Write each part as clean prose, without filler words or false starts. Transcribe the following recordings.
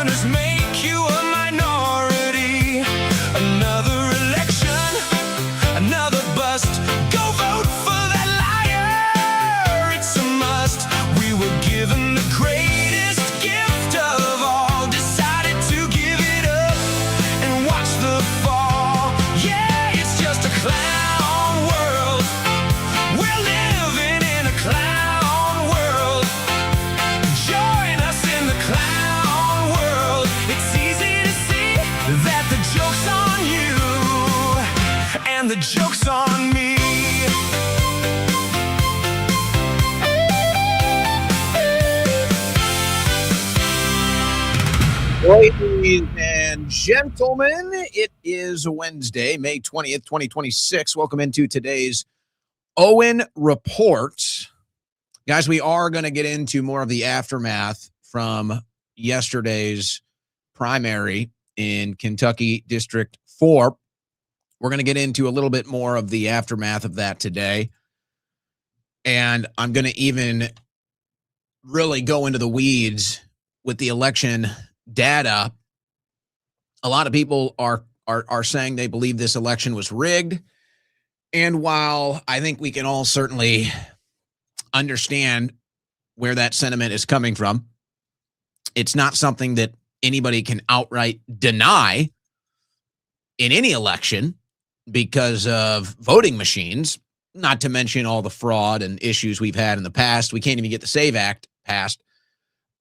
governors make you a minority. Another election, another bust. Go vote for that liar. It's a must. We were given the greatest gift of all. Decided to give it up and watch the fall. Yeah, it's just a clown world. We're living in a clown world. Join us in the clown world. It's easy to see that the joke's on you and the joke's on me. Ladies and gentlemen, it is Wednesday, May 20th, 2026. Welcome into today's Owen Report. Guys, we are going to get into more of the aftermath from yesterday's primary in Kentucky District 4. We're going to get into a little bit more of the aftermath of that today. And I'm going to even really go into the weeds with the election data. A lot of people are saying they believe this election was rigged. And while I think we can all certainly understand where that sentiment is coming from, it's not something that anybody can outright deny in any election because of voting machines, not to mention all the fraud and issues we've had in the past. We can't even get the SAVE Act passed.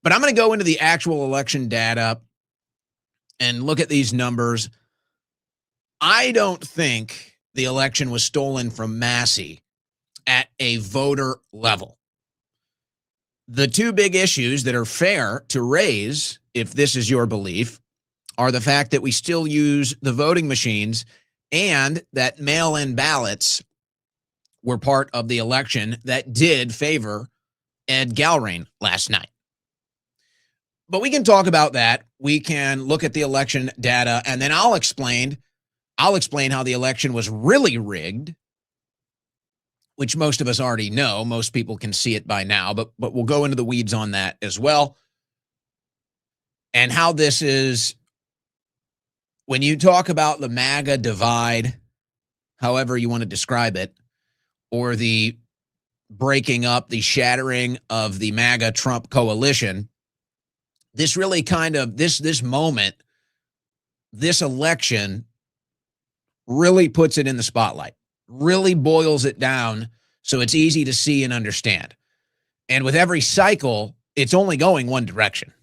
But I'm going to go into the actual election data and look at these numbers. I don't think the election was stolen from Massie at a voter level. The two big issues that are fair to raise, if this is your belief, are the fact that we still use the voting machines and that mail-in ballots were part of the election that did favor Ed Galrain last night. But we can talk about that. We can look at the election data, and then I'll explain how the election was really rigged, which most of us already know. Most people can see it by now, but we'll go into the weeds on that as well. And how this is, when you talk about the MAGA divide, however you want to describe it, or the breaking up, the shattering of the MAGA Trump coalition, this really kind of, this moment, this election really puts it in the spotlight, really boils it down so it's easy to see and understand. And with every cycle, it's only going one direction.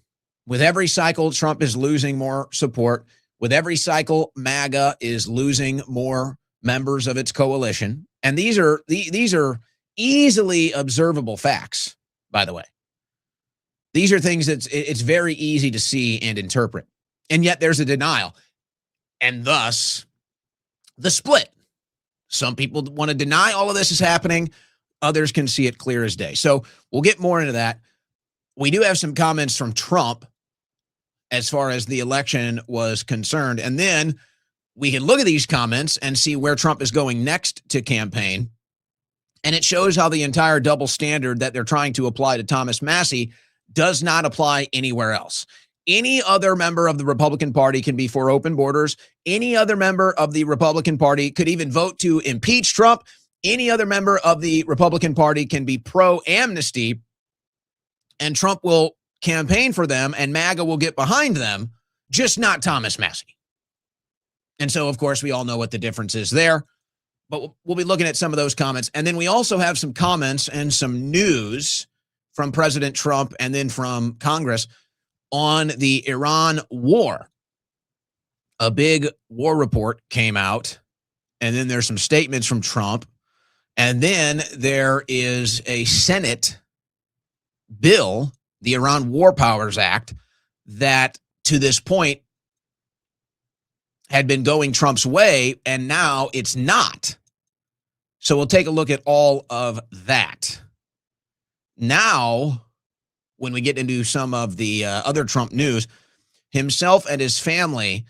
With every cycle, Trump is losing more support. With every cycle, MAGA is losing more members of its coalition. And these are easily observable facts, by the way. These are things that it's very easy to see and interpret. And yet there's a denial. And thus, the split. Some people want to deny all of this is happening. Others can see it clear as day. So we'll get more into that. We do have some comments from Trump as far as the election was concerned. And then we can look at these comments and see where Trump is going next to campaign. And it shows how the entire double standard that they're trying to apply to Thomas Massie does not apply anywhere else. Any other member of the Republican Party can be for open borders. Any other member of the Republican Party could even vote to impeach Trump. Any other member of the Republican Party can be pro-amnesty, and Trump will campaign for them, and MAGA will get behind them, just not Thomas Massie. And so, of course, we all know what the difference is there. But we'll be looking at some of those comments. And then we also have some comments and some news from President Trump and then from Congress on the Iran war. A big war report came out, and then there's some statements from Trump, and then there is a Senate bill, the Iran War Powers Act, that to this point had been going Trump's way, and now it's not. So we'll take a look at all of that. Now, when we get into some of the other Trump news, himself and his family,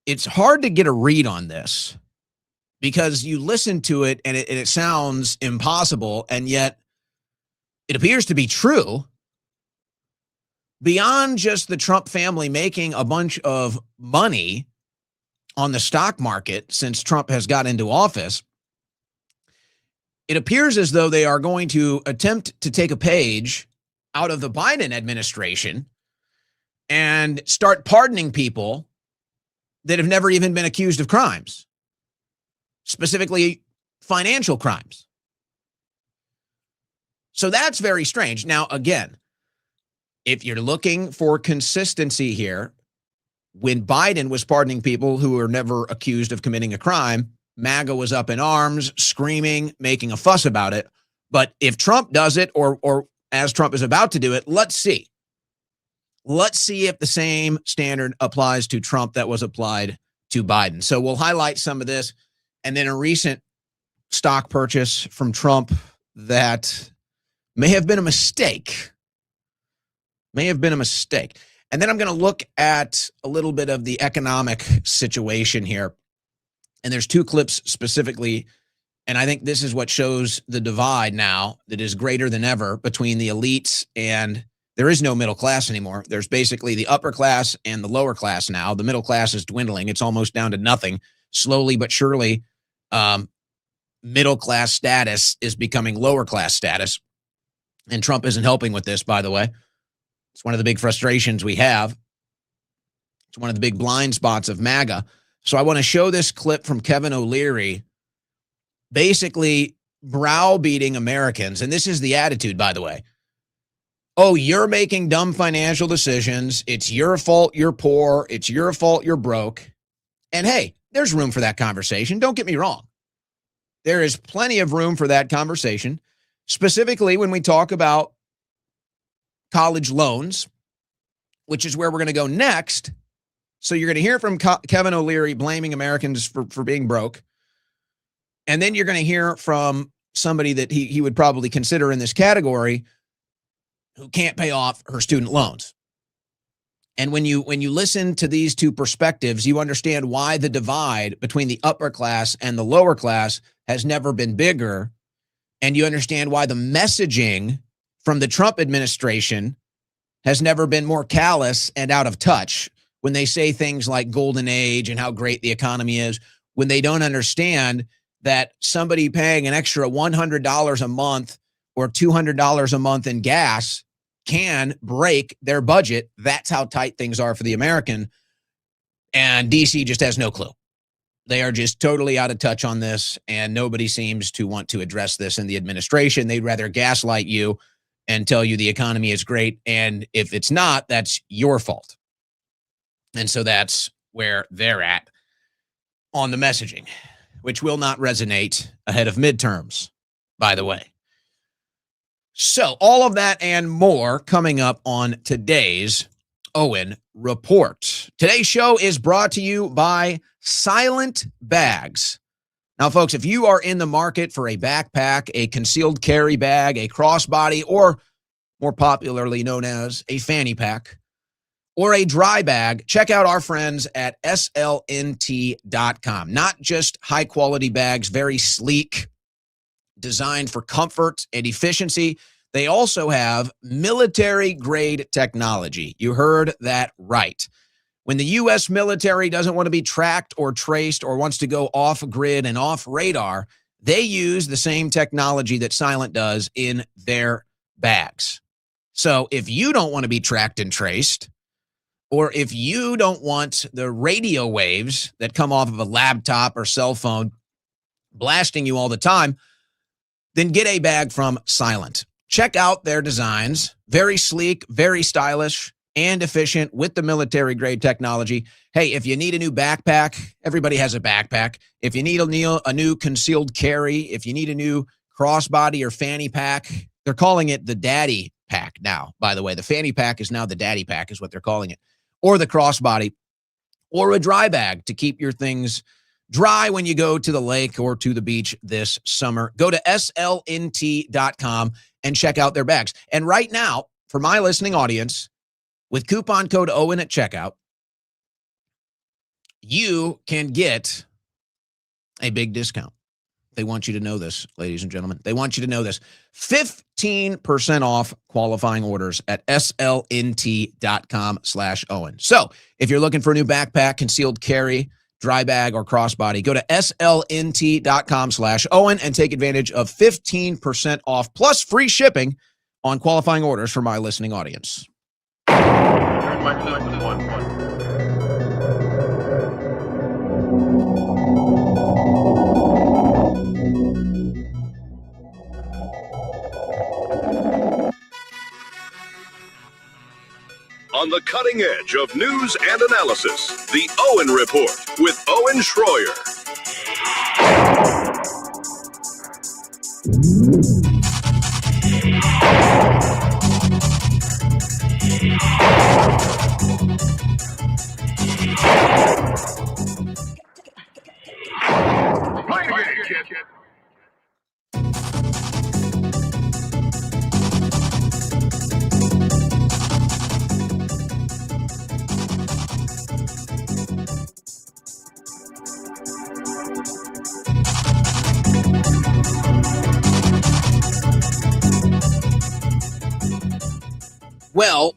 it's hard to get a read on this because you listen to it and it sounds impossible, and yet it appears to be true. beyond just the Trump family making a bunch of money on the stock market since Trump has got into office, it appears as though they are going to attempt to take a page out of the Biden administration and start pardoning people that have never even been accused of crimes, specifically financial crimes. So that's very strange. Now, again, if you're looking for consistency here, when Biden was pardoning people who were never accused of committing a crime, MAGA was up in arms, screaming, making a fuss about it. But if Trump does it, or as Trump is about to do it, let's see. Let's see if the same standard applies to Trump that was applied to Biden. So we'll highlight some of this. And then a recent stock purchase from Trump that may have been a mistake. And then I'm going to look at a little bit of the economic situation here. And there's two clips specifically, and I think this is what shows the divide now that is greater than ever between the elites, and there is no middle class anymore. There's basically the upper class and the lower class now. The middle class is dwindling. It's almost down to nothing. Slowly but surely, middle class status is becoming lower class status. And Trump isn't helping with this, by the way. It's one of the big frustrations we have. It's one of the big blind spots of MAGA. So I want to show this clip from Kevin O'Leary, basically browbeating Americans. And this is the attitude, by the way. Oh, you're making dumb financial decisions. It's your fault you're poor. It's your fault you're broke. And hey, there's room for that conversation. Don't get me wrong. There is plenty of room for that conversation, specifically when we talk about college loans, which is where we're going to go next. So you're going to hear from Kevin O'Leary blaming Americans for being broke. And then you're going to hear from somebody that he would probably consider in this category who can't pay off her student loans. And when you listen to these two perspectives, you understand why the divide between the upper class and the lower class has never been bigger. And you understand why the messaging from the Trump administration has never been more callous and out of touch. When they say things like golden age and how great the economy is, when they don't understand that somebody paying an extra $100 a month or $200 a month in gas can break their budget. That's how tight things are for the American. And DC just has no clue. They are just totally out of touch on this, and nobody seems to want to address this in the administration. They'd rather gaslight you and tell you the economy is great. And if it's not, that's your fault. And so that's where they're at on the messaging, which will not resonate ahead of midterms, by the way. So all of that and more coming up on today's Owen Report. Today's show is brought to you by Silent Bags. Now, folks, if you are in the market for a backpack, a concealed carry bag, a crossbody, or more popularly known as a fanny pack, or a dry bag, check out our friends at slnt.com. Not just high-quality bags, very sleek, designed for comfort and efficiency. They also have military-grade technology. You heard that right. When the U.S. military doesn't want to be tracked or traced or wants to go off-grid and off-radar, they use the same technology that Silent does in their bags. So if you don't want to be tracked and traced, or if you don't want the radio waves that come off of a laptop or cell phone blasting you all the time, then get a bag from Silent. Check out their designs. Very sleek, very stylish, and efficient with the military-grade technology. Hey, if you need a new backpack, everybody has a backpack. If you need a new concealed carry, if you need a new crossbody or fanny pack, they're calling it the daddy pack now, by the way. The fanny pack is now the daddy pack is what they're calling it. Or the crossbody, or a dry bag to keep your things dry when you go to the lake or to the beach this summer. Go to slnt.com and check out their bags. And right now, for my listening audience, with coupon code Owen at checkout, you can get a big discount. They want you to know this, ladies and gentlemen. They want you to know this. 15% off qualifying orders at slnt.com/Owen. So if you're looking for a new backpack, concealed carry, dry bag, or crossbody, go to slnt.com/Owen and take advantage of 15% off plus free shipping on qualifying orders for my listening audience. Turn my clip to 1-1. On the cutting edge of news and analysis, the Owen Report with Owen Schroyer. Well,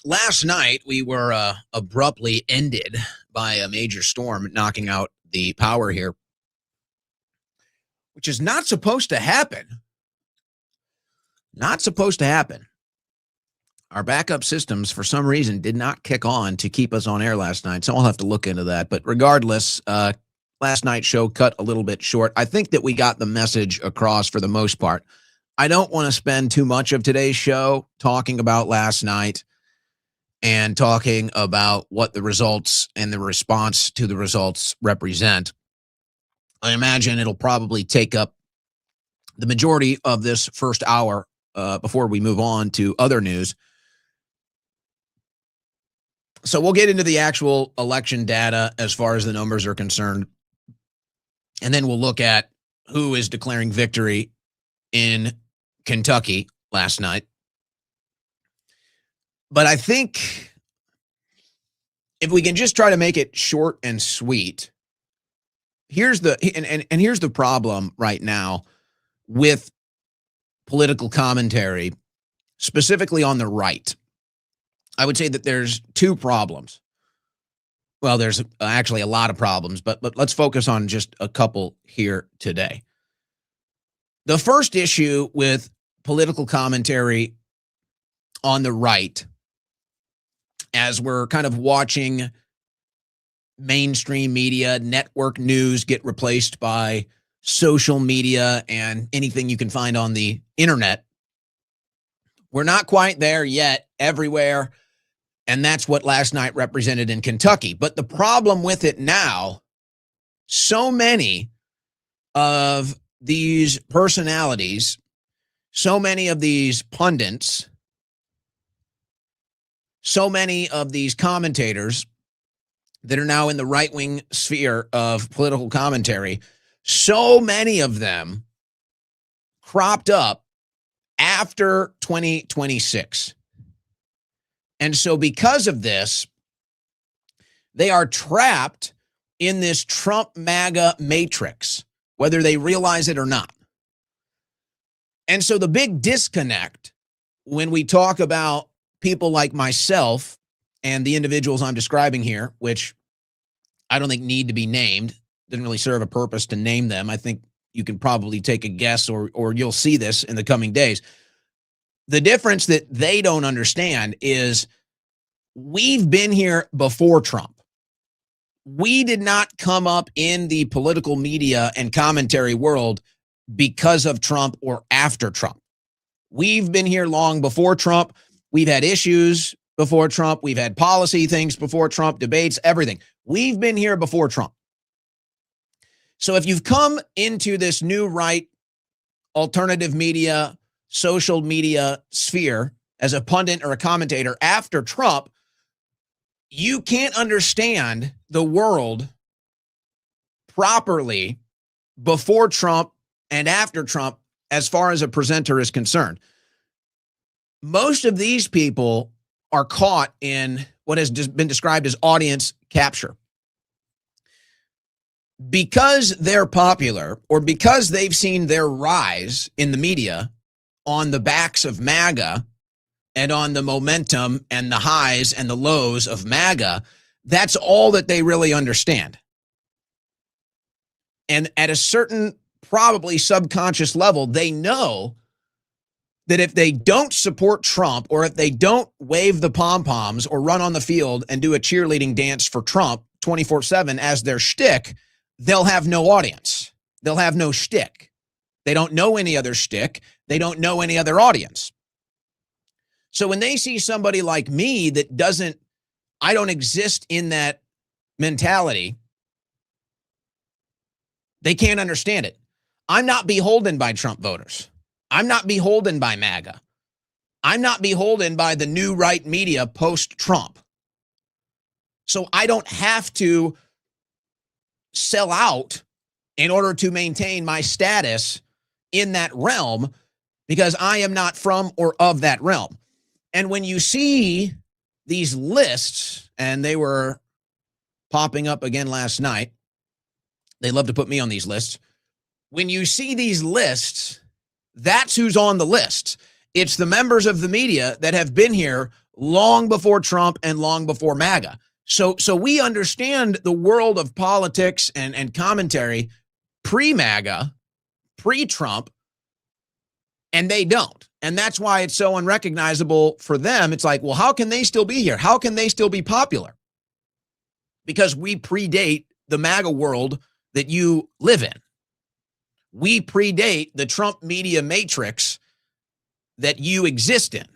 last night we were abruptly ended by a major storm knocking out the power here, which is not supposed to happen. Not supposed to happen. Our backup systems, for some reason, did not kick on to keep us on air last night, so I'll have to look into that. But regardless, last night's show cut a little bit short. I think that we got the message across for the most part. I don't want to spend too much of today's show talking about last night and talking about what the results and the response to the results represent. I imagine it'll probably take up the majority of this first hour before we move on to other news. So we'll get into the actual election data as far as the numbers are concerned. And then we'll look at who is declaring victory in Kentucky last night. But I think if we can just try to make it short and sweet, here's the here's the problem right now with political commentary, specifically on the right. I would say that there's two problems. Well, there's actually a lot of problems, but let's focus on just a couple here today. The first issue with political commentary on the right, as we're kind of watching mainstream media, network news get replaced by social media and anything you can find on the internet, we're not quite there yet everywhere. And that's what last night represented in Kentucky. But the problem with it now, so many of these personalities, so many of these pundits, so many of these commentators that are now in the right-wing sphere of political commentary, so many of them cropped up after 2026. And so because of this, they are trapped in this Trump MAGA matrix, whether they realize it or not. And so the big disconnect when we talk about people like myself and the individuals I'm describing here, which I don't think need to be named, didn't really serve a purpose to name them. I think you can probably take a guess or you'll see this in the coming days. The difference that they don't understand is we've been here before Trump. We did not come up in the political media and commentary world because of Trump or after Trump. We've been here long before Trump. We've had issues before Trump. We've had policy things before Trump, debates, everything. We've been here before Trump. So if you've come into this new right alternative media, social media sphere as a pundit or a commentator after Trump, you can't understand the world properly before Trump and after Trump as far as a presenter is concerned. Most of these people are caught in what has been described as audience capture. because they're popular or because they've seen their rise in the media on the backs of MAGA and on the momentum and the highs and the lows of MAGA, that's all that they really understand. And at a certain, probably subconscious level, they know that if they don't support Trump or if they don't wave the pom-poms or run on the field and do a cheerleading dance for Trump 24/7 as their shtick, they'll have no audience. They'll have no shtick. They don't know any other shtick. They don't know any other audience. So when they see somebody like me that doesn't, I don't exist in that mentality, they can't understand it. I'm not beholden by Trump voters. I'm not beholden by MAGA. I'm not beholden by the new right media post-Trump. So I don't have to sell out in order to maintain my status in that realm because I am not from or of that realm. And when you see these lists, and they were popping up again last night, they love to put me on these lists. When you see these lists, that's who's on the list. It's the members of the media that have been here long before Trump and long before MAGA. So we understand the world of politics and commentary pre-MAGA, pre-Trump, and they don't. And that's why it's so unrecognizable for them. It's like, well, how can they still be here? How can they still be popular? Because we predate the MAGA world that you live in. We predate the Trump media matrix that you exist in.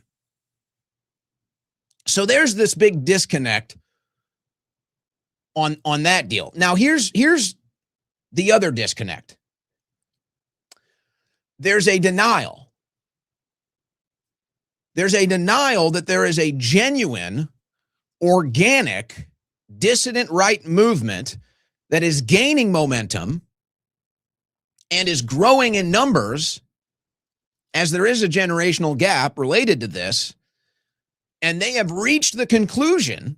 So there's this big disconnect on that deal. Now, here's the other disconnect. There's a denial. There's a denial that there is a genuine, organic, dissident right movement that is gaining momentum and is growing in numbers as there is a generational gap related to this. And they have reached the conclusion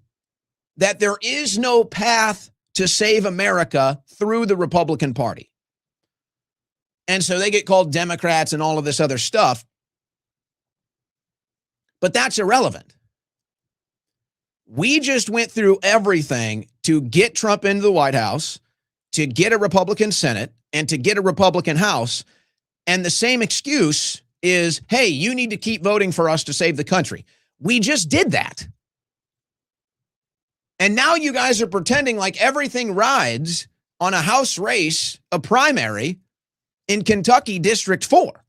that there is no path to save America through the Republican Party. And so they get called Democrats and all of this other stuff. But that's irrelevant. We just went through everything to get Trump into the White House, to get a Republican Senate, and to get a Republican House. And the same excuse is, hey, you need to keep voting for us to save the country. We just did that. And now you guys are pretending like everything rides on a House race, a primary in Kentucky District 4,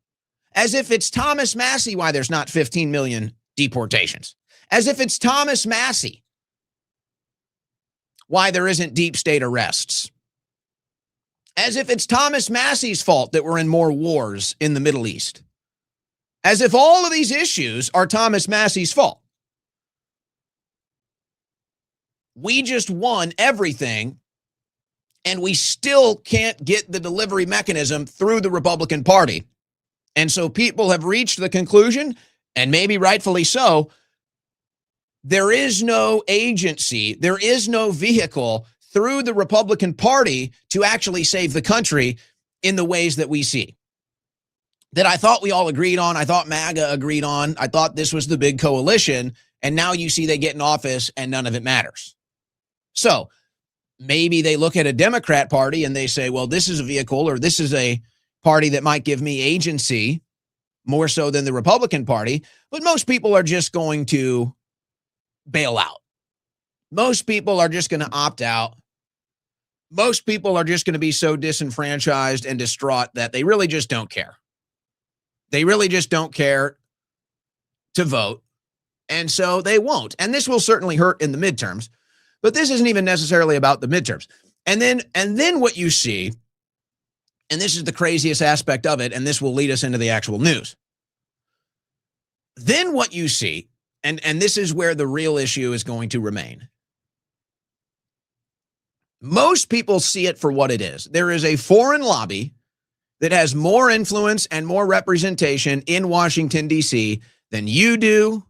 as if it's Thomas Massie why there's not 15 million deportations, as if it's Thomas Massie why there isn't deep state arrests, as if it's Thomas Massie's fault that we're in more wars in the Middle East, as if all of these issues are Thomas Massie's fault. We just won everything, and we still can't get the delivery mechanism through the Republican Party. And so people have reached the conclusion, and maybe rightfully so, there is no agency, there is no vehicle through the Republican Party to actually save the country in the ways that we see. That I thought we all agreed on, I thought MAGA agreed on, I thought this was the big coalition, and now you see they get in office and none of it matters. So maybe they look at a Democrat party and they say, well, this is a vehicle, or this is a party that might give me agency more so than the Republican Party. But most people are just going to bail out. Most people are just going to opt out. Most people are just going to be so disenfranchised and distraught that they really just don't care. They really just don't care to vote. And so they won't. And this will certainly hurt in the midterms. But this isn't even necessarily about the midterms. And then what you see, and this is the craziest aspect of it, and this will lead us into the actual news. Then what you see, and this is where the real issue is going to remain. Most people see it for what it is. There is a foreign lobby that has more influence and more representation in Washington, D.C. than you do,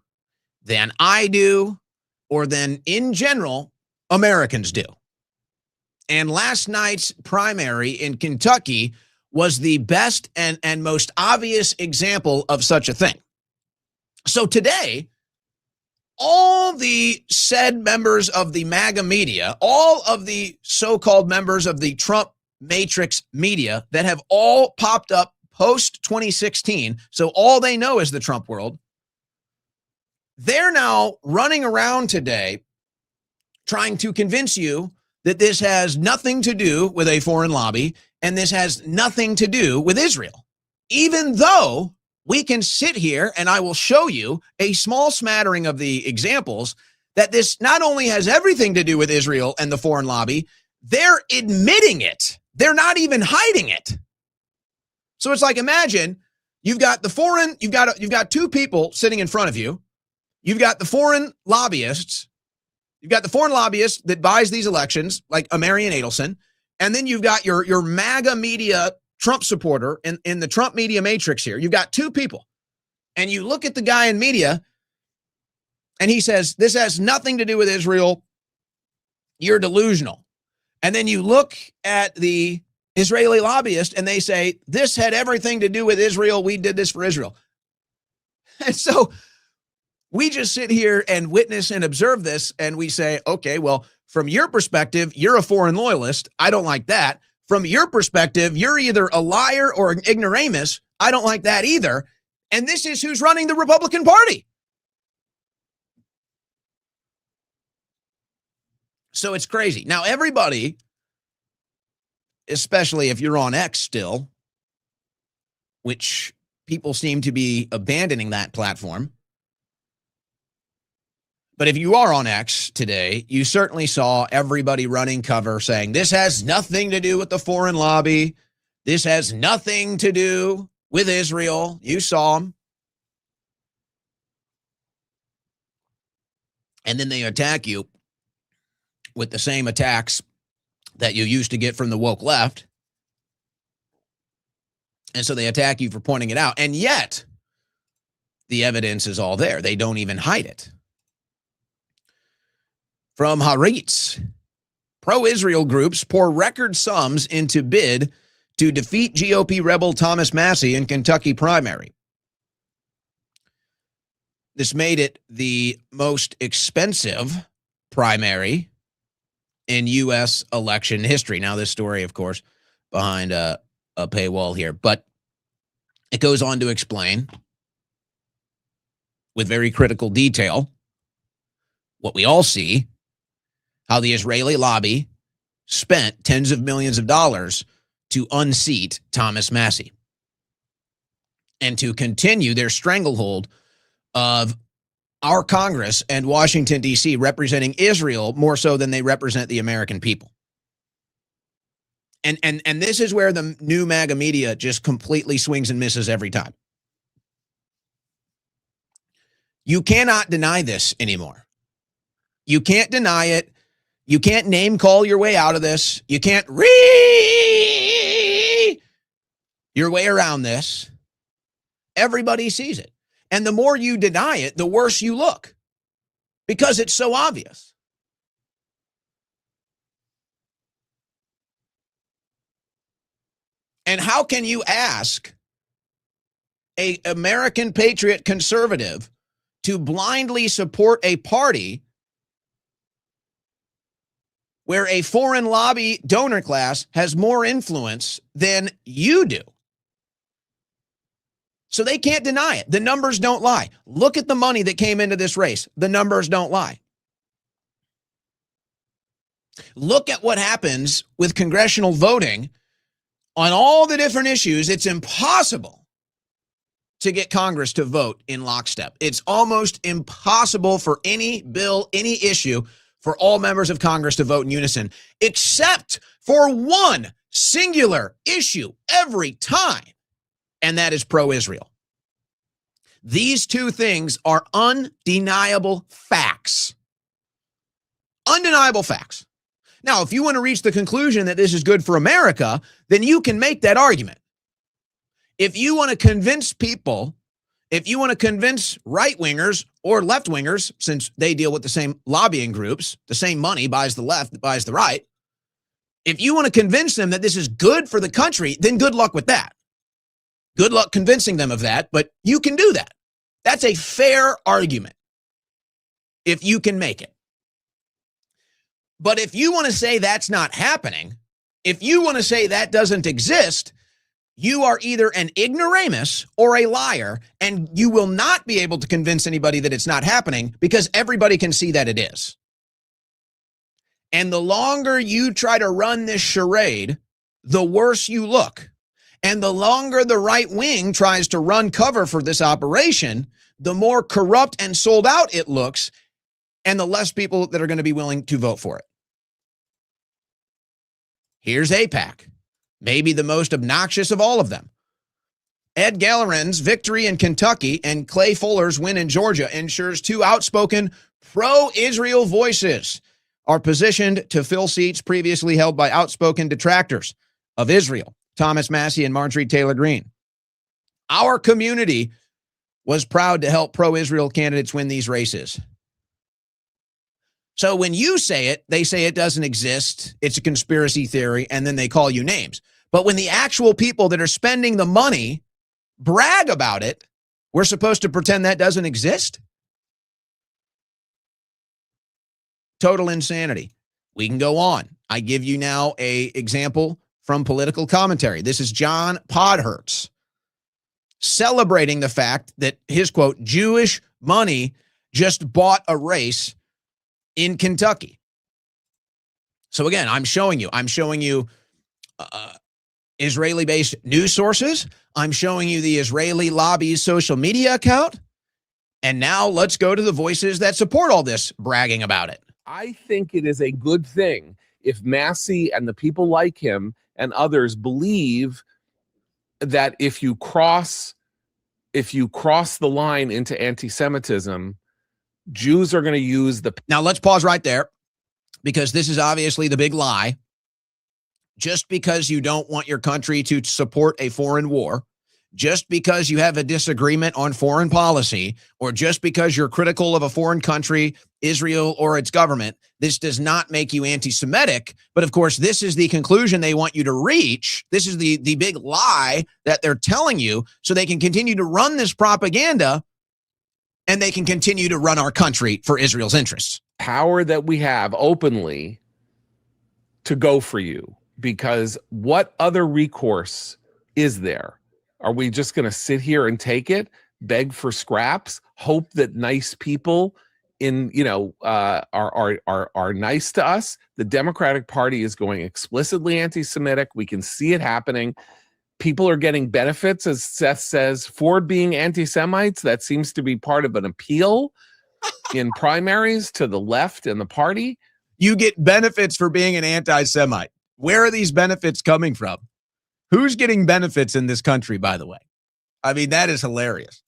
than I do, or than, in general, Americans do. And last night's primary in Kentucky was the best and most obvious example of such a thing. So today, all the said members of the MAGA media, all of the so-called members of the Trump Matrix media that have all popped up post 2016, so all they know is the Trump world, they're now running around today trying to convince you that this has nothing to do with a foreign lobby and this has nothing to do with Israel, even though we can sit here and I will show you a small smattering of the examples that this not only has everything to do with Israel and the foreign lobby, they're admitting it. They're not even hiding it. So it's like, imagine you've got the foreign, you've got two people sitting in front of you. You've got the foreign lobbyists. You've got the foreign lobbyist that buys these elections, like a Marian Adelson. And then you've got your MAGA media Trump supporter in the Trump media matrix here. You've got two people. And you look at the guy in media and he says, this has nothing to do with Israel. You're delusional. And then you look at the Israeli lobbyist and they say, this had everything to do with Israel. We did this for Israel. And so we just sit here and witness and observe this. And we say, okay, well, from your perspective, you're a foreign loyalist. I don't like that. From your perspective, you're either a liar or an ignoramus. I don't like that either. And this is who's running the Republican Party. So it's crazy. Now, everybody, especially if you're on X still, which people seem to be abandoning that platform. But if you are on X today, you certainly saw everybody running cover saying, this has nothing to do with the foreign lobby. This has nothing to do with Israel. You saw them. And then they attack you with the same attacks that you used to get from the woke left. And so they attack you for pointing it out. And yet, the evidence is all there. They don't even hide it. From Haaretz, pro-Israel groups pour record sums into bid to defeat GOP rebel Thomas Massie in Kentucky primary. This made it the most expensive primary in U.S. election history. Now, this story, of course, behind a paywall here, but it goes on to explain with very critical detail what we all see, how the Israeli lobby spent tens of millions of dollars to unseat Thomas Massie and to continue their stranglehold of our Congress and Washington, D.C. representing Israel more so than they represent the American people. And this is where the new MAGA media just completely swings and misses every time. You cannot deny this anymore. You can't deny it. You can't name call your way out of this. You can't your way around this. Everybody sees it. And the more you deny it, the worse you look because it's so obvious. And how can you ask an American patriot conservative to blindly support a party where a foreign lobby donor class has more influence than you do? So they can't deny it. The numbers don't lie. Look at the money that came into this race. The numbers don't lie. Look at what happens with congressional voting on all the different issues. It's impossible to get Congress to vote in lockstep. It's almost impossible for any bill, any issue, for all members of Congress to vote in unison, except for one singular issue every time, and that is pro-Israel. These two things are undeniable facts. Undeniable facts. Now, if you want to reach the conclusion that this is good for America, then you can make that argument. If you want to convince people, if you want to convince right-wingers or left-wingers, since they deal with the same lobbying groups, the same money buys the left, buys the right, If you want to convince them that this is good for the country, then good luck with that. Good luck convincing them of that, but you can do that. That's a fair argument if you can make it. But if you want to say that's not happening, if you want to say that doesn't exist, you are either an ignoramus or a liar, and you will not be able to convince anybody that it's not happening because everybody can see that it is. And the longer you try to run this charade, the worse you look. And the longer the right wing tries to run cover for this operation, the more corrupt and sold out it looks, and the less people that are going to be willing to vote for it. Here's AIPAC, maybe the most obnoxious of all of them. Ed Galleran's victory in Kentucky and Clay Fuller's win in Georgia ensures two outspoken pro-Israel voices are positioned to fill seats previously held by outspoken detractors of Israel, Thomas Massie and Marjorie Taylor Greene. Our community was proud to help pro-Israel candidates win these races. So when you say it, they say it doesn't exist, it's a conspiracy theory, and then they call you names. But when the actual people that are spending the money brag about it, we're supposed to pretend that doesn't exist? Total insanity. We can go on. I give you now an example from political commentary. This is John Podhertz celebrating the fact that his, quote, Jewish money just bought a race in Kentucky. So again, I'm showing you Israeli-based news sources. I'm showing you the Israeli lobby's social media account. And now let's go to the voices that support all this bragging about it. I think it is a good thing if Massie and the people like him and others believe that if you cross the line into anti-Semitism, Jews are going to use the... Now let's pause right there, because this is obviously the big lie. Just because you don't want your country to support a foreign war, just because you have a disagreement on foreign policy, or just because you're critical of a foreign country, Israel or its government, this does not make you anti-Semitic. But of course, this is the conclusion they want you to reach. This is the big lie that they're telling you, so they can continue to run this propaganda, and they can continue to run our country for Israel's interests. Power that we have openly to go for you, because what other recourse is there? Are we just going to sit here and take it, beg for scraps, hope that nice people are nice to us? The Democratic Party is going explicitly anti-Semitic. We can see it happening. People are getting benefits, as Seth says, for being anti-Semites. That seems to be part of an appeal in primaries to the left and the party. You get benefits for being an anti-Semite. Where are these benefits coming from? Who's getting benefits in this country, by the way? I mean, that is hilarious.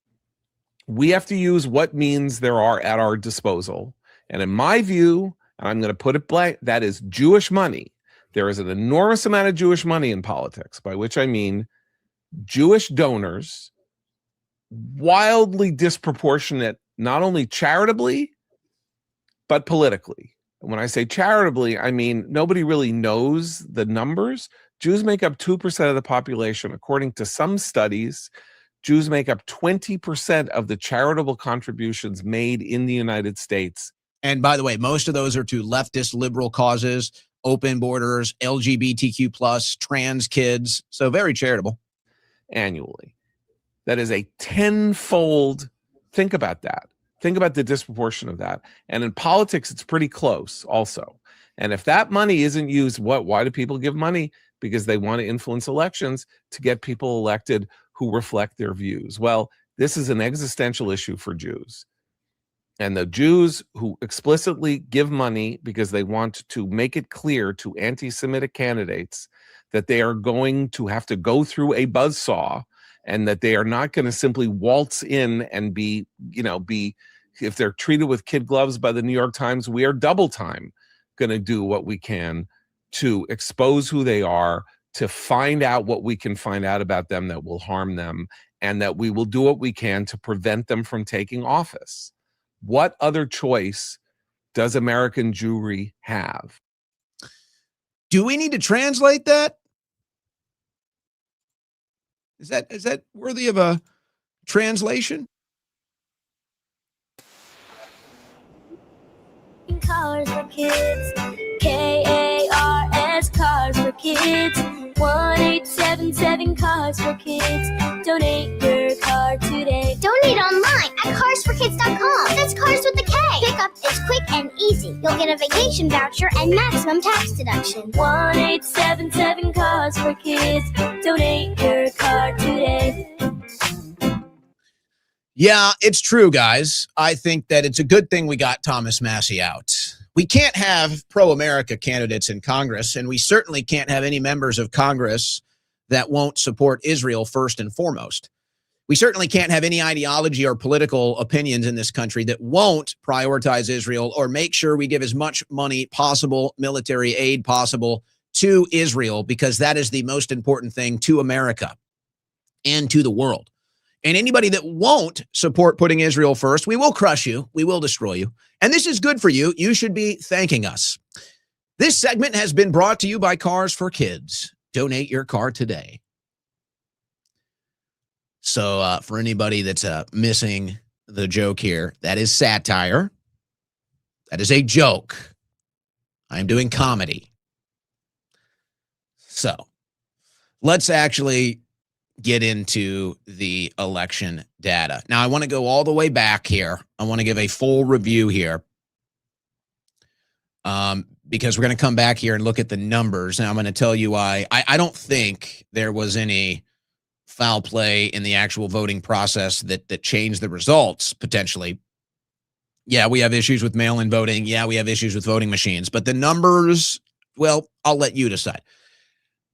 We have to use what means there are at our disposal. And in my view, and I'm going to put it blank, that is Jewish money. There is an enormous amount of Jewish money in politics, by which I mean Jewish donors, wildly disproportionate, not only charitably, but politically. And when I say charitably, I mean nobody really knows the numbers. Jews make up 2% of the population. According to some studies, Jews make up 20% of the charitable contributions made in the United States. And by the way, most of those are to leftist liberal causes, open borders, LGBTQ+, trans kids. So very charitable. Annually. That is a tenfold. Think about that. Think about the disproportion of that. And in politics, it's pretty close also. And if that money isn't used, why do people give money? Because they want to influence elections to get people elected who reflect their views. Well, this is an existential issue for Jews. And the Jews who explicitly give money because they want to make it clear to anti-Semitic candidates that they are going to have to go through a buzzsaw, and that they are not going to simply waltz in and be, if they're treated with kid gloves by the New York Times, we are double time going to do what we can to expose who they are, to find out what we can find out about them that will harm them, and that we will do what we can to prevent them from taking office. What other choice does American Jewry have? Do we need to translate that? Is that worthy of a translation? Cars for kids. KARS, cars for kids. 1-877 cars for kids. Donate your car today. Donate online at carsforkids.com. That's cars with a K. Pickup is quick and easy. You'll get a vacation voucher and maximum tax deduction. 1-877 cars for kids. Donate your car today. Yeah, it's true, guys. I think that it's a good thing we got Thomas Massie out. We can't have pro-America candidates in Congress, and we certainly can't have any members of Congress that won't support Israel first and foremost. We certainly can't have any ideology or political opinions in this country that won't prioritize Israel or make sure we give as much money possible, military aid possible to Israel, because that is the most important thing to America and to the world. And anybody that won't support putting Israel first, we will crush you. We will destroy you. And this is good for you. You should be thanking us. This segment has been brought to you by Cars for Kids. Donate your car today. So for anybody that's missing the joke here, that is satire. That is a joke. I'm doing comedy. So let's actually get into the election data. Now, I want to go all the way back here. I want to give a full review here because we're going to come back here and look at the numbers. And I'm going to tell you why. I don't think there was any foul play in the actual voting process that changed the results, potentially. Yeah, we have issues with mail-in voting. Yeah, we have issues with voting machines. But the numbers, well, I'll let you decide.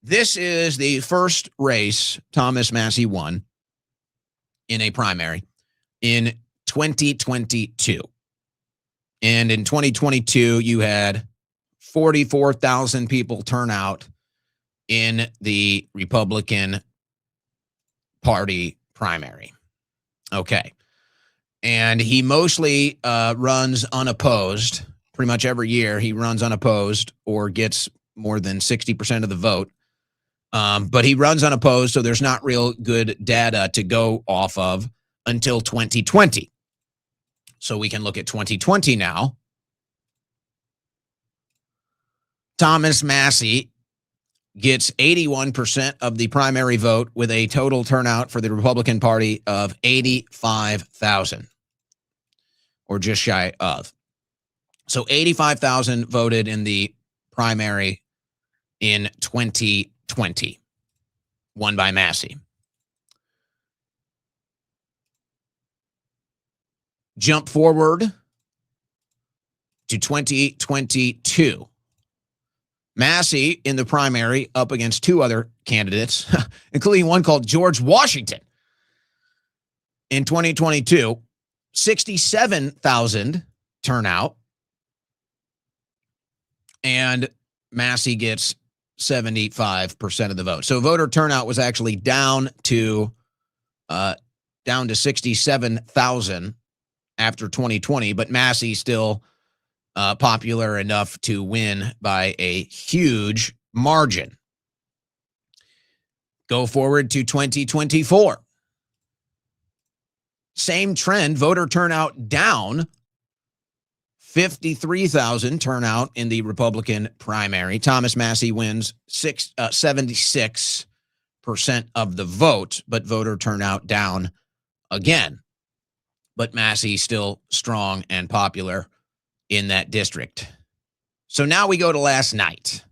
This is the first race Thomas Massie won in a primary in 2022. And in 2022, you had 44,000 people turn out in the Republican Party primary. Okay. And he mostly runs unopposed. Pretty much every year he runs unopposed or gets more than 60% of the vote. But he runs unopposed, so there's not real good data to go off of until 2020. So we can look at 2020 now. Thomas Massie gets 81% of the primary vote with a total turnout for the Republican Party of 85,000, or just shy of. So 85,000 voted in the primary in 2020, won by Massie. Jump forward to 2022. Massie in the primary up against two other candidates, including one called George Washington. In 2022, 67,000 turnout, and Massie gets 75% of the vote. So voter turnout was actually down to 67,000 after 2020, but Massie still popular enough to win by a huge margin. Go forward to 2024. Same trend, voter turnout down. 53,000 turnout in the Republican primary. Thomas Massie wins 76% of the vote, but voter turnout down again. But Massie still strong and popular in that district. So now we go to last night.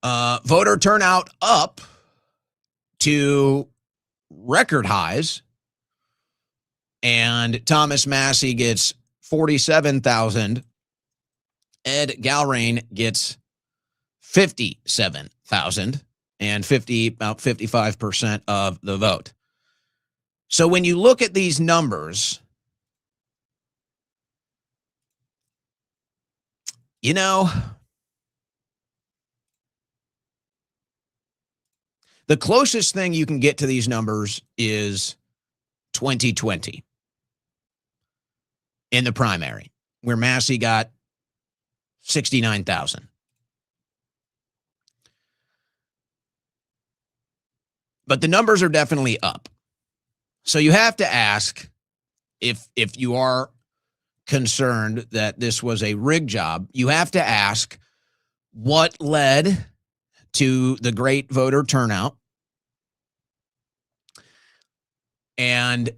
Voter turnout up to record highs, and Thomas Massie gets 47,000. Ed Galrain gets 57,000 and about 55% of the vote. So when you look at these numbers, you know, the closest thing you can get to these numbers is 2020. in the primary, where Massie got 69,000. But the numbers are definitely up. So you have to ask, if you are concerned that this was a rig job, you have to ask what led to the great voter turnout, and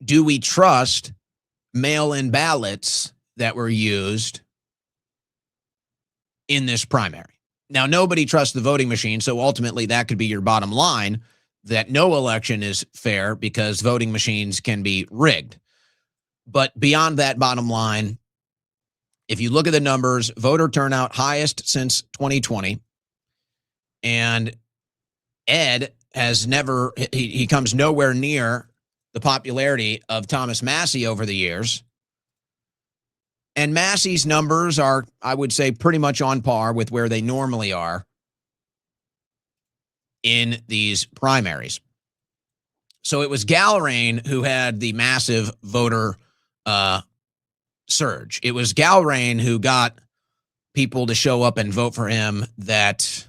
do we trust mail-in ballots that were used in this primary? Now, nobody trusts the voting machine, so ultimately that could be your bottom line, that no election is fair because voting machines can be rigged. But beyond that bottom line, if you look at the numbers, voter turnout highest since 2020, and Ed has never, he comes nowhere near the popularity of Thomas Massie over the years. And Massie's numbers are, I would say, pretty much on par with where they normally are in these primaries. So it was Galrain who had the massive voter surge. It was Galrain who got people to show up and vote for him that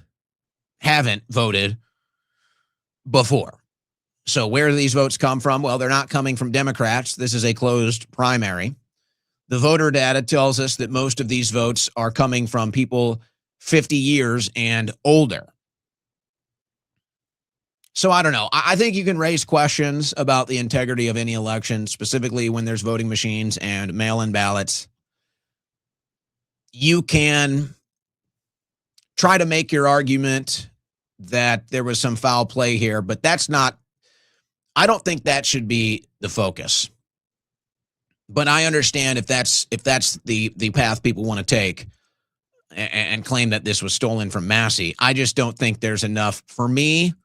haven't voted before. So where do these votes come from? Well, they're not coming from Democrats. This is a closed primary. The voter data tells us that most of these votes are coming from people 50 years and older. So I don't know. I think you can raise questions about the integrity of any election, specifically when there's voting machines and mail-in ballots. You can try to make your argument that there was some foul play here, but that's not, I don't think that should be the focus. But I understand if that's the path people want to take and claim that this was stolen from Massie. I just don't think there's enough for me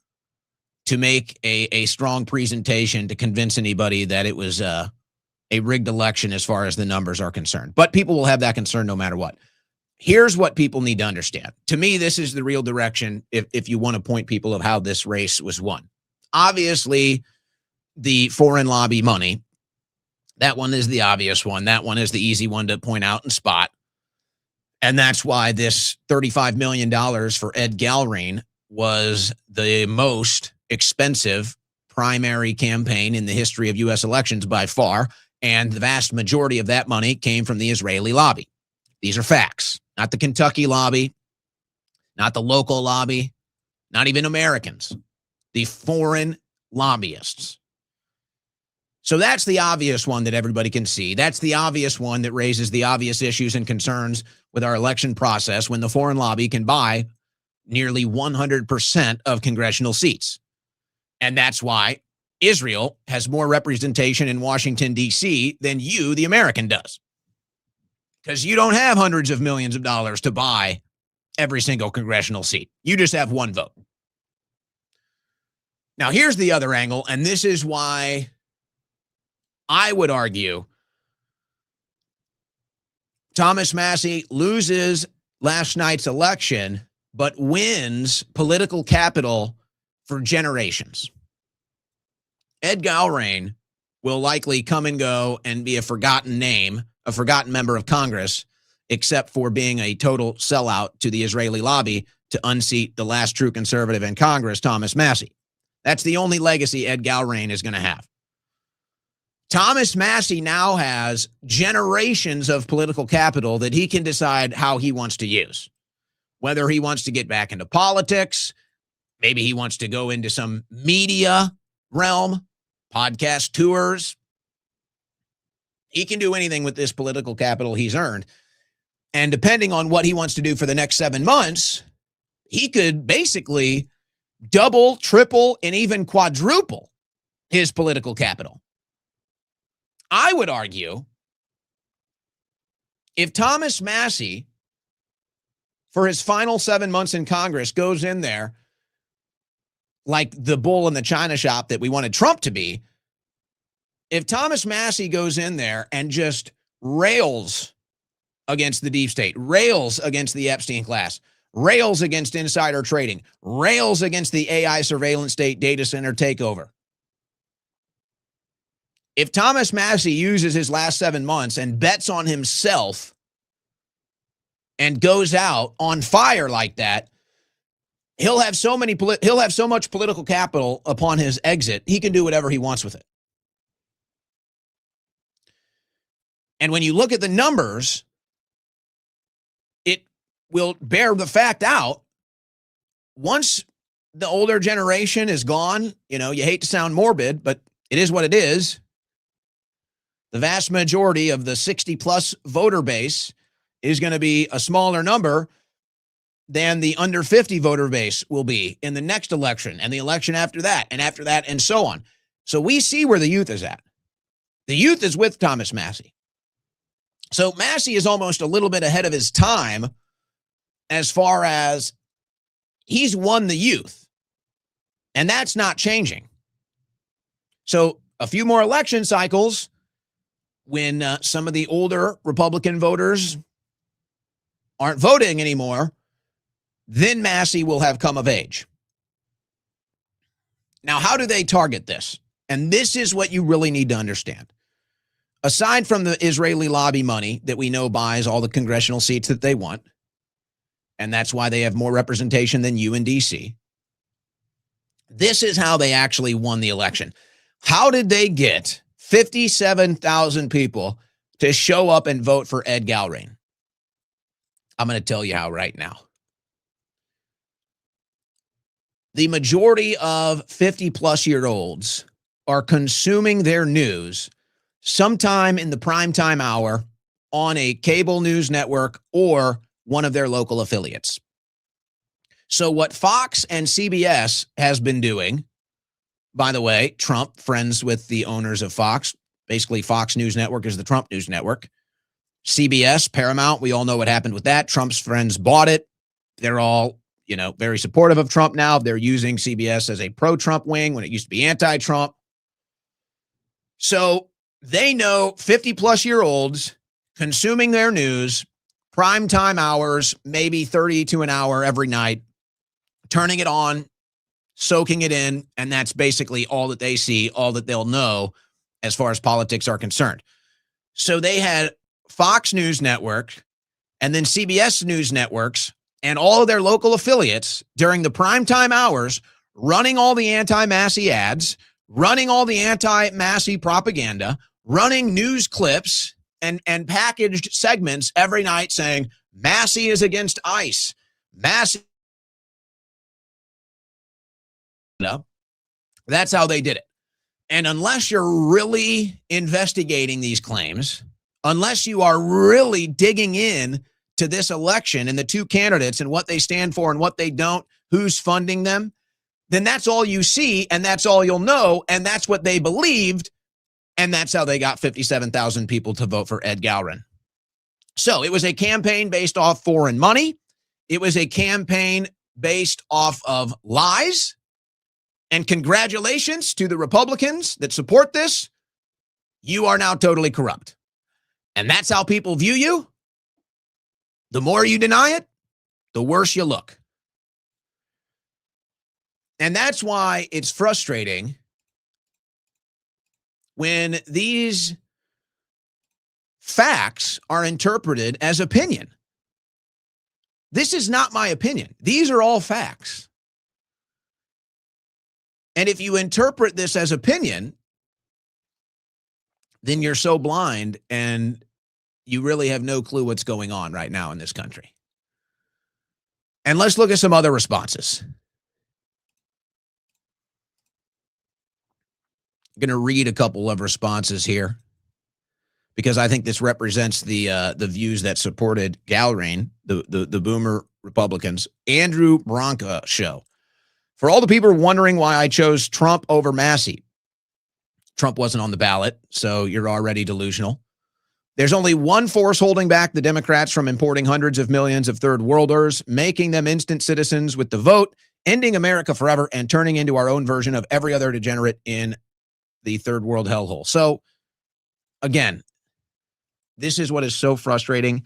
to make a strong presentation to convince anybody that it was a rigged election as far as the numbers are concerned. But people will have that concern no matter what. Here's what people need to understand. To me, this is the real direction if you want to point people of how this race was won. Obviously, the foreign lobby money, that one is the obvious one. That one is the easy one to point out and spot. And that's why this $35 million for Ed Galrain was the most expensive primary campaign in the history of U.S. elections by far. And the vast majority of that money came from the Israeli lobby. These are facts, not the Kentucky lobby, not the local lobby, not even Americans, the foreign lobbyists. So that's the obvious one that everybody can see. That's the obvious one that raises the obvious issues and concerns with our election process when the foreign lobby can buy nearly 100% of congressional seats. And that's why Israel has more representation in Washington, D.C. than you, the American, does. Because you don't have hundreds of millions of dollars to buy every single congressional seat. You just have one vote. Now, here's the other angle, and this is why I would argue Thomas Massie loses last night's election, but wins political capital for generations. Ed Galrain will likely come and go and be a forgotten name, a forgotten member of Congress, except for being a total sellout to the Israeli lobby to unseat the last true conservative in Congress, Thomas Massie. That's the only legacy Ed Galrain is going to have. Thomas Massie now has generations of political capital that he can decide how he wants to use. Whether he wants to get back into politics, maybe he wants to go into some media realm, podcast tours. He can do anything with this political capital he's earned. And depending on what he wants to do for the next 7 months, he could basically double, triple, and even quadruple his political capital. I would argue if Thomas Massie, for his final 7 months in Congress, goes in there like the bull in the china shop that we wanted Trump to be, if Thomas Massie goes in there and just rails against the deep state, rails against the Epstein class, rails against insider trading, rails against the AI surveillance state data center takeover, If Thomas Massie uses his last 7 months and bets on himself and goes out on fire like that, he'll have so much political capital upon his exit, he can do whatever he wants with it. And when you look at the numbers, it will bear the fact out. Once the older generation is gone, you hate to sound morbid, but it is what it is. The vast majority of the 60-plus voter base is going to be a smaller number than the under 50 voter base will be in the next election and the election after that, and so on. So we see where the youth is at. The youth is with Thomas Massie. So Massie is almost a little bit ahead of his time as far as he's won the youth, and that's not changing. So a few more election cycles, when some of the older Republican voters aren't voting anymore, then Massie will have come of age. Now, how do they target this? And this is what you really need to understand. Aside from the Israeli lobby money that we know buys all the congressional seats that they want, and that's why they have more representation than you in D.C., this is how they actually won the election. How did they get 57,000 people to show up and vote for Ed Galbraith? I'm going to tell you how right now. The majority of 50-plus-year-olds are consuming their news sometime in the primetime hour on a cable news network or one of their local affiliates. So what Fox and CBS has been doing, by the way, Trump, friends with the owners of Fox, basically Fox News Network is the Trump News Network. CBS, Paramount, we all know what happened with that. Trump's friends bought it. They're all, very supportive of Trump now. They're using CBS as a pro-Trump wing when it used to be anti-Trump. So they know 50-plus-year-olds consuming their news, primetime hours, maybe 30 to an hour every night, turning it on, soaking it in, and that's basically all that they see, all that they'll know as far as politics are concerned. So they had Fox News Network and then CBS News Networks and all of their local affiliates during the primetime hours running all the anti-Massie ads, running all the anti-Massie propaganda, running news clips and packaged segments every night saying, Massie is against ICE. Massie. No, that's how they did it. And unless you're really investigating these claims, unless you are really digging in to this election and the two candidates and what they stand for and what they don't, who's funding them, then that's all you see and that's all you'll know. And that's what they believed. And that's how they got 57,000 people to vote for Ed Galbraith. So it was a campaign based off foreign money. It was a campaign based off of lies. And congratulations to the Republicans that support this. You are now totally corrupt. And that's how people view you. The more you deny it, the worse you look. And that's why it's frustrating when these facts are interpreted as opinion. This is not my opinion. These are all facts. And if you interpret this as opinion, then you're so blind and you really have no clue what's going on right now in this country. And let's look at some other responses. I'm going to read a couple of responses here because I think this represents the views that supported Galbraith, the boomer Republicans. Andrew Bronca show. For all the people wondering why I chose Trump over Massie, Trump wasn't on the ballot, so you're already delusional. There's only one force holding back the Democrats from importing hundreds of millions of third worlders, making them instant citizens with the vote, ending America forever, and turning into our own version of every other degenerate in the third world hellhole. So, again, this is what is so frustrating,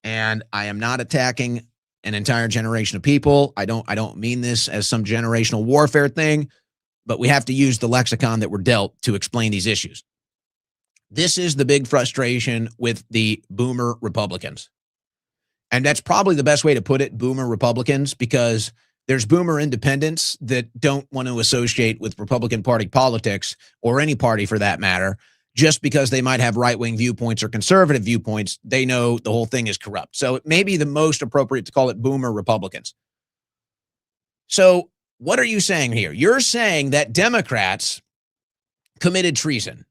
and I am not attacking an entire generation of people. I don't mean this as some generational warfare thing. but we have to use the lexicon that we're dealt to explain these issues. This is the big frustration with the boomer Republicans. And that's probably the best way to put it, boomer Republicans, because there's boomer independents that don't want to associate with Republican Party politics, or any party for that matter, just because they might have right-wing viewpoints or conservative viewpoints. They know the whole thing is corrupt. So it may be the most appropriate to call it boomer Republicans. So what are you saying here? You're saying that Democrats committed treason.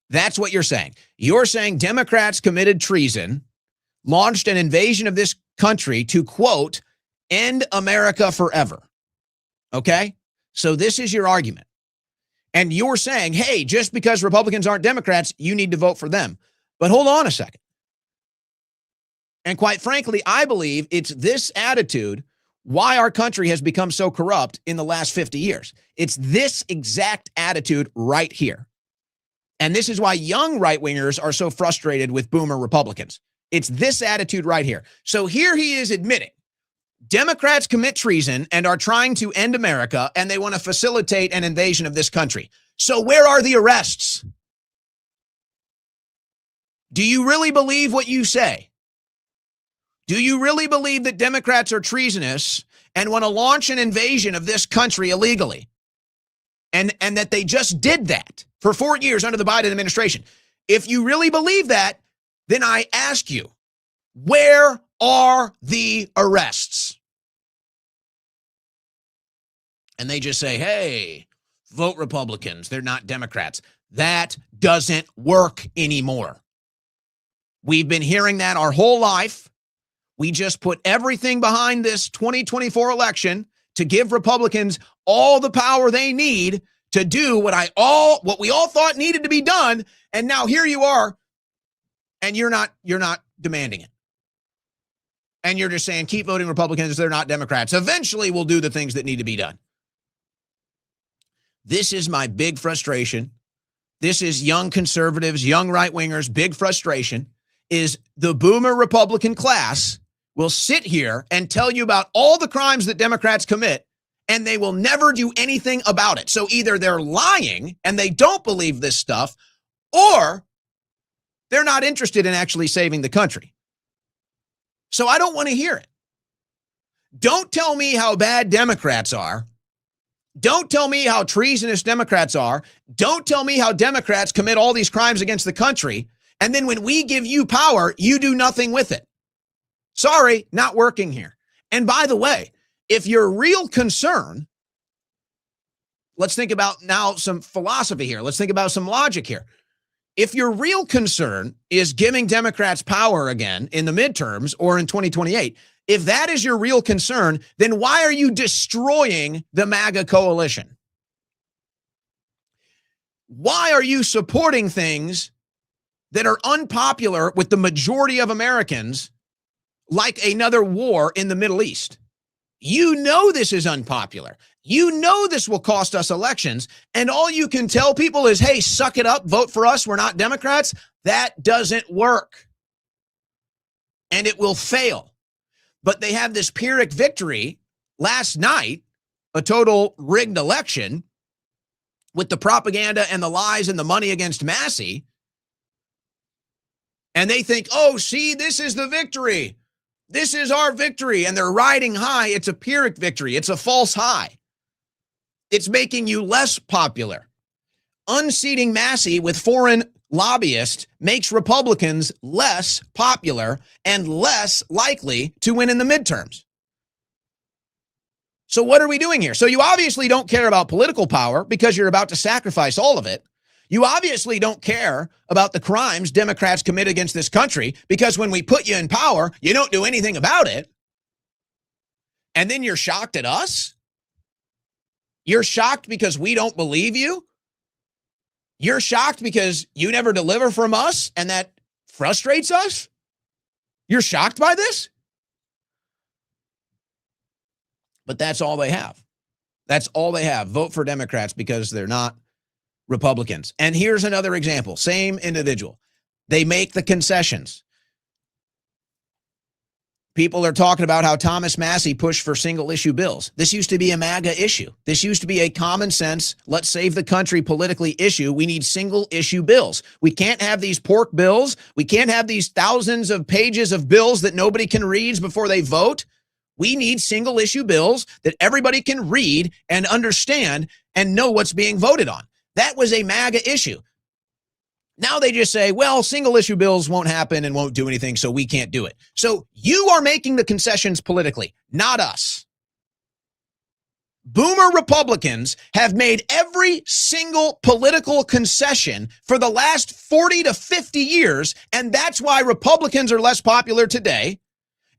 That's what you're saying. You're saying Democrats committed treason, launched an invasion of this country to, quote, end America forever. Okay? So this is your argument. And you're saying, hey, just because Republicans aren't Democrats, you need to vote for them. But hold on a second. And quite frankly, I believe it's this attitude why our country has become so corrupt in the last 50 years. It's this exact attitude right here. And this is why young right-wingers are so frustrated with boomer Republicans. It's this attitude right here. So here he is admitting Democrats commit treason and are trying to end America, and they want to facilitate an invasion of this country. So where are the arrests? Do you really believe what you say? Do you really believe that Democrats are treasonous and want to launch an invasion of this country illegally? And that they just did that for 4 years under the Biden administration? If you really believe that, then I ask you, where are the arrests? And they just say, hey, vote Republicans. They're not Democrats. That doesn't work anymore. We've been hearing that our whole life. We just put everything behind this 2024 election to give Republicans all the power they need to do what we all thought needed to be done. And now here you are, and you're not demanding it. And you're just saying, keep voting Republicans. They're not Democrats. Eventually we'll do the things that need to be done. This is my big frustration. This is young conservatives, young right-wingers' big frustration, is the boomer Republican class will sit here and tell you about all the crimes that Democrats commit, and they will never do anything about it. So either they're lying and they don't believe this stuff, or they're not interested in actually saving the country. So I don't want to hear it. Don't tell me how bad Democrats are. Don't tell me how treasonous Democrats are. Don't tell me how Democrats commit all these crimes against the country. And then when we give you power, you do nothing with it. Sorry, not working here. And by the way, if your real concern, let's think about now some philosophy here. Let's think about some logic here. If your real concern is giving Democrats power again in the midterms or in 2028, if that is your real concern, then why are you destroying the MAGA coalition? Why are you supporting things that are unpopular with the majority of Americans, like another war in the Middle East? You know this is unpopular. You know this will cost us elections, and all you can tell people is, hey, suck it up, vote for us, we're not Democrats. That doesn't work, and it will fail. But they have this Pyrrhic victory last night, a total rigged election with the propaganda and the lies and the money against Massie, and they think, oh, see, this is the victory. This is our victory, and they're riding high. It's a Pyrrhic victory. It's a false high. It's making you less popular. Unseating Massie with foreign lobbyists makes Republicans less popular and less likely to win in the midterms. So what are we doing here? So you obviously don't care about political power because you're about to sacrifice all of it. You obviously don't care about the crimes Democrats commit against this country because when we put you in power, you don't do anything about it. And then you're shocked at us? You're shocked because we don't believe you? You're shocked because you never deliver from us and that frustrates us? You're shocked by this? But that's all they have. That's all they have. Vote for Democrats because they're not Republicans. And here's another example. Same individual. They make the concessions. People are talking about how Thomas Massie pushed for single issue bills. This used to be a MAGA issue. This used to be a common sense, let's save the country politically issue. We need single issue bills. We can't have these pork bills. We can't have these thousands of pages of bills that nobody can read before they vote. We need single issue bills that everybody can read and understand and know what's being voted on. That was a MAGA issue. Now they just say, well, single issue bills won't happen and won't do anything, so we can't do it. So you are making the concessions politically, not us. Boomer Republicans have made every single political concession for the last 40 to 50 years, and that's why Republicans are less popular today,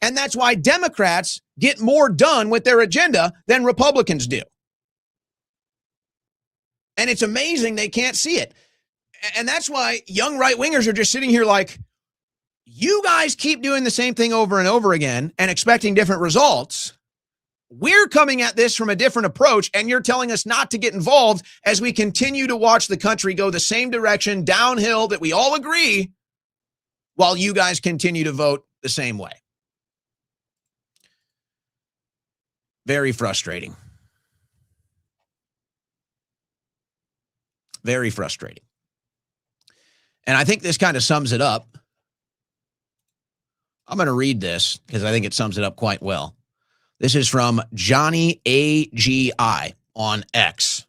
and that's why Democrats get more done with their agenda than Republicans do. And it's amazing they can't see it. And that's why young right-wingers are just sitting here like, you guys keep doing the same thing over and over again and expecting different results. We're coming at this from a different approach, and you're telling us not to get involved as we continue to watch the country go the same direction downhill that we all agree, while you guys continue to vote the same way. Very frustrating. Very frustrating. And I think this kind of sums it up. I'm going to read this because I think it sums it up quite well. This is from Johnny AGI on X.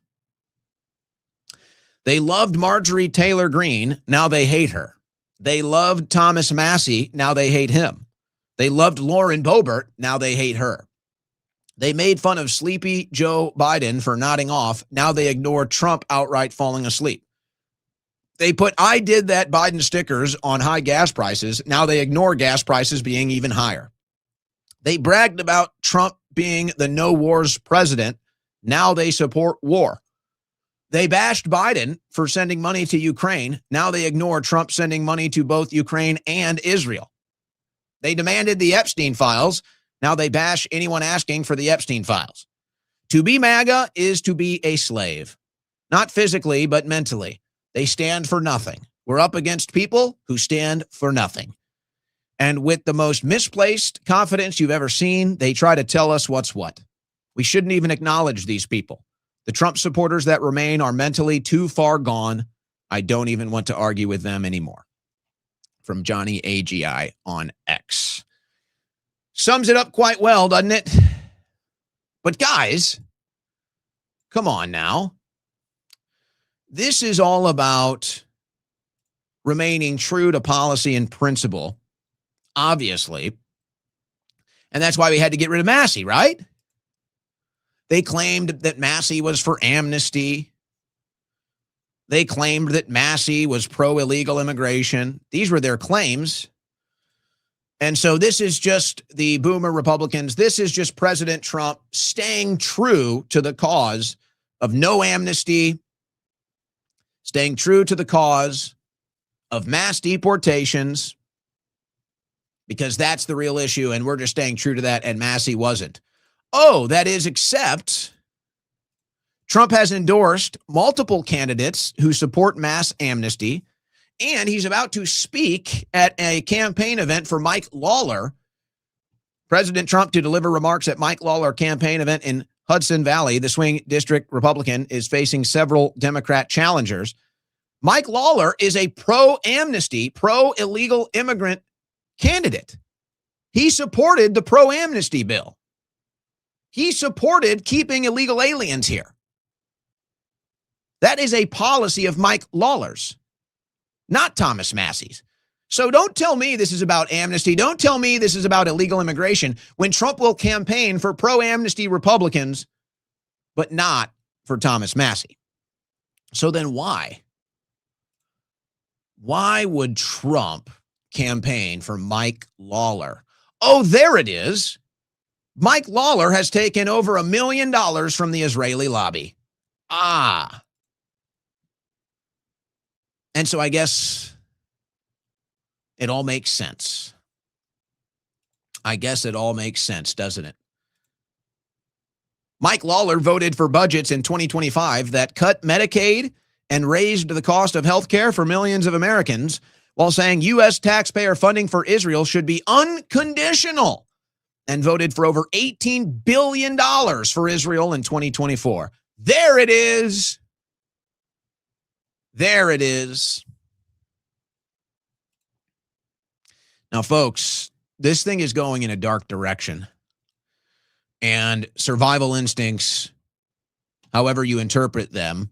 They loved Marjorie Taylor Greene. Now they hate her. They loved Thomas Massie. Now they hate him. They loved Lauren Boebert. Now they hate her. They made fun of sleepy Joe Biden for nodding off. Now they ignore Trump outright falling asleep. They put "I did that" Biden stickers on high gas prices. Now they ignore gas prices being even higher. They bragged about Trump being the no wars president. Now they support war. They bashed Biden for sending money to Ukraine. Now they ignore Trump sending money to both Ukraine and Israel. They demanded the Epstein files. Now they bash anyone asking for the Epstein files. To be MAGA is to be a slave, not physically, but mentally. They stand for nothing. We're up against people who stand for nothing. And with the most misplaced confidence you've ever seen, they try to tell us what's what. We shouldn't even acknowledge these people. The Trump supporters that remain are mentally too far gone. I don't even want to argue with them anymore. From Johnny AGI on X. Sums it up quite well, doesn't it? But guys, come on now. This is all about remaining true to policy and principle, obviously. And that's why we had to get rid of Massie, right? They claimed that Massie was for amnesty. They claimed that Massie was pro-illegal immigration. These were their claims. And so this is just the boomer Republicans. This is just President Trump staying true to the cause of no amnesty, staying true to the cause of mass deportations, because that's the real issue, and we're just staying true to that, and Massie wasn't. Oh, that is, except Trump has endorsed multiple candidates who support mass amnesty, and he's about to speak at a campaign event for Mike Lawler. President Trump to deliver remarks at Mike Lawler campaign event in Hudson Valley. The swing district Republican is facing several Democrat challengers. Mike Lawler is a pro-amnesty, pro-illegal immigrant candidate. He supported the pro-amnesty bill. He supported keeping illegal aliens here. That is a policy of Mike Lawler's, not Thomas Massie's. So don't tell me this is about amnesty. Don't tell me this is about illegal immigration when Trump will campaign for pro-amnesty Republicans, but not for Thomas Massie. So then why? Why would Trump campaign for Mike Lawler? Oh, there it is. Mike Lawler has taken over $1 million from the Israeli lobby. Ah. And so I guess it all makes sense. I guess it all makes sense, doesn't it? Mike Lawler voted for budgets in 2025 that cut Medicaid and raised the cost of health care for millions of Americans, while saying U.S. taxpayer funding for Israel should be unconditional. and voted for over $18 billion for Israel in 2024. There it is. There it is. Now, folks, this thing is going in a dark direction. And survival instincts, however you interpret them,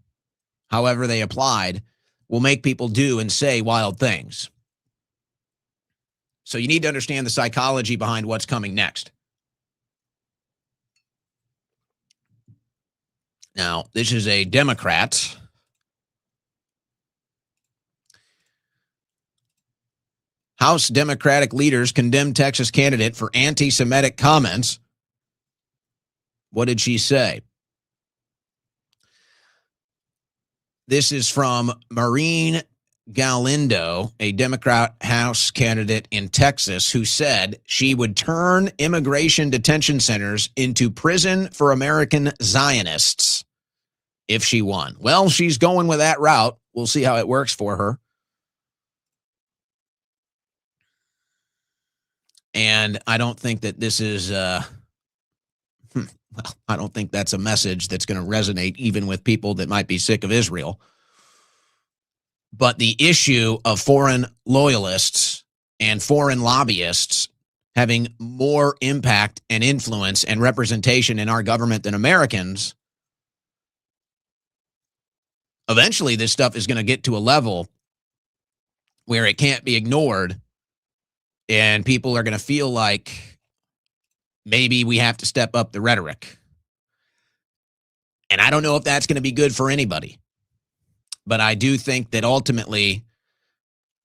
however they applied, will make people do and say wild things. So you need to understand the psychology behind what's coming next. Now, this is a Democrat. House Democratic leaders condemned Texas candidate for anti-Semitic comments. What did she say? This is from Maureen Galindo, a Democrat House candidate in Texas, who said she would turn immigration detention centers into prison for American Zionists if she won. Well, she's going with that route. We'll see how it works for her. And I don't think that this is, well, I don't think that's a message that's going to resonate even with people that might be sick of Israel. But the issue of foreign loyalists and foreign lobbyists having more impact and influence and representation in our government than Americans, eventually this stuff is going to get to a level where it can't be ignored. And people are going to feel like maybe we have to step up the rhetoric. And I don't know if that's going to be good for anybody. But I do think that ultimately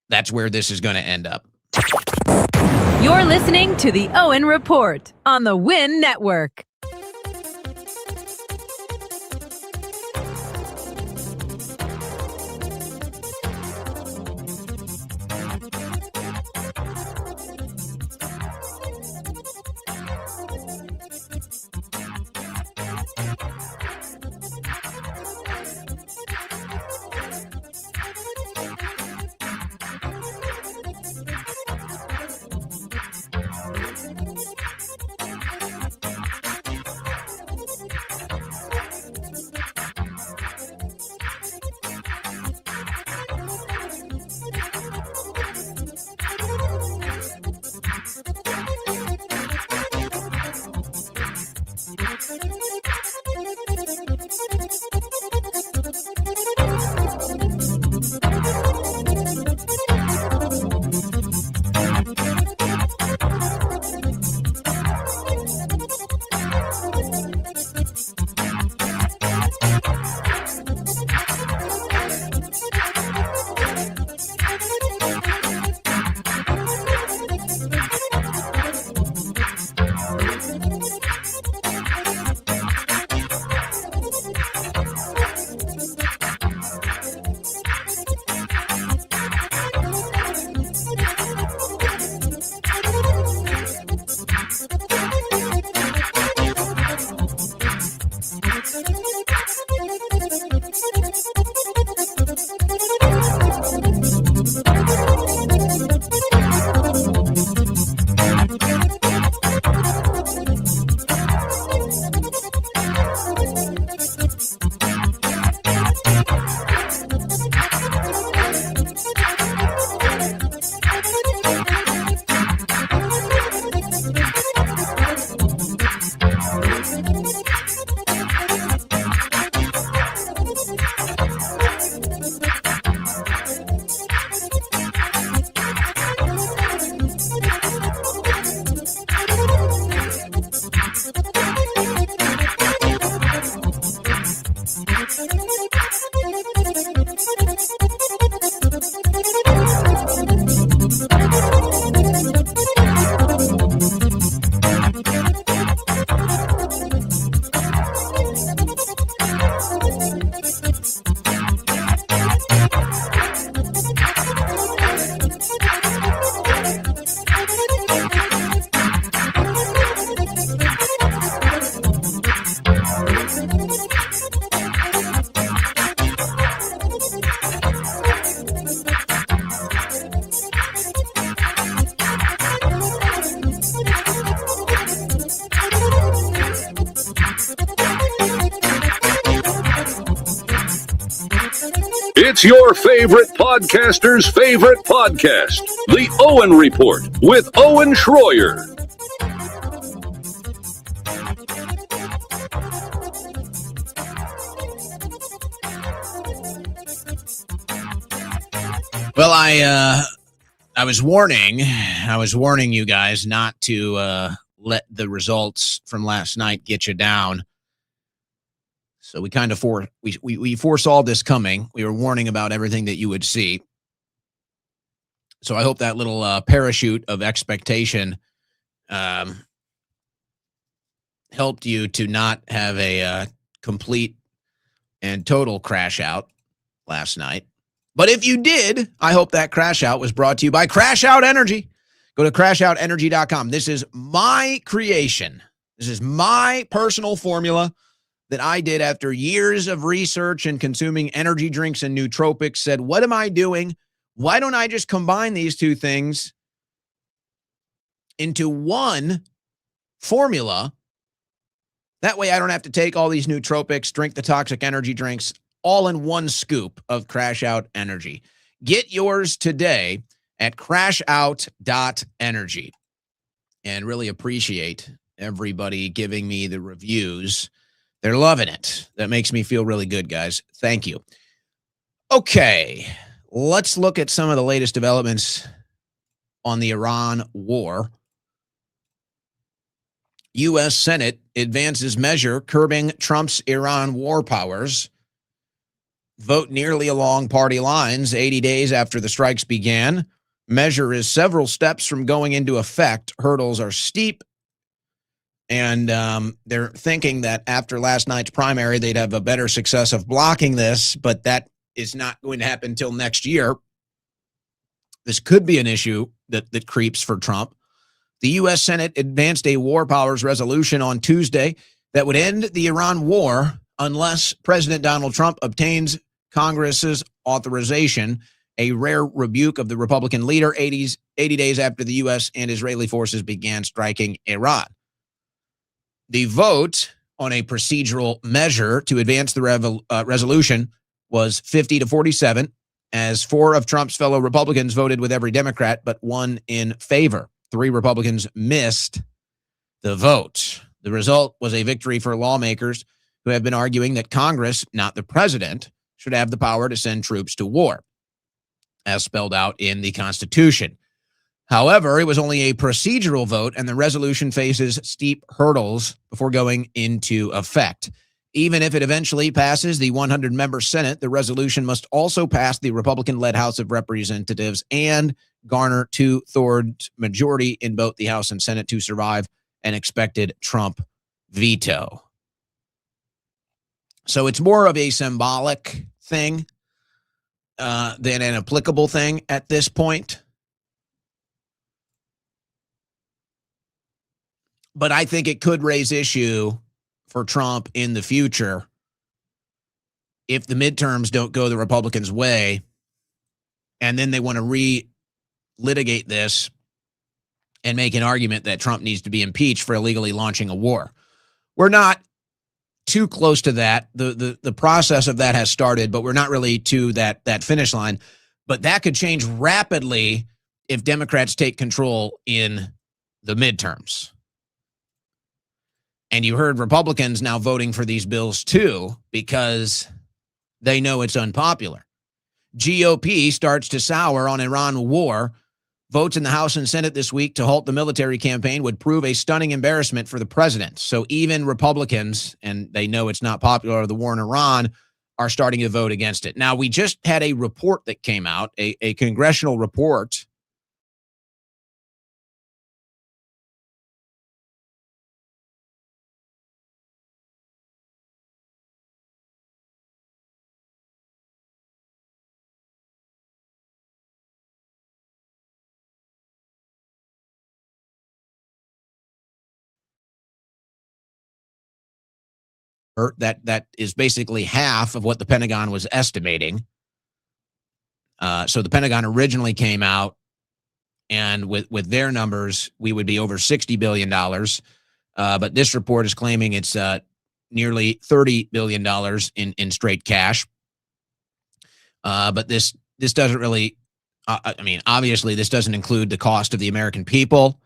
that's where this is going to end up. You're listening to the Owen Report on the Win Network. It's your favorite podcaster's favorite podcast, The Owen Report with Owen Schroyer. Well, I was warning you guys not to let the results from last night get you down. So we kind of we foresaw this coming. We were warning about everything that you would see. So I hope that little parachute of expectation helped you to not have a complete and total crash out last night. But if you did, I hope that crash out was brought to you by Crash Out Energy. Go to crashoutenergy.com. This is my creation. This is my personal formula that I did after years of research and consuming energy drinks and nootropics. Said, what am I doing? Why don't I just combine these two things into one formula? That way I don't have to take all these nootropics, drink the toxic energy drinks, all in one scoop of Crash Out Energy. Get yours today at crashout.energy. And really appreciate everybody giving me the reviews. They're loving it. That makes me feel really good, guys. Thank you. Okay, let's look at some of the latest developments on the Iran war. U.S. Senate advances measure curbing Trump's Iran war powers. Vote nearly along party lines 80 days after the strikes began. Measure is several steps from going into effect. Hurdles are steep. And they're thinking that after last night's primary, they'd have a better success of blocking this, but that is not going to happen until next year. This could be an issue that creeps for Trump. The U.S. Senate advanced a war powers resolution on Tuesday that would end the Iran war unless President Donald Trump obtains Congress's authorization, a rare rebuke of the Republican leader 80 days after the U.S. and Israeli forces began striking Iran. The vote on a procedural measure to advance the resolution was 50-47, as 4 of Trump's fellow Republicans voted with every Democrat, but 1 in favor. 3 Republicans missed the vote. The result was a victory for lawmakers who have been arguing that Congress, not the president, should have the power to send troops to war, as spelled out in the Constitution. However, it was only a procedural vote, and the resolution faces steep hurdles before going into effect. Even if it eventually passes the 100-member Senate, the resolution must also pass the Republican-led House of Representatives and garner 2/3 majority in both the House and Senate to survive an expected Trump veto. So it's more of a symbolic thing than an applicable thing at this point. But I think it could raise issue for Trump in the future if the midterms don't go the Republicans' way, and then they want to re-litigate this and make an argument that Trump needs to be impeached for illegally launching a war. We're not too close to that. The process of that has started, but we're not really to that finish line. But that could change rapidly if Democrats take control in the midterms. And you heard Republicans now voting for these bills too, because they know it's unpopular. GOP starts to sour on Iran war. Votes in the House and Senate this week to halt the military campaign would prove a stunning embarrassment for the president. So even Republicans, and they know it's not popular, the war in Iran, are starting to vote against it. Now, we just had a report that came out, a congressional report that is basically half of what the Pentagon was estimating. So the Pentagon originally came out, and with their numbers, we would be over $60 billion. But this report is claiming it's nearly $30 billion in straight cash. But this doesn't really, I mean, obviously, this doesn't include the cost of the American people.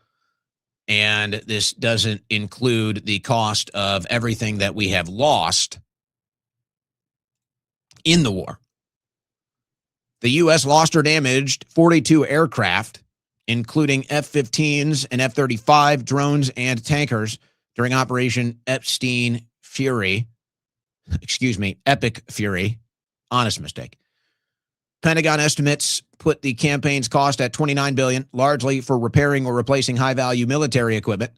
And this doesn't include the cost of everything that we have lost in the war. The U.S. lost or damaged 42 aircraft, including F-15s and F-35, drones, and tankers during Operation Epic Fury. Honest mistake. Pentagon estimates put the campaign's cost at $29 billion, largely for repairing or replacing high-value military equipment.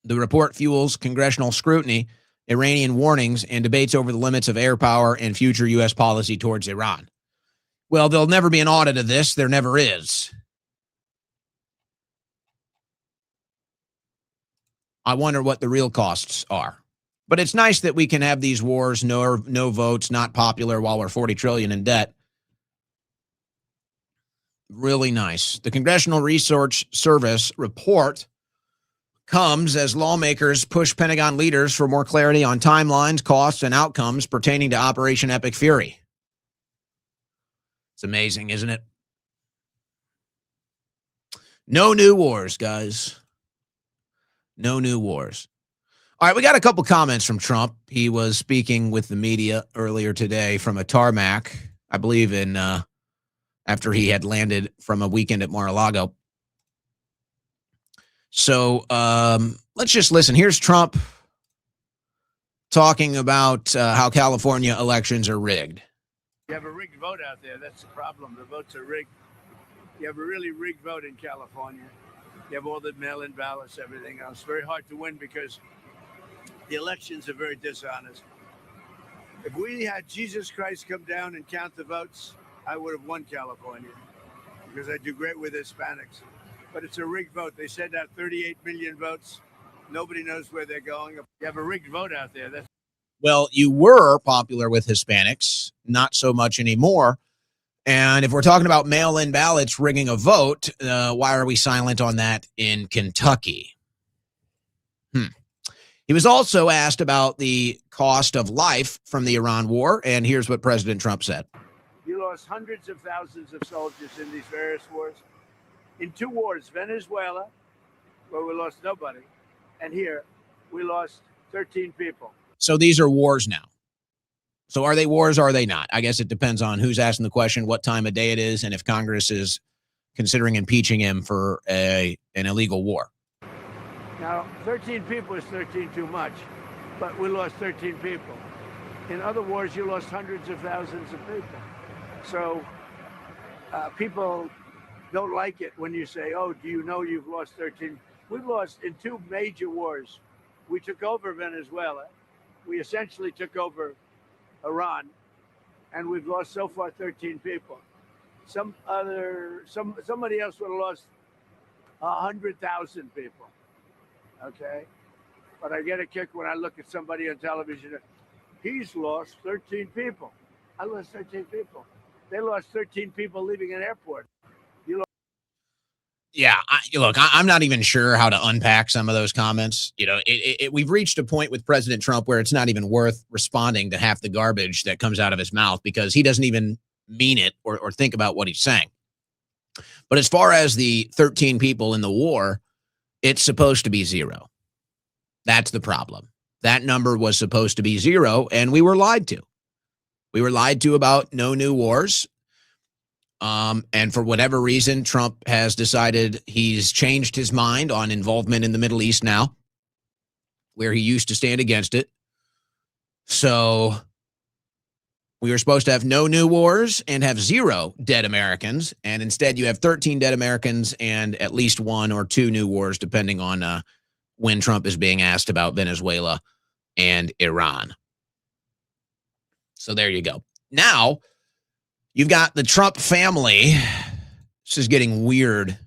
The report fuels congressional scrutiny, Iranian warnings, and debates over the limits of air power and future U.S. policy towards Iran. Well, there'll never be an audit of this. There never is. I wonder what the real costs are. But it's nice that we can have these wars, no votes, not popular, while we're $40 trillion in debt. Really nice. The Congressional Research Service report comes as lawmakers push Pentagon leaders for more clarity on timelines, costs, and outcomes pertaining to Operation Epic Fury. It's amazing, isn't it? No new wars, guys. No new wars. All right, we got a couple comments from Trump. He was speaking with the media earlier today from a tarmac, I believe in after he had landed from a weekend at Mar-a-Lago. So let's just listen. Here's Trump talking about how California elections are rigged. You have a rigged vote out there. That's the problem. The votes are rigged. You have a really rigged vote in California. You have all the mail-in ballots, everything else. Very hard to win because the elections are very dishonest. If we had Jesus Christ come down and count the votes, I would have won California because I do great with Hispanics. But it's a rigged vote. They sent out 38 million votes. Nobody knows where they're going. You have a rigged vote out there. Well, you were popular with Hispanics, not so much anymore. And if we're talking about mail-in ballots rigging a vote, why are we silent on that in Kentucky? He was also asked about the cost of life from the Iran war, and here's what President Trump said. You lost hundreds of thousands of soldiers in these various wars. In two wars, Venezuela, where we lost nobody, and here, we lost 13 people. So these are wars now. So are they wars or are they not? I guess it depends on who's asking the question, what time of day it is, and if Congress is considering impeaching him for an illegal war. Now, 13 people is 13 too much, but we lost 13 people. In other wars, you lost hundreds of thousands of people. So people don't like it when you say, oh, do you know you've lost 13? We've lost in two major wars. We took over Venezuela. We essentially took over Iran, and we've lost so far 13 people. Somebody else would have lost 100,000 people. Okay, but I get a kick when I look at somebody on television. He's lost 13 people. I lost 13 people. They lost 13 people leaving an airport. Yeah, look, I'm not even sure how to unpack some of those comments. You know, we've reached a point with President Trump where it's not even worth responding to half the garbage that comes out of his mouth because he doesn't even mean it or think about what he's saying. But as far as the 13 people in the war, it's supposed to be zero. That's the problem. That number was supposed to be zero, and we were lied to. We were lied to about no new wars. And for whatever reason, Trump has decided he's changed his mind on involvement in the Middle East now, where he used to stand against it. So we were supposed to have no new wars and have zero dead Americans. And instead you have 13 dead Americans and at least one or two new wars, depending on when Trump is being asked about Venezuela and Iran. So there you go. Now you've got the Trump family. This is getting weird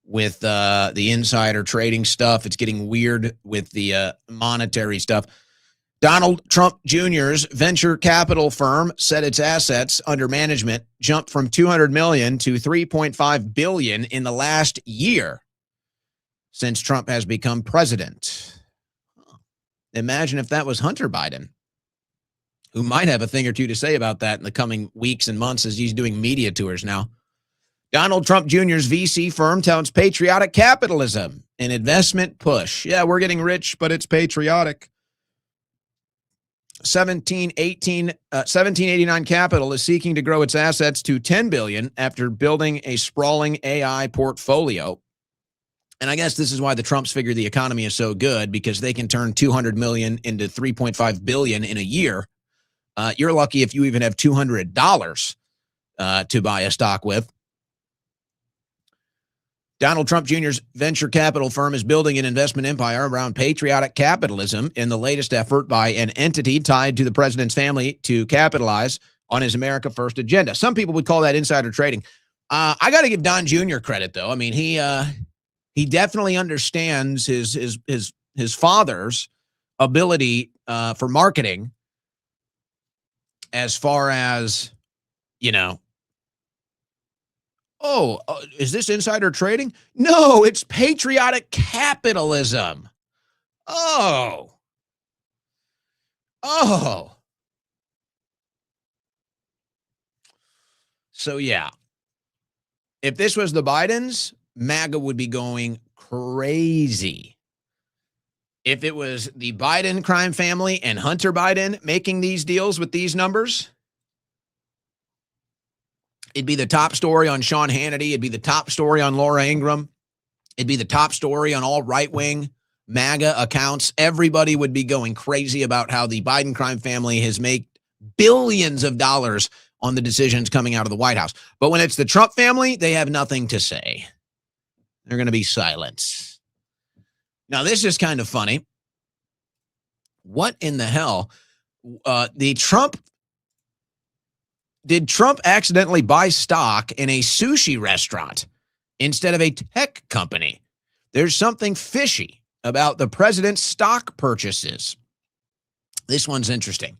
with the insider trading stuff. It's getting weird with the monetary stuff. Donald Trump Jr.'s venture capital firm said its assets under management jumped from $200 million to $3.5 billion in the last year since Trump has become president. Imagine if that was Hunter Biden. who might have a thing or two to say about that in the coming weeks and months as he's doing media tours now. Donald Trump Jr.'s VC firm touts patriotic capitalism, an investment push. Yeah, we're getting rich, but it's patriotic. 1789 Capital is seeking to grow its assets to $10 billion after building a sprawling AI portfolio. And I guess this is why the Trumps figure the economy is so good, because they can turn $200 million into $3.5 billion in a year. You're lucky if you even have $200 to buy a stock with. Donald Trump Jr.'s venture capital firm is building an investment empire around patriotic capitalism in the latest effort by an entity tied to the president's family to capitalize on his America First agenda. Some people would call that insider trading. I got to give Don Jr. credit, though. I mean, he definitely understands his father's ability for marketing, as far as, you know, is this insider trading? No, it's patriotic capitalism. Oh. So, yeah. If this was the Bidens, MAGA would be going crazy. If it was the Biden crime family and Hunter Biden making these deals with these numbers, it'd be the top story on Sean Hannity. It'd be the top story on Laura Ingraham. It'd be the top story on all right-wing MAGA accounts. Everybody would be going crazy about how the Biden crime family has made billions of dollars on the decisions coming out of the White House. But when it's the Trump family, they have nothing to say. They're going to be silent. Now, this is kind of funny. What in the hell? Did Trump accidentally buy stock in a sushi restaurant instead of a tech company? There's something fishy about the president's stock purchases. This one's interesting.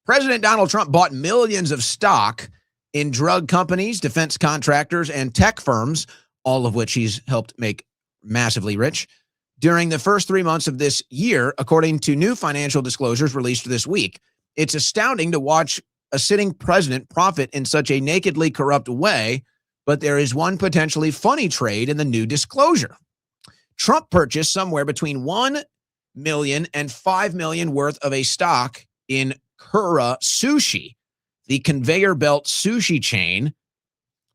President Donald Trump bought millions of stock in drug companies, defense contractors, and tech firms, all of which he's helped make massively rich, during the first 3 months of this year, according to new financial disclosures released this week. It's astounding to watch a sitting president profit in such a nakedly corrupt way, but there is one potentially funny trade in the new disclosure. Trump purchased somewhere between $1 million and $5 million worth of a stock in Kura Sushi, the conveyor belt sushi chain.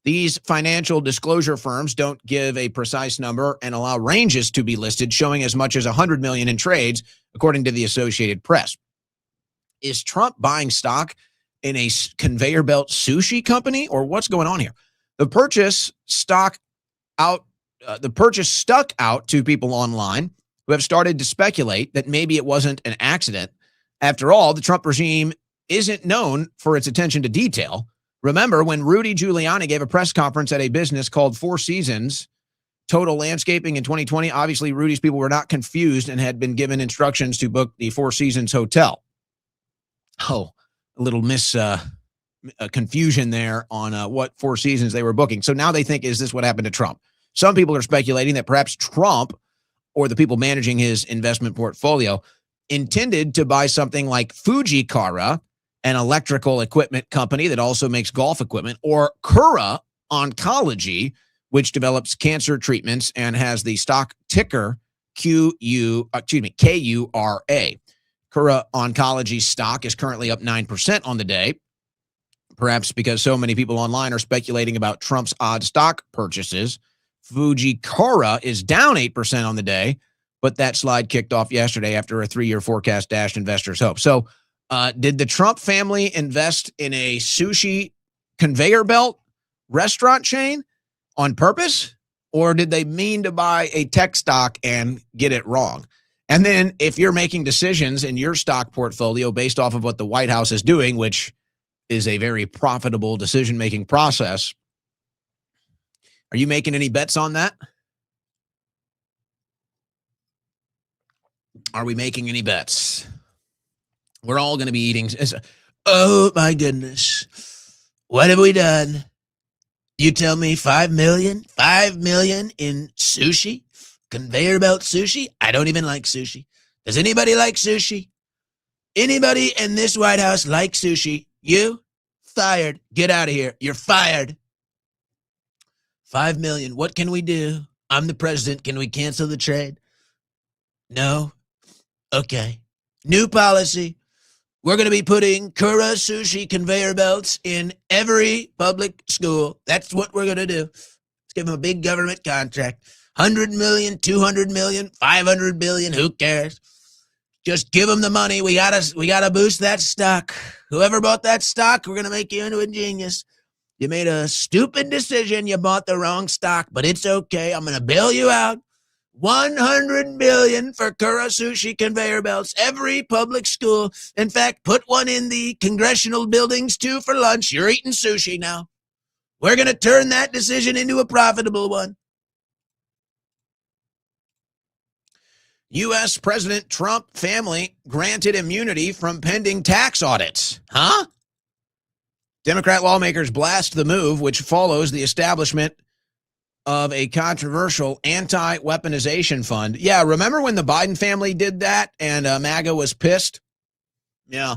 These financial disclosure firms don't give a precise number and allow ranges to be listed, showing as much as $100 million in trades, according to the Associated Press. Is Trump buying stock in a conveyor belt sushi company, or what's going on here? The purchase stuck out to people online who have started to speculate that maybe it wasn't an accident. After all, the Trump regime isn't known for its attention to detail. Remember when Rudy Giuliani gave a press conference at a business called Four Seasons Total Landscaping in 2020? Obviously, Rudy's people were not confused and had been given instructions to book the Four Seasons Hotel. Oh, a little confusion there on what Four Seasons they were booking. So now they think, is this what happened to Trump? Some people are speculating that perhaps Trump or the people managing his investment portfolio intended to buy something like Fujikara, an electrical equipment company that also makes golf equipment, or Kura Oncology, which develops cancer treatments and has the stock ticker KURA. Kura Oncology stock is currently up 9% on the day, perhaps because so many people online are speculating about Trump's odd stock purchases. Fujikara is down 8% on the day, but that slide kicked off yesterday after a 3-year forecast dashed investors' hope. So did the Trump family invest in a sushi conveyor belt restaurant chain on purpose, or did they mean to buy a tech stock and get it wrong? And then if you're making decisions in your stock portfolio based off of what the White House is doing, which is a very profitable decision-making process, are you making any bets on that? Are we making any bets? We're all going to be eating. Oh, my goodness. What have we done? You tell me $5 million? $5 million in sushi? Conveyor belt sushi? I don't even like sushi. Does anybody like sushi? Anybody in this White House like sushi? You? Fired. Get out of here. You're fired. 5 million. What can we do? I'm the president. Can we cancel the trade? No? Okay. New policy. We're going to be putting Kura sushi conveyor belts in every public school. That's what we're going to do. Let's give them a big government contract. 100 million, 200 million, 500 billion. Who cares? Just give them the money. We gotta boost that stock. Whoever bought that stock, we're going to make you into a genius. You made a stupid decision. You bought the wrong stock, but it's okay. I'm going to bail you out. 100 million for Kura sushi conveyor belts, every public school. In fact, put one in the congressional buildings too for lunch. You're eating sushi now. We're going to turn that decision into a profitable one. U.S. President Trump family granted immunity from pending tax audits. Huh? Democrat lawmakers blast the move, which follows the establishment of a controversial anti-weaponization fund. Yeah, remember when the Biden family did that and MAGA was pissed? Yeah.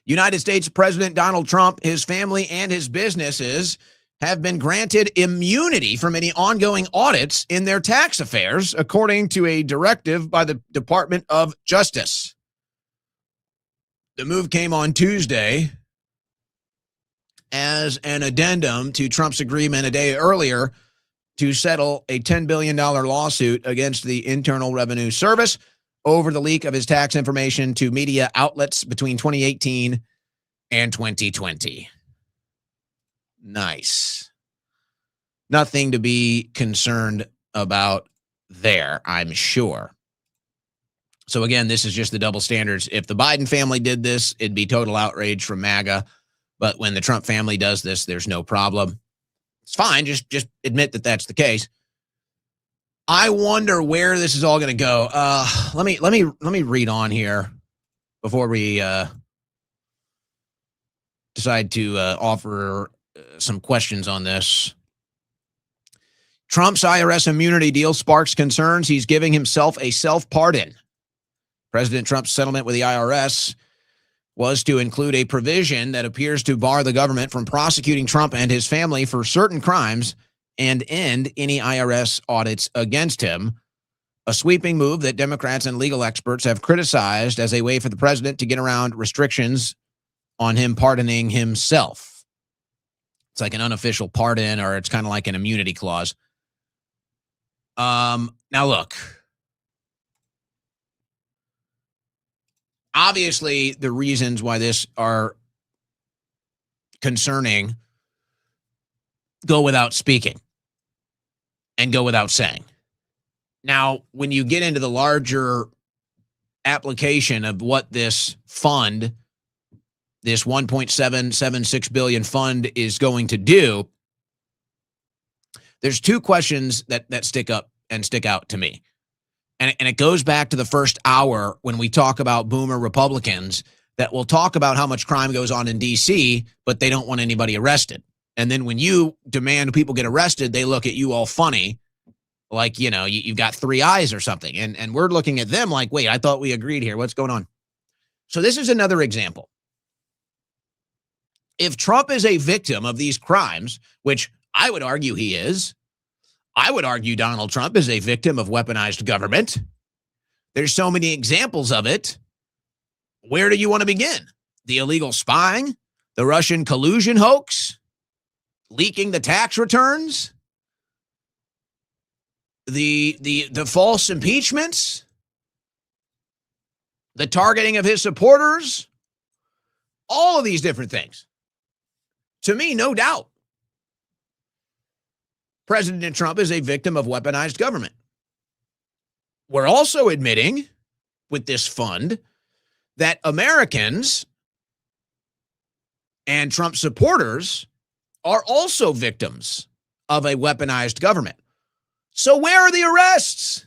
United States President Donald Trump, his family, and his businesses have been granted immunity from any ongoing audits in their tax affairs, according to a directive by the Department of Justice. The move came on Tuesday as an addendum to Trump's agreement a day earlier to settle a $10 billion lawsuit against the Internal Revenue Service over the leak of his tax information to media outlets between 2018 and 2020. Nice. Nothing to be concerned about there, I'm sure. So again, this is just the double standards. If the Biden family did this, it'd be total outrage from MAGA. But when the Trump family does this, there's no problem. It's fine. Just admit that that's the case. I wonder where this is all going to go. Let me read on here before we decide to offer some questions on this. Trump's IRS immunity deal sparks concerns. He's giving himself a self-pardon. President Trump's settlement with the IRS was to include a provision that appears to bar the government from prosecuting Trump and his family for certain crimes and end any IRS audits against him, a sweeping move that Democrats and legal experts have criticized as a way for the president to get around restrictions on him pardoning himself. It's like an unofficial pardon, or it's kind of like an immunity clause. Now look, obviously, the reasons why this are concerning go without speaking and go without saying. Now, when you get into the larger application of what this fund, this $1.776 billion fund is going to do, there's two questions that stick out to me. And it goes back to the first hour when we talk about boomer Republicans that will talk about how much crime goes on in D.C., but they don't want anybody arrested. And then when you demand people get arrested, they look at you all funny, like, you know, you've got three eyes or something. And we're looking at them like, wait, I thought we agreed here. What's going on? So this is another example. If Trump is a victim of these crimes, which I would argue he is, I would argue Donald Trump is a victim of weaponized government. There's so many examples of it. Where do you want to begin? The illegal spying, the Russian collusion hoax, leaking the tax returns, the false impeachments, the targeting of his supporters, all of these different things. To me, no doubt, President Trump is a victim of weaponized government. We're also admitting with this fund that Americans and Trump supporters are also victims of a weaponized government. So where are the arrests?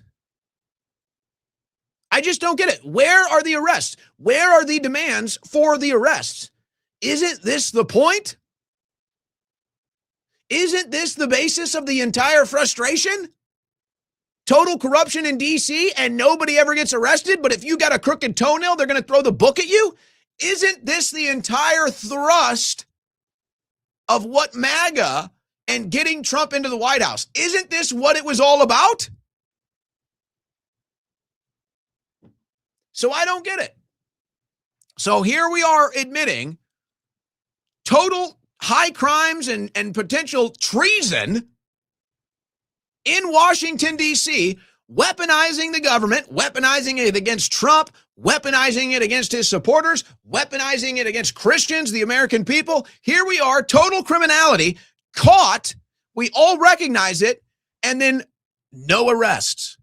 I just don't get it. Where are the arrests? Where are the demands for the arrests? Isn't this the point? Isn't this the basis of the entire frustration? Total corruption in D.C. and nobody ever gets arrested, but if you got a crooked toenail, they're going to throw the book at you? Isn't this the entire thrust of what MAGA and getting Trump into the White House? Isn't this what it was all about? So I don't get it. So here we are admitting total high crimes and potential treason in Washington, D.C., weaponizing the government, weaponizing it against Trump, weaponizing it against his supporters, weaponizing it against Christians, the American people. Here we are, total criminality, caught. We all recognize it, and then no arrests.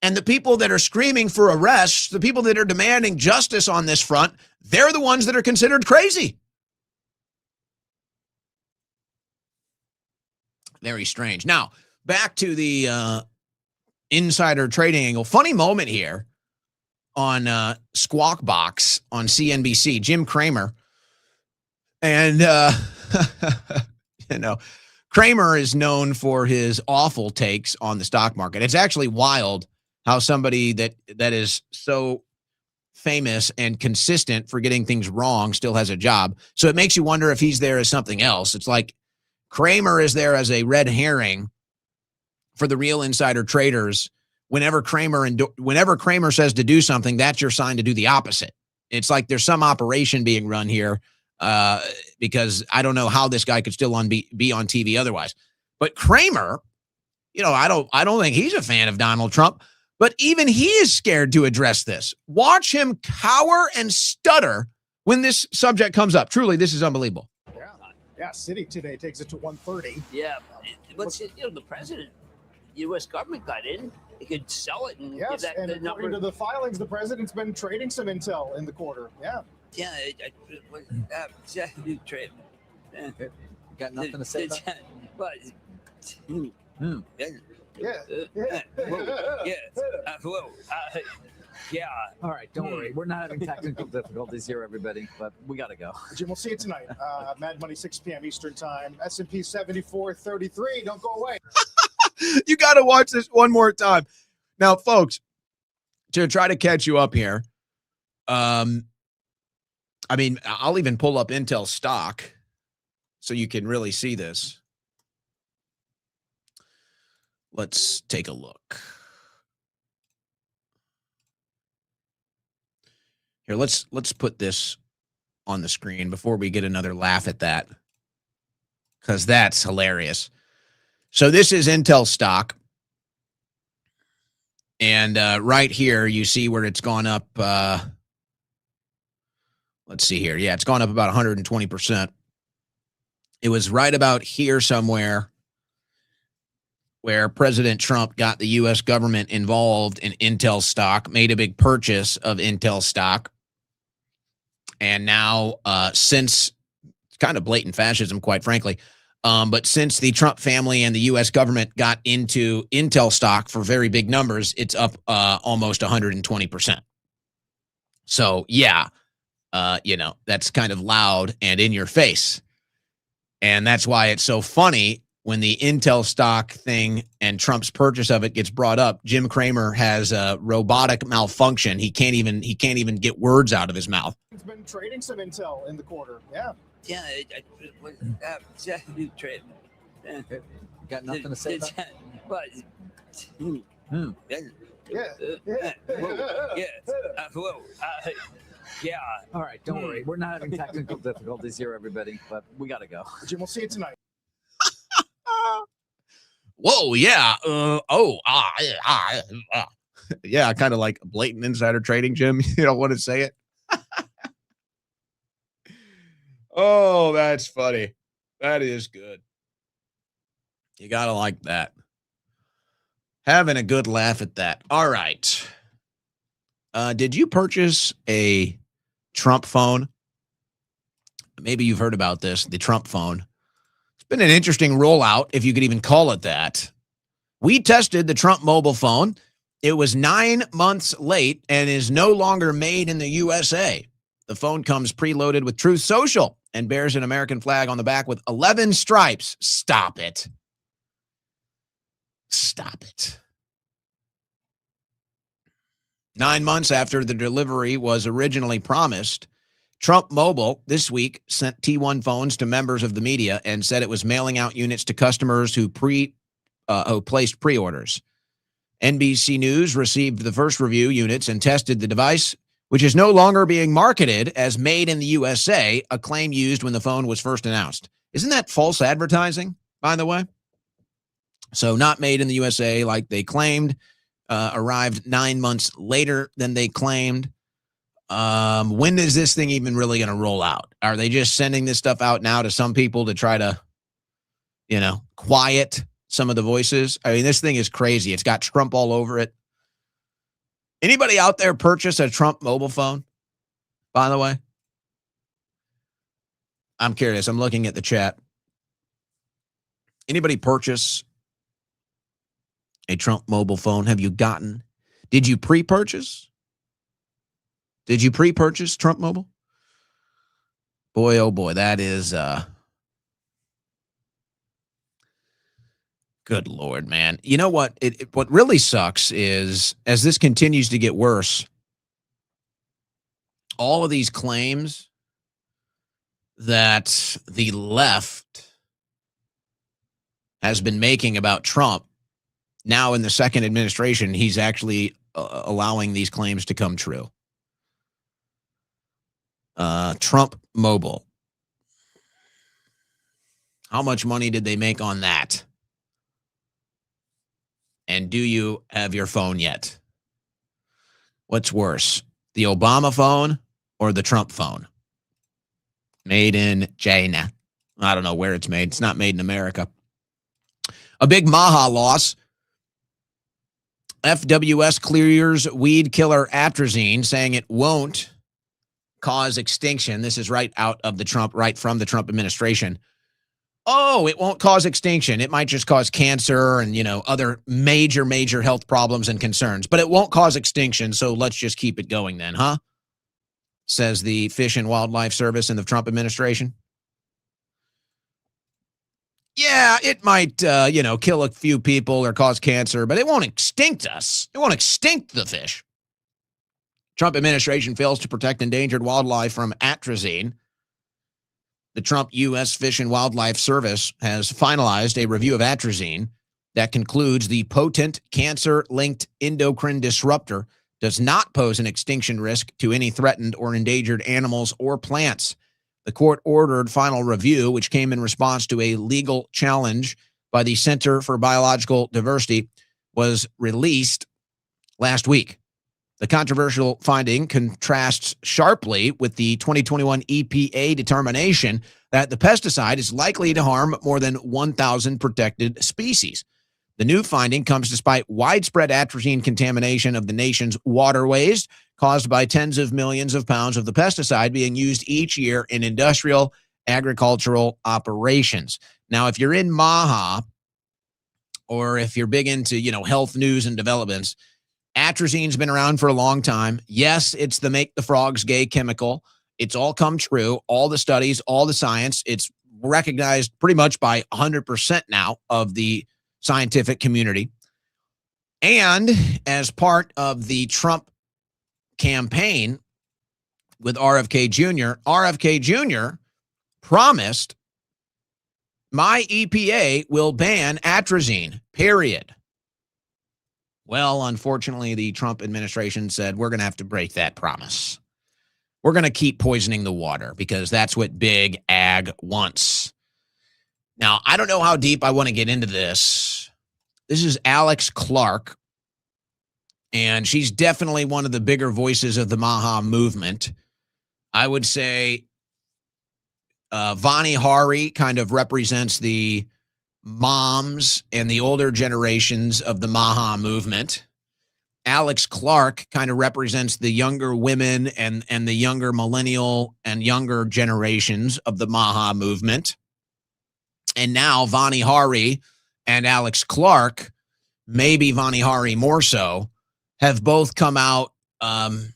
And the people that are screaming for arrests, the people that are demanding justice on this front, they're the ones that are considered crazy. Very strange. Now, back to the insider trading angle. Funny moment here on Squawk Box on CNBC. Jim Cramer. And, Cramer is known for his awful takes on the stock market. It's actually wild how somebody that is so famous and consistent for getting things wrong still has a job. So it makes you wonder if he's there as something else. It's like Cramer is there as a red herring for the real insider traders. Whenever Cramer says to do something, that's your sign to do the opposite. It's like there's some operation being run here because I don't know how this guy could still be on TV otherwise. But Cramer, I don't think he's a fan of Donald Trump, but even he is scared to address this. Watch him cower and stutter when this subject comes up. Truly, this is unbelievable. Yeah, Citi today takes it to 130. Yeah, but the president, the U.S. government got in. They could sell it and yes, give that and the according number. to the filings, the president's been trading some intel in the quarter. Yeah. Yeah, trade. Got nothing to say about it? But. Yeah. All right, don't worry. We're not having technical difficulties here, everybody, but we got to go. Jim, we'll see you tonight. Mad Money, 6 p.m. Eastern Time. S&P 7433. Don't go away. You got to watch this one more time. Now, folks, to try to catch you up here, I'll even pull up Intel stock so you can really see this. Let's take a look. Here, let's put this on the screen before we get another laugh at that, because that's hilarious. So this is Intel stock. And right here, you see where it's gone up. Let's see here. Yeah, it's gone up about 120%. It was right about here somewhere where President Trump got the U.S. government involved in Intel stock, made a big purchase of Intel stock. And now, since it's kind of blatant fascism, quite frankly, but since the Trump family and the U.S. government got into Intel stock for very big numbers, it's up almost 120%. So, yeah, that's kind of loud and in your face. And that's why it's so funny when the Intel stock thing and Trump's purchase of it gets brought up. Jim Cramer has a robotic malfunction. He can't even get words out of his mouth. He's been trading some intel in the quarter. Yeah. Yeah, trade. Got nothing to say about it? But. Yeah. All right, don't worry. We're not having technical difficulties here, everybody, but we got to go. Jim, we'll see you tonight. Whoa, yeah. Yeah, kind of like blatant insider trading, Jim. You don't want to say it. Oh, that's funny. That is good. You got to like that. Having a good laugh at that. All right. Did you purchase a Trump phone? Maybe you've heard about this, the Trump phone. It's been an interesting rollout, if you could even call it that. We tested the Trump mobile phone. It was 9 months late and is no longer made in the USA. The phone comes preloaded with Truth Social and bears an American flag on the back with 11 stripes. Stop it. Stop it. 9 months after the delivery was originally promised, Trump Mobile this week sent T1 phones to members of the media and said it was mailing out units to customers who placed pre-orders. NBC News received the first review units and tested the device, which is no longer being marketed as made in the USA, a claim used when the phone was first announced. Isn't that false advertising, by the way? So not made in the USA like they claimed, arrived 9 months later than they claimed. When is this thing even really going to roll out? Are they just sending this stuff out now to some people to try to, quiet some of the voices? I mean, this thing is crazy. It's got Trump all over it. Anybody out there purchase a Trump mobile phone, by the way? I'm curious. I'm looking at the chat. Anybody purchase a Trump mobile phone? Have you gotten? Did you pre-purchase? Did you pre-purchase Trump Mobile? Boy, oh boy, that is good Lord, man. You know what? What really sucks is as this continues to get worse, all of these claims that the left has been making about Trump, now in the second administration, he's actually allowing these claims to come true. Trump Mobile. How much money did they make on that? And do you have your phone yet? What's worse, the Obama phone or the Trump phone? Made in China. I don't know where it's made. It's not made in America. A big MAGA loss. FWS clears weed killer atrazine, saying it won't cause extinction. This is right from the Trump administration. Oh, it won't cause extinction. It might just cause cancer and, other major health problems and concerns, but it won't cause extinction. So let's just keep it going then, huh? Says the Fish and Wildlife Service in the Trump administration. Yeah, it might, kill a few people or cause cancer, but it won't extinct us. It won't extinct the fish. Trump administration fails to protect endangered wildlife from atrazine. The Trump U.S. Fish and Wildlife Service has finalized a review of atrazine that concludes the potent cancer-linked endocrine disruptor does not pose an extinction risk to any threatened or endangered animals or plants. The court ordered final review, which came in response to a legal challenge by the Center for Biological Diversity, was released last week. The controversial finding contrasts sharply with the 2021 EPA determination that the pesticide is likely to harm more than 1,000 protected species. The new finding comes despite widespread atrazine contamination of the nation's waterways caused by tens of millions of pounds of the pesticide being used each year in industrial agricultural operations. Now, if you're in MAGA or if you're big into, health news and developments, atrazine's been around for a long time. Yes, it's the make the frogs gay chemical. It's all come true. All the studies, all the science. It's recognized pretty much by 100% now of the scientific community. And as part of the Trump campaign with RFK Jr. Promised my EPA will ban atrazine, period. Well, unfortunately, the Trump administration said we're going to have to break that promise. We're going to keep poisoning the water because that's what big ag wants. Now, I don't know how deep I want to get into this. This is Alex Clark, and she's definitely one of the bigger voices of the MAGA movement. I would say Vani Hari kind of represents the moms and the older generations of the MAGA movement. Alex Clark kind of represents the younger women and the younger millennial and younger generations of the MAGA movement. And now Vani Hari and Alex Clark, maybe Vani Hari more so, have both come out and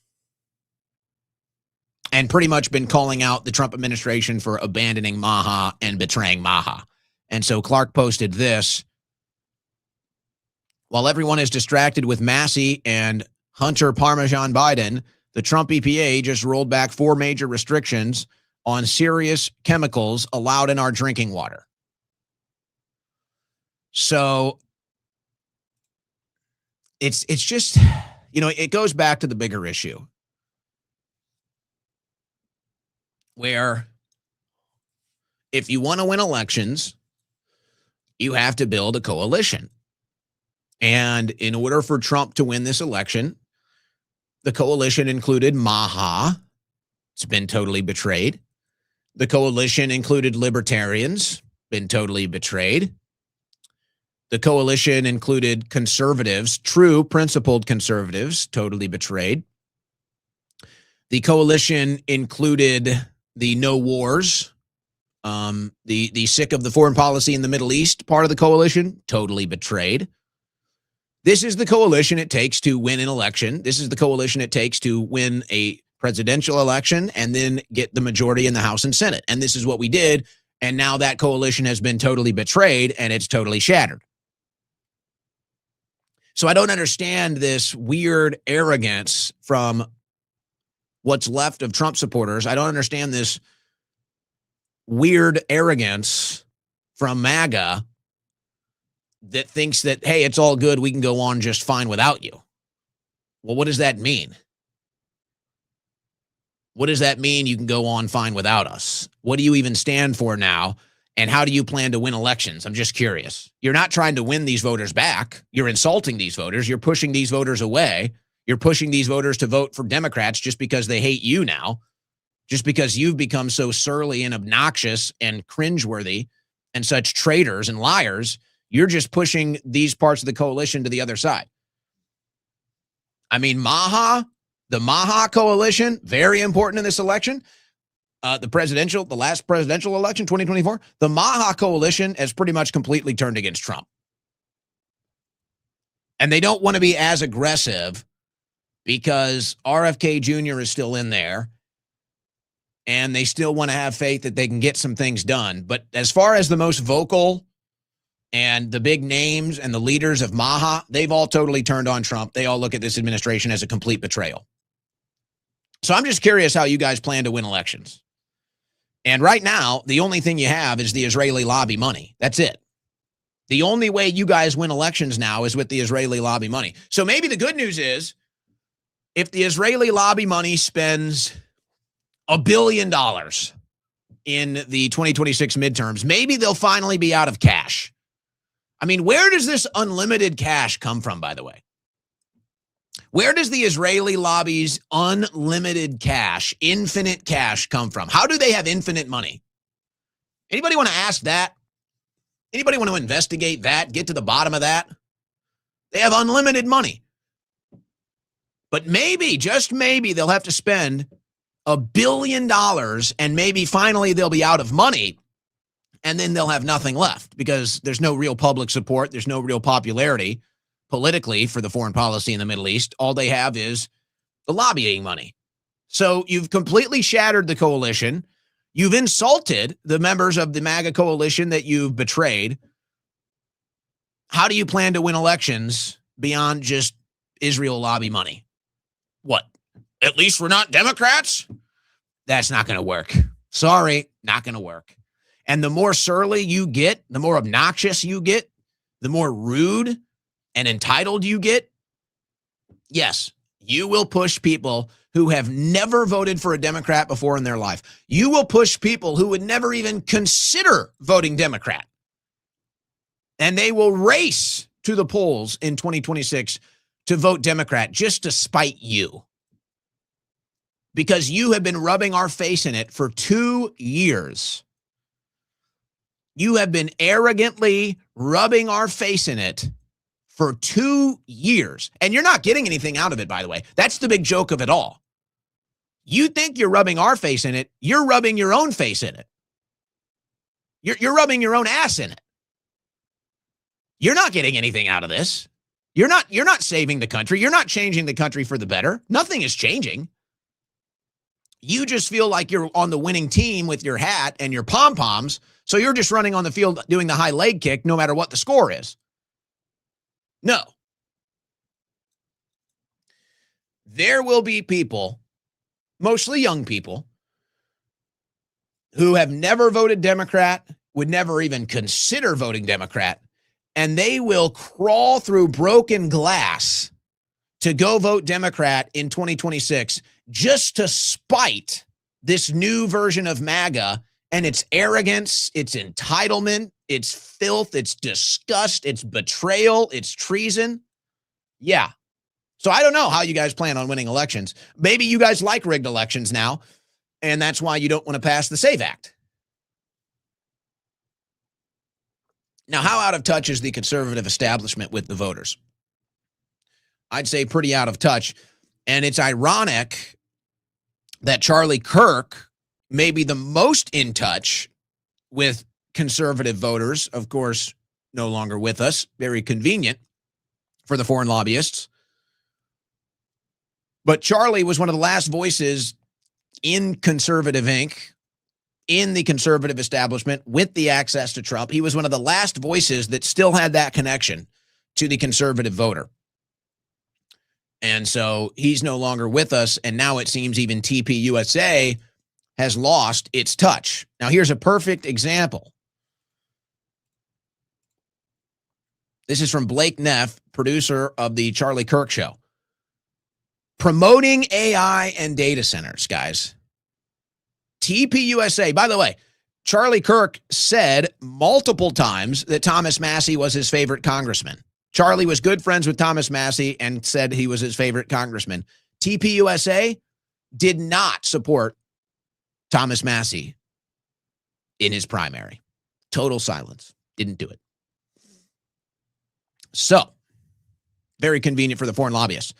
pretty much been calling out the Trump administration for abandoning MAGA and betraying MAGA. And so Clark posted this. While everyone is distracted with Massie and Hunter Parmesan Biden, the Trump EPA just rolled back 4 major restrictions on serious chemicals allowed in our drinking water. So it's just, it goes back to the bigger issue where if you want to win elections, you have to build a coalition. And in order for Trump to win this election, the coalition included MAGA. It's been totally betrayed. The coalition included libertarians, been totally betrayed. The coalition included conservatives, true principled conservatives, totally betrayed. The coalition included the no wars, the sick of the foreign policy in the Middle East part of the coalition, totally betrayed. This is the coalition it takes to win an election. This is the coalition it takes to win a presidential election and then get the majority in the House and Senate. And this is what we did. And now that coalition has been totally betrayed and it's totally shattered. So I don't understand this weird arrogance from what's left of Trump supporters. I don't understand this weird arrogance from MAGA that thinks that, hey, it's all good. We can go on just fine without you. Well, what does that mean? What does that mean? You can go on fine without us? What do you even stand for now? And how do you plan to win elections? I'm just curious. You're not trying to win these voters back. You're insulting these voters. You're pushing these voters away. You're pushing these voters to vote for Democrats just because they hate you now, just because you've become so surly and obnoxious and cringeworthy and such traitors and liars. You're just pushing these parts of the coalition to the other side. I mean, the MAGA coalition, very important in this election. The last presidential election, 2024, the MAGA coalition has pretty much completely turned against Trump. And they don't want to be as aggressive because RFK Jr. is still in there. And they still want to have faith that they can get some things done. But as far as the most vocal and the big names and the leaders of MAGA, they've all totally turned on Trump. They all look at this administration as a complete betrayal. So I'm just curious how you guys plan to win elections. And right now, the only thing you have is the Israeli lobby money. That's it. The only way you guys win elections now is with the Israeli lobby money. So maybe the good news is if the Israeli lobby money spends $1 billion in the 2026 midterms, maybe they'll finally be out of cash. I mean, where does this unlimited cash come from, by the way? Where does the Israeli lobby's unlimited cash, infinite cash come from? How do they have infinite money? Anybody want to ask that? Anybody want to investigate that? Get to the bottom of that? They have unlimited money. But maybe, just maybe, they'll have to spend $1 billion and maybe finally they'll be out of money and then they'll have nothing left because there's no real public support. There's no real popularity politically for the foreign policy in the Middle East. All they have is the lobbying money. So you've completely shattered the coalition. You've insulted the members of the MAGA coalition that you've betrayed. How do you plan to win elections beyond just Israel lobby money? What? At least we're not Democrats? That's not going to work. Sorry, not going to work. And the more surly you get, the more obnoxious you get, the more rude and entitled you get, yes, you will push people who have never voted for a Democrat before in their life. You will push people who would never even consider voting Democrat. And they will race to the polls in 2026 to vote Democrat just to spite you. Because you have been rubbing our face in it for 2 years. You have been arrogantly rubbing our face in it for 2 years. And you're not getting anything out of it, by the way. That's the big joke of it all. You think you're rubbing our face in it. You're rubbing your own face in it. You're rubbing your own ass in it. You're not getting anything out of this. You're not saving the country. You're not changing the country for the better. Nothing is changing. You just feel like you're on the winning team with your hat and your pom-poms, so you're just running on the field doing the high leg kick no matter what the score is. No, there will be people, mostly young people, who have never voted Democrat, would never even consider voting Democrat, and they will crawl through broken glass to go vote Democrat in 2026 just to spite this new version of MAGA and its arrogance, its entitlement, its filth, its disgust, its betrayal, its treason. Yeah. So I don't know how you guys plan on winning elections. Maybe you guys like rigged elections now, and that's why you don't want to pass the SAVE Act. Now, how out of touch is the conservative establishment with the voters? I'd say pretty out of touch. And it's ironic that Charlie Kirk may be the most in touch with conservative voters. Of course, no longer with us. Very convenient for the foreign lobbyists. But Charlie was one of the last voices in Conservative Inc., in the conservative establishment with the access to Trump. He was one of the last voices that still had that connection to the conservative voter. And so he's no longer with us. And now it seems even TPUSA has lost its touch. Now, here's a perfect example. This is from Blake Neff, producer of the Charlie Kirk Show. Promoting AI and data centers, guys. TPUSA, by the way, Charlie Kirk said multiple times that Thomas Massie was his favorite congressman. Charlie was good friends with Thomas Massie and said he was his favorite congressman. TPUSA did not support Thomas Massie in his primary. Total silence. Didn't do it. So, very convenient for the foreign lobbyists.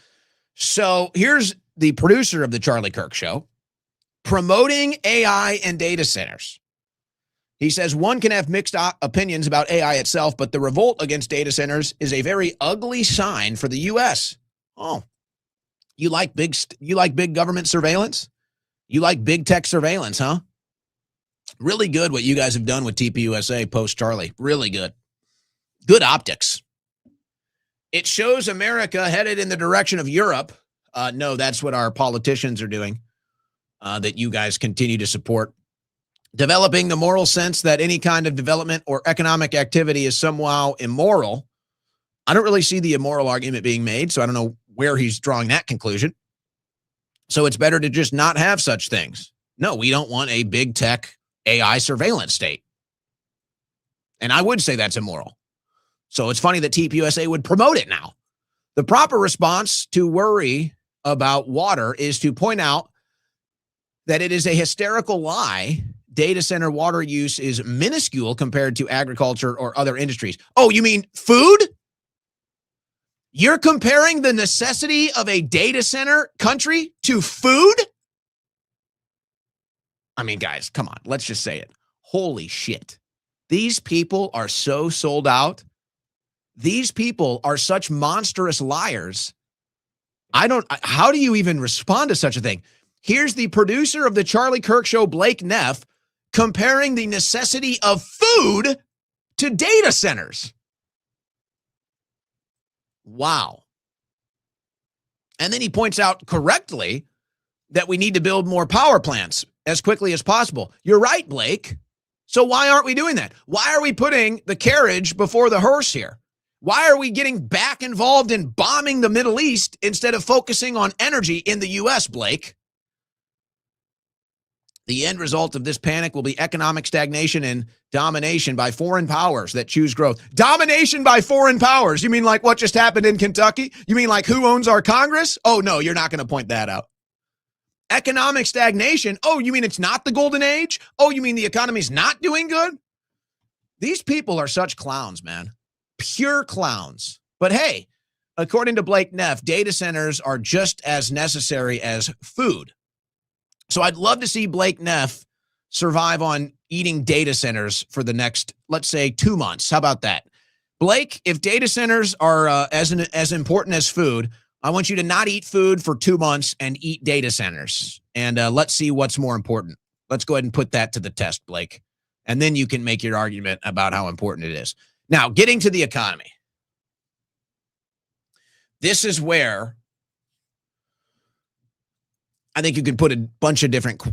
So, here's the producer of the Charlie Kirk Show promoting AI and data centers. He says one can have mixed opinions about AI itself, but the revolt against data centers is a very ugly sign for the U.S. Oh, you like big government surveillance? You like big tech surveillance, huh? Really good what you guys have done with TPUSA post-Charlie. Really good. Good optics. It shows America headed in the direction of Europe. No, that's what our politicians are doing, that you guys continue to support. Developing the moral sense that any kind of development or economic activity is somehow immoral. I don't really see the immoral argument being made, so I don't know where he's drawing that conclusion. So it's better to just not have such things. No, we don't want a big tech AI surveillance state. And I would say that's immoral. So it's funny that TPUSA would promote it now. The proper response to worry about water is to point out that it is a hysterical lie. Data center water use is minuscule compared to agriculture or other industries. Oh, you mean food? You're comparing the necessity of a data center country to food? I mean, guys, come on. Let's just say it. Holy shit. These people are so sold out. These people are such monstrous liars. How do you even respond to such a thing? Here's the producer of the Charlie Kirk Show, Blake Neff, comparing the necessity of food to data centers. Wow. And then he points out correctly that we need to build more power plants as quickly as possible. You're right, Blake. So why aren't we doing that? Why are we putting the carriage before the hearse here? Why are we getting back involved in bombing the Middle East instead of focusing on energy in the U.S., Blake? The end result of this panic will be economic stagnation and domination by foreign powers that choose growth. Domination by foreign powers. You mean like what just happened in Kentucky? You mean like who owns our Congress? Oh, no, you're not going to point that out. Economic stagnation. Oh, you mean it's not the golden age? Oh, you mean the economy's not doing good? These people are such clowns, man. Pure clowns. But hey, according to Blake Neff, data centers are just as necessary as food. So I'd love to see Blake Neff survive on eating data centers for the next, let's say, 2 months. How about that? Blake, if data centers are as important as food, I want you to not eat food for 2 months and eat data centers. And let's see what's more important. Let's go ahead and put that to the test, Blake. And then you can make your argument about how important it is. Now, getting to the economy. This is where I think you could put a bunch of different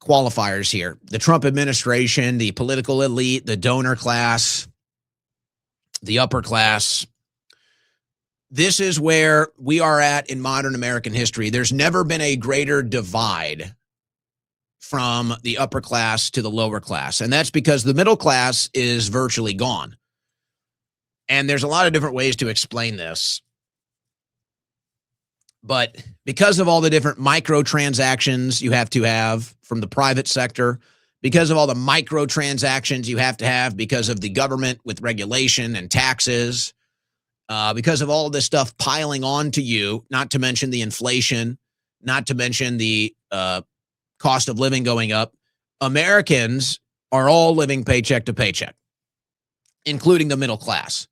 qualifiers here. The Trump administration, the political elite, the donor class, the upper class. This is where we are at in modern American history. There's never been a greater divide from the upper class to the lower class. And that's because the middle class is virtually gone. And there's a lot of different ways to explain this. But because of all the different microtransactions you have to have from the private sector, because of all the microtransactions you have to have because of the government with regulation and taxes, because of all of this stuff piling on to you, not to mention the inflation, not to mention the cost of living going up, Americans are all living paycheck to paycheck, including the middle class.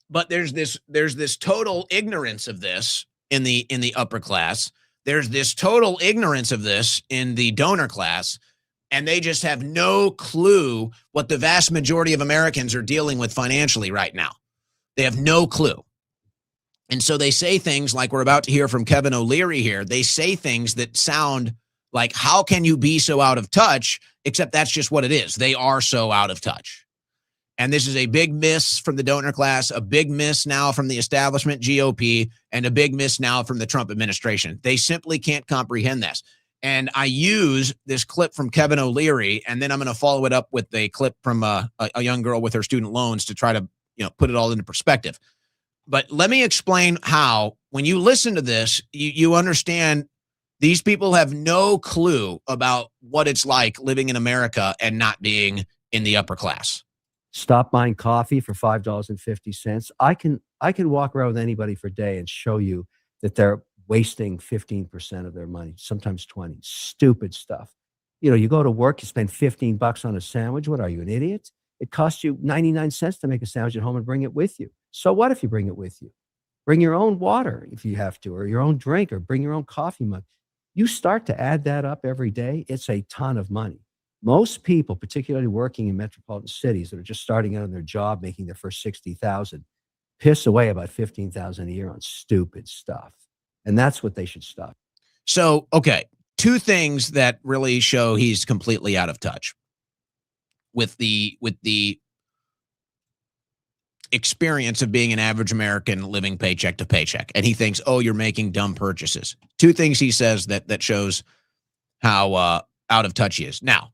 But there's this total ignorance of this in the upper class. There's this total ignorance of this in the donor class, and they just have no clue what the vast majority of Americans are dealing with financially right now. They have no clue. And so they say things like we're about to hear from Kevin O'Leary here. They say things that sound like, how can you be so out of touch? Except that's just what it is. They are so out of touch. And this is a big miss from the donor class, a big miss now from the establishment GOP, and a big miss now from the Trump administration. They simply can't comprehend this. And I use this clip from Kevin O'Leary, and then I'm going to follow it up with a clip from a young girl with her student loans to try to put it all into perspective. But let me explain how, when you listen to this, you understand these people have no clue about what it's like living in America and not being in the upper class. Stop buying coffee for $5.50. I can walk around with anybody for a day and show you that they're wasting 15% of their money, sometimes 20. Stupid stuff. You go to work, you spend $15 on a sandwich. What are you, an idiot? It costs you 99 cents to make a sandwich at home and bring it with you. So what if you bring it with you? Bring your own water if you have to, or your own drink, or bring your own coffee mug. You start to add that up every day, it's a ton of money. Most people, particularly working in metropolitan cities that are just starting out on their job, making their first $60,000, piss away about $15,000 a year on stupid stuff. And that's what they should stop. So, okay, two things that really show he's completely out of touch with the experience of being an average American living paycheck to paycheck. And he thinks, oh, you're making dumb purchases. Two things he says that shows how out of touch he is. Now,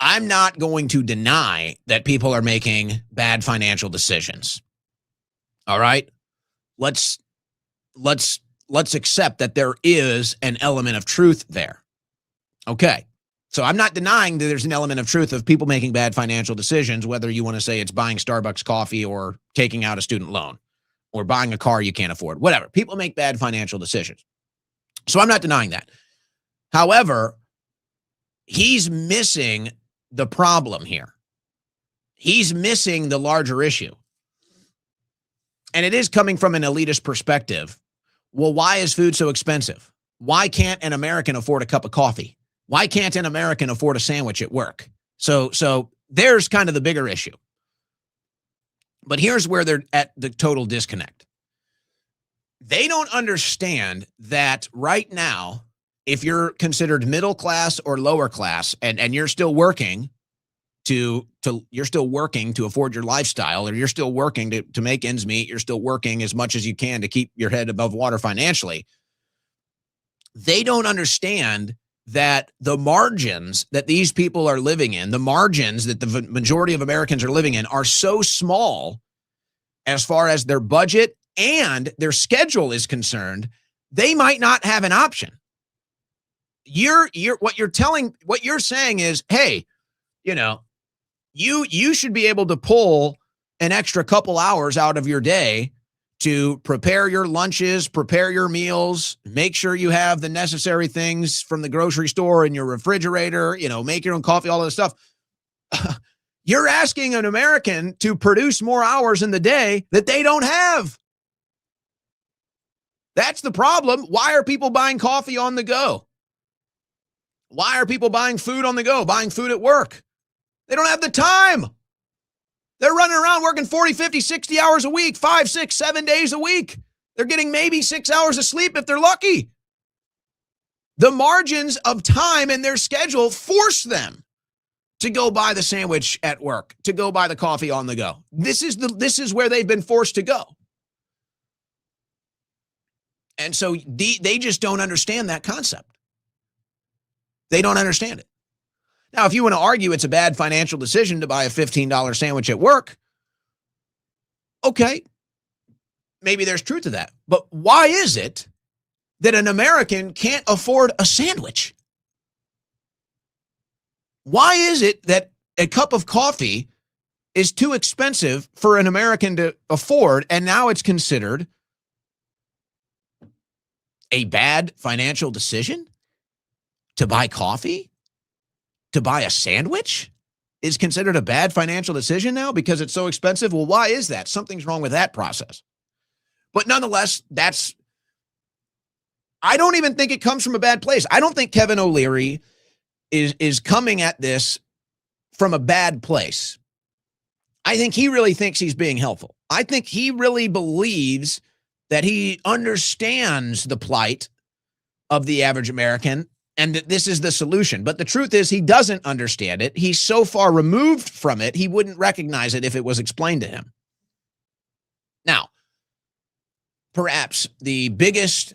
I'm not going to deny that people are making bad financial decisions. All right? Let's accept that there is an element of truth there. Okay. So I'm not denying that there's an element of truth of people making bad financial decisions, whether you want to say it's buying Starbucks coffee or taking out a student loan or buying a car you can't afford, whatever. People make bad financial decisions. So I'm not denying that. However, he's missing the problem here. He's missing the larger issue. And it is coming from an elitist perspective. Well, why is food so expensive? Why can't an American afford a cup of coffee? Why can't an American afford a sandwich at work? So there's kind of the bigger issue. But here's where they're at the total disconnect. They don't understand that right now, if you're considered middle class or lower class and you're still working to afford your lifestyle, or you're still working to make ends meet, you're still working as much as you can to keep your head above water financially, they don't understand that the margins that these people are living in, the margins that the majority of Americans are living in, are so small as far as their budget and their schedule is concerned, they might not have an option. What you're saying is, hey, you should be able to pull an extra couple hours out of your day to prepare your lunches, prepare your meals, make sure you have the necessary things from the grocery store in your refrigerator, make your own coffee, all of this stuff. You're asking an American to produce more hours in the day that they don't have. That's the problem. Why are people buying coffee on the go? Why are people buying food on the go, buying food at work? They don't have the time. They're running around working 40, 50, 60 hours a week, 5, 6, 7 days a week. They're getting maybe 6 hours of sleep if they're lucky. The margins of time in their schedule force them to go buy the sandwich at work, to go buy the coffee on the go. This is where they've been forced to go. And so they just don't understand that concept. They don't understand it. Now, if you want to argue it's a bad financial decision to buy a $15 sandwich at work, okay, maybe there's truth to that. But why is it that an American can't afford a sandwich? Why is it that a cup of coffee is too expensive for an American to afford, and now it's considered a bad financial decision to buy coffee? To buy a sandwich is considered a bad financial decision now because it's so expensive? Well, why is that? Something's wrong with that process. But nonetheless, I don't even think it comes from a bad place. I don't think Kevin O'Leary is coming at this from a bad place. I think he really thinks he's being helpful. I think he really believes that he understands the plight of the average American and that this is the solution. But the truth is he doesn't understand it. He's so far removed from it, he wouldn't recognize it if it was explained to him. Now, perhaps the biggest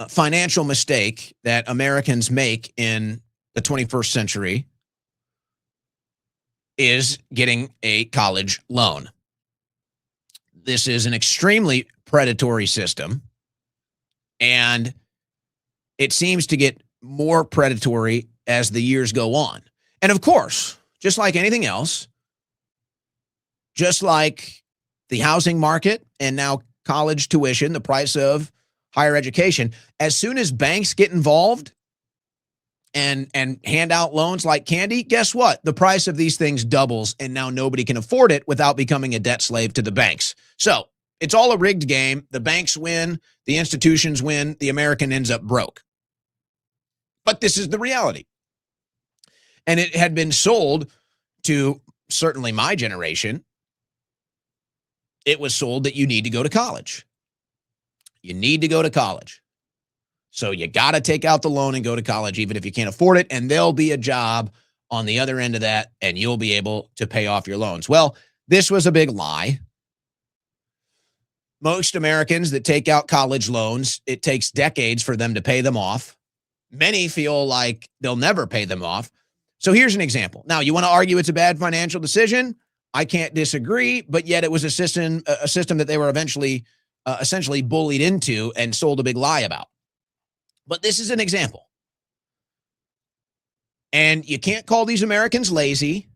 financial mistake that Americans make in the 21st century is getting a college loan. This is an extremely predatory system, and it seems to get more predatory as the years go on. And of course, just like anything else, just like the housing market and now college tuition, the price of higher education, as soon as banks get involved and hand out loans like candy, guess what? The price of these things doubles, and now nobody can afford it without becoming a debt slave to the banks. So it's all a rigged game. The banks win, the institutions win, the American ends up broke. But this is the reality. And it had been sold to certainly my generation. It was sold that you need to go to college. You need to go to college. So you got to take out the loan and go to college, even if you can't afford it. And there'll be a job on the other end of that, and you'll be able to pay off your loans. Well, this was a big lie. Most Americans that take out college loans, it takes decades for them to pay them off. Many feel like they'll never pay them off. So here's an example. Now, you want to argue it's a bad financial decision? I can't disagree, but yet it was a system that they were eventually essentially bullied into and sold a big lie about. But this is an example. And you can't call these Americans lazy.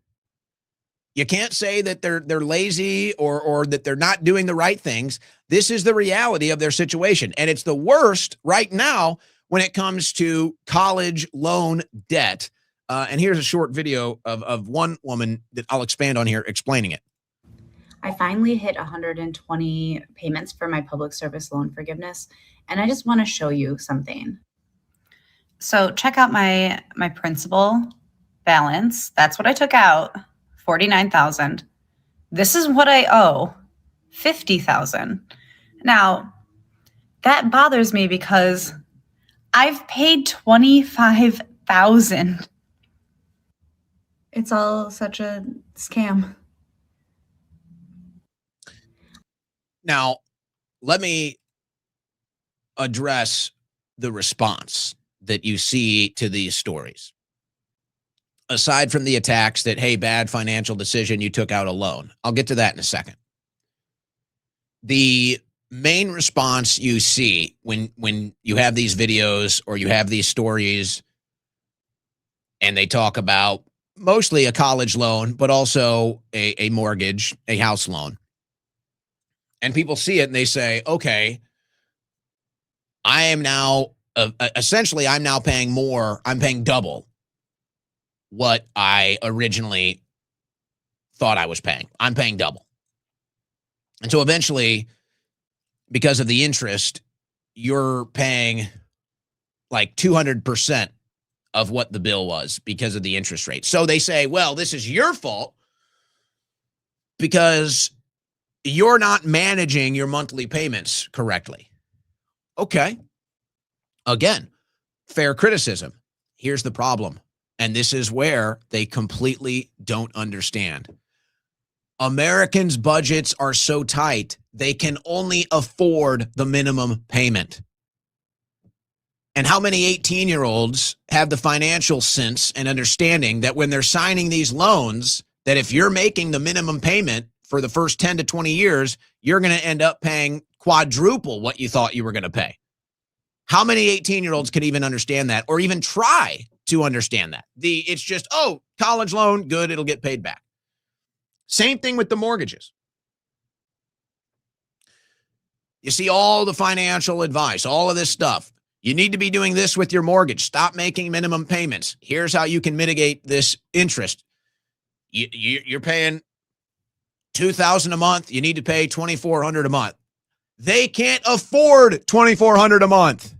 You can't say that they're lazy or that they're not doing the right things. This is the reality of their situation. And it's the worst right now when it comes to college loan debt. And here's a short video of one woman that I'll expand on here explaining it. I finally hit 120 payments for my public service loan forgiveness, and I just want to show you something. So check out my principal balance. That's what I took out, $49,000. This is what I owe, $50,000. Now, that bothers me because I've paid $25,000. It's all such a scam. Now, let me address the response that you see to these stories. Aside from the attacks that, hey, bad financial decision, you took out a loan. I'll get to that in a second. The main response you see when you have these videos or you have these stories and they talk about mostly a college loan, but also a mortgage, a house loan. And people see it and they say, okay, I am now, essentially, I'm now paying more. I'm paying double what I originally thought I was paying. I'm paying double. And so eventually, because of the interest, you're paying like 200% of what the bill was because of the interest rate. So they say, well, this is your fault because you're not managing your monthly payments correctly. Okay. Again, fair criticism. Here's the problem. And this is where they completely don't understand. Americans' budgets are so tight, they can only afford the minimum payment. And how many 18-year-olds have the financial sense and understanding that when they're signing these loans, that if you're making the minimum payment for the first 10 to 20 years, you're going to end up paying quadruple what you thought you were going to pay? How many 18-year-olds can even understand that or even try to understand that? It's just, oh, college loan, good, it'll get paid back. Same thing with the mortgages. You see all the financial advice, all of this stuff. You need to be doing this with your mortgage. Stop making minimum payments. Here's how you can mitigate this interest. You're paying $2,000 a month. You need to pay $2,400 a month. They can't afford $2,400 a month.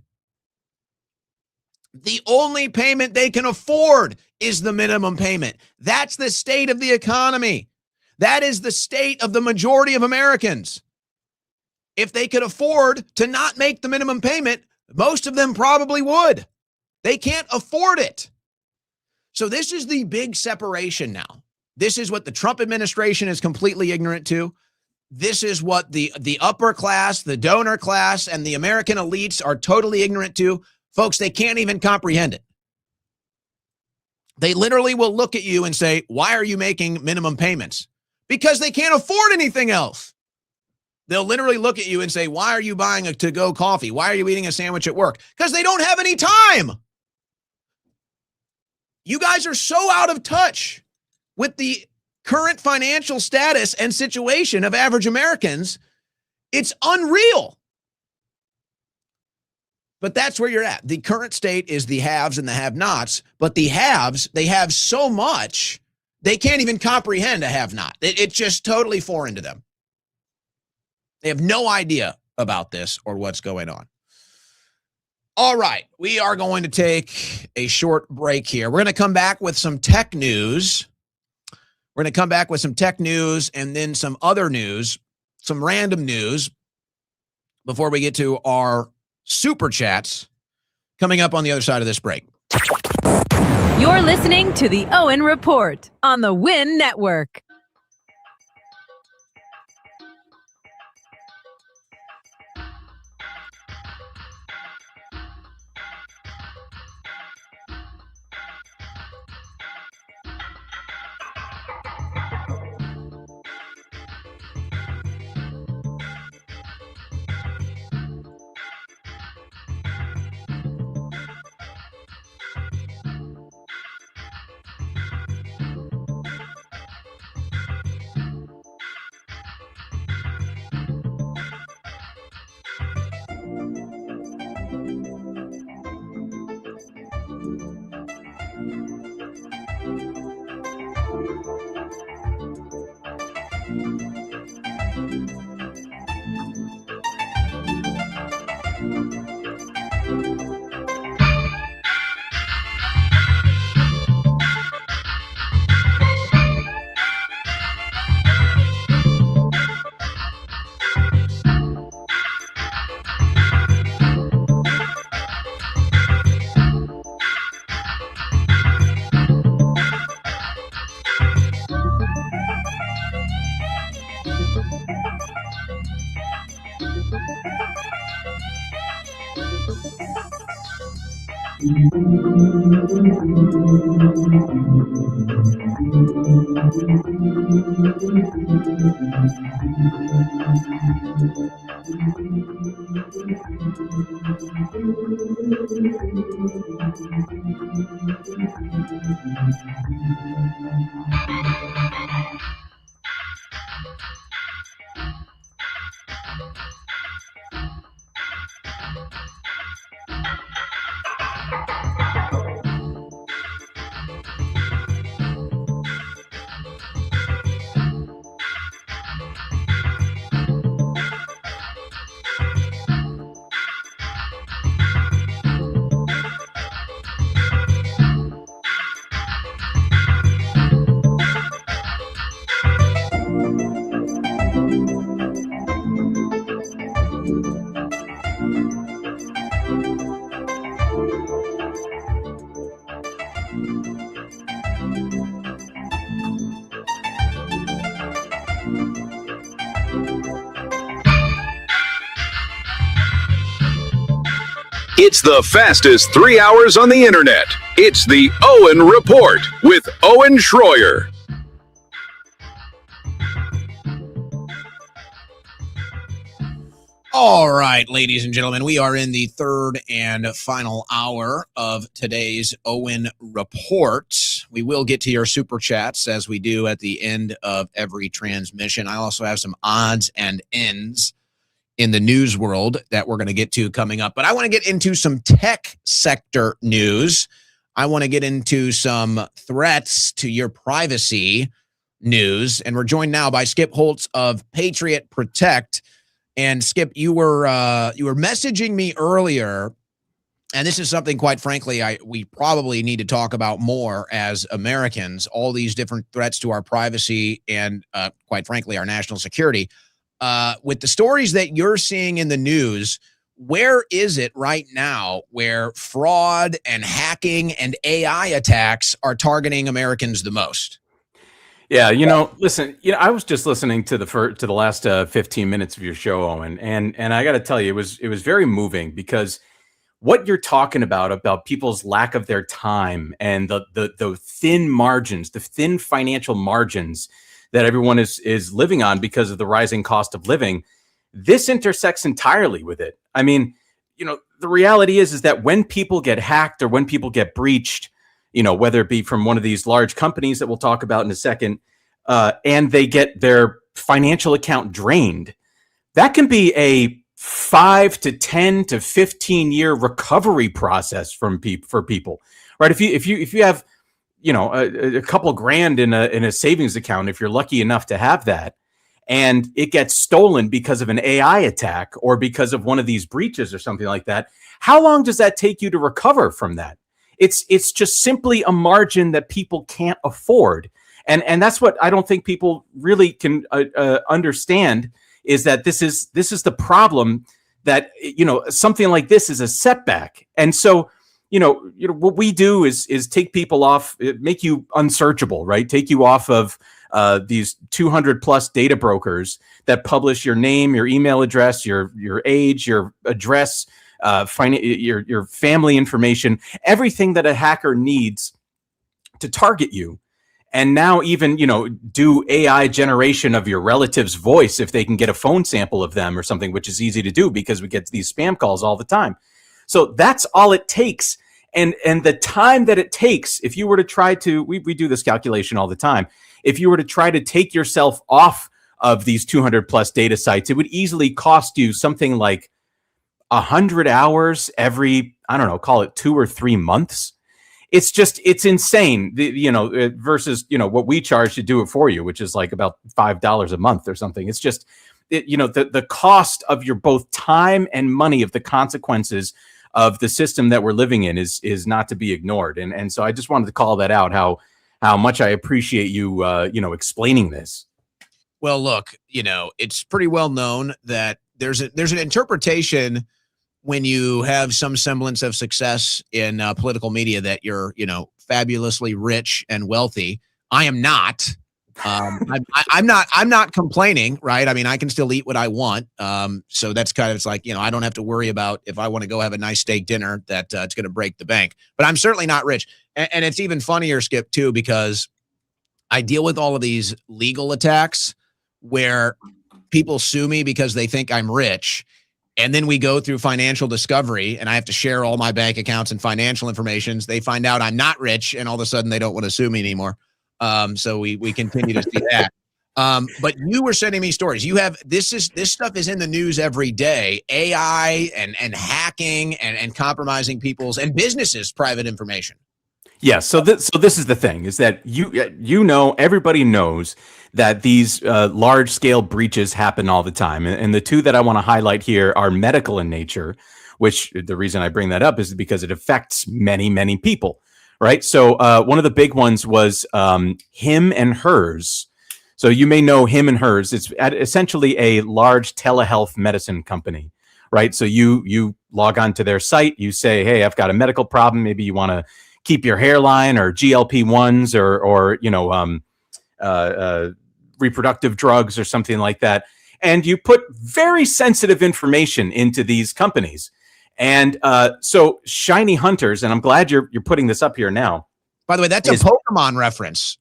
The only payment they can afford is the minimum payment. That's the state of the economy. That is the state of the majority of Americans. If they could afford to not make the minimum payment, most of them probably would. They can't afford it. So this is the big separation now. This is what the Trump administration is completely ignorant to. This is what the upper class, the donor class, and the American elites are totally ignorant to. Folks, they can't even comprehend it. They literally will look at you and say, why are you making minimum payments? Because they can't afford anything else. They'll literally look at you and say, why are you buying a to-go coffee? Why are you eating a sandwich at work? Because they don't have any time. You guys are so out of touch with the current financial status and situation of average Americans. It's unreal. But that's where you're at. The current state is the haves and the have-nots, but the haves, they have so much, they can't even comprehend a have-not. It's just totally foreign to them. They have no idea about this or what's going on. All right, we are going to take a short break here. We're going to come back with some tech news. We're going to come back with some tech news and then some other news, some random news before we get to our super chats coming up on the other side of this break. You're listening to the Owen Report on the Win Network. It's the fastest 3 hours on the internet. It's the Owen Report with Owen Schroyer. All right, ladies and gentlemen, we are in the third and final hour of today's Owen Report. We will get to your super chats as we do at the end of every transmission. I also have some odds and ends in the news world that we're going to get to coming up. But I want to get into some tech sector news. I want to get into some threats to your privacy news. And we're joined now by Skip Holtz of Patriot Protect. And Skip, you were messaging me earlier, and this is something, quite frankly, we probably need to talk about more as Americans, all these different threats to our privacy and, quite frankly, our national security. With the stories that you're seeing in the news, where is it right now where fraud and hacking and AI attacks are targeting Americans the most? Yeah, listen, I was just listening to the last 15 minutes of your show, Owen, and I got to tell you, it was very moving, because what you're talking about people's lack of their time and the thin margins, the thin financial margins that everyone is living on because of the rising cost of living, this intersects entirely with it. I mean, the reality is that when people get hacked or when people get breached, whether it be from one of these large companies that we'll talk about in a second, and they get their financial account drained, that can be a 5 to 10 to 15 year recovery process for people, right? If you have, a couple grand in a savings account, if you're lucky enough to have that, and it gets stolen because of an AI attack or because of one of these breaches or something like that, how long does that take you to recover from that? It's just simply a margin that people can't afford. And that's what I don't think people really can understand, is that this is the problem, that, something like this is a setback. And so, what we do is take people off, make you unsearchable, right? Take you off of these 200 plus data brokers that publish your name, your email address, your age, your address, your family information, everything that a hacker needs to target you. And now even, do AI generation of your relative's voice if they can get a phone sample of them or something, which is easy to do because we get these spam calls all the time. So that's all it takes. And the time that it takes, if you were to try to, we do this calculation all the time, if you were to try to take yourself off of these 200 plus data sites, it would easily cost you something like 100 hours every, I don't know, call it 2 or 3 months. It's insane, versus, what we charge to do it for you, which is like about $5 a month or something. It's just, the cost of your both time and money, of the consequences of the system that we're living in is not to be ignored. And so I just wanted to call that out, how much I appreciate you, explaining this. Well, look, it's pretty well known that there's an interpretation when you have some semblance of success in political media that you're, fabulously rich and wealthy. I am not. I'm not complaining, right? I mean, I can still eat what I want. So that's kind of, it's like, I don't have to worry about if I want to go have a nice steak dinner that it's going to break the bank. But I'm certainly not rich. And it's even funnier, Skip, too, because I deal with all of these legal attacks where people sue me because they think I'm rich. And then we go through financial discovery and I have to share all my bank accounts and financial information. They find out I'm not rich, and all of a sudden they don't want to sue me anymore. So we continue to see that. But you were sending me stories. You have this stuff is in the news every day. AI and hacking and compromising people's and businesses' private information. Yeah. So this is the thing, is that everybody knows that these large scale breaches happen all the time. And the two that I want to highlight here are medical in nature, which the reason I bring that up is because it affects many, many people. Right. So one of the big ones was Him and Hers. So you may know Him and Hers. It's essentially a large telehealth medicine company. Right. So you log on to their site. You say, hey, I've got a medical problem. Maybe you want to keep your hairline or GLP-1s or reproductive drugs or something like that. And you put very sensitive information into these companies. And so shiny hunters, and I'm glad you're putting this up here now. By the way, that's a Pokemon reference.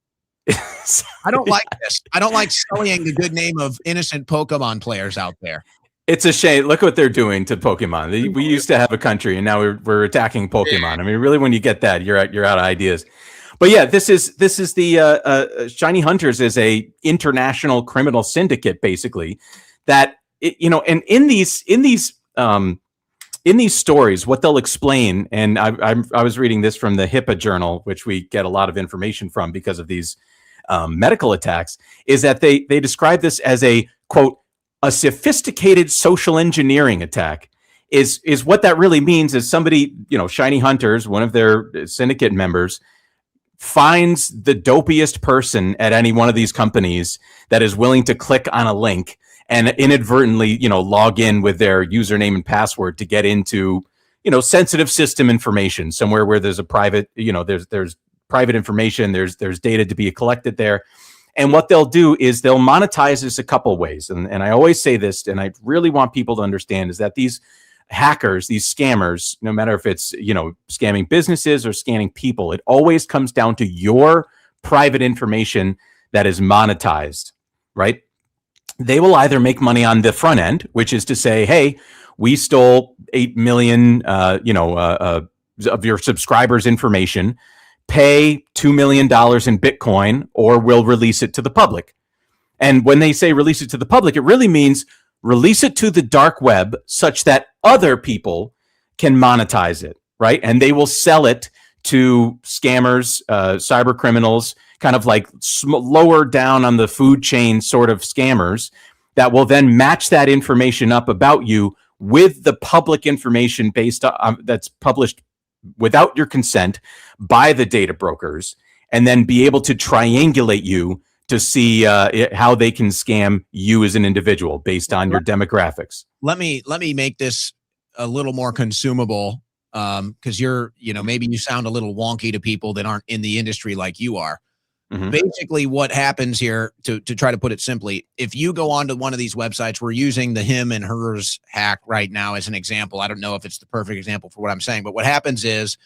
I don't like this. I don't like sullying the good name of innocent Pokemon players out there. It's a shame. Look what they're doing to Pokemon. We used to have a country, and now we're attacking Pokemon. I mean, really, when you get that, you're out of ideas. But yeah, this is the Shiny Hunters is a international criminal syndicate, basically. That and in these stories, what they'll explain, and I was reading this from the HIPAA journal, which we get a lot of information from because of these medical attacks, is that they describe this as a, quote, a sophisticated social engineering attack. Is what that really means is somebody, Shiny Hunters, one of their syndicate members, finds the dopiest person at any one of these companies that is willing to click on a link and inadvertently, log in with their username and password to get into, sensitive system information somewhere where there's a private, there's private information, there's data to be collected there. And what they'll do is they'll monetize this a couple ways. And I always say this, and I really want people to understand, is that these hackers, these scammers, no matter if it's, scamming businesses or scamming people, it always comes down to your private information that is monetized, right? They will either make money on the front end, which is to say, hey, we stole 8 million, of your subscribers' information, pay $2 million in Bitcoin, or we'll release it to the public. And when they say release it to the public, it really means release it to the dark web such that other people can monetize it, right? And they will sell it to scammers, cyber criminals, kind of like lower down on the food chain sort of scammers that will then match that information up about you with the public information based on that's published without your consent by the data brokers, and then be able to triangulate you to see how they can scam you as an individual based on your demographics. Let me make this a little more consumable, because maybe you sound a little wonky to people that aren't in the industry like you are. Mm-hmm. Basically, what happens here, to try to put it simply, if you go onto one of these websites, we're using the him and hers hack right now as an example. I don't know if it's the perfect example for what I'm saying, but what happens is,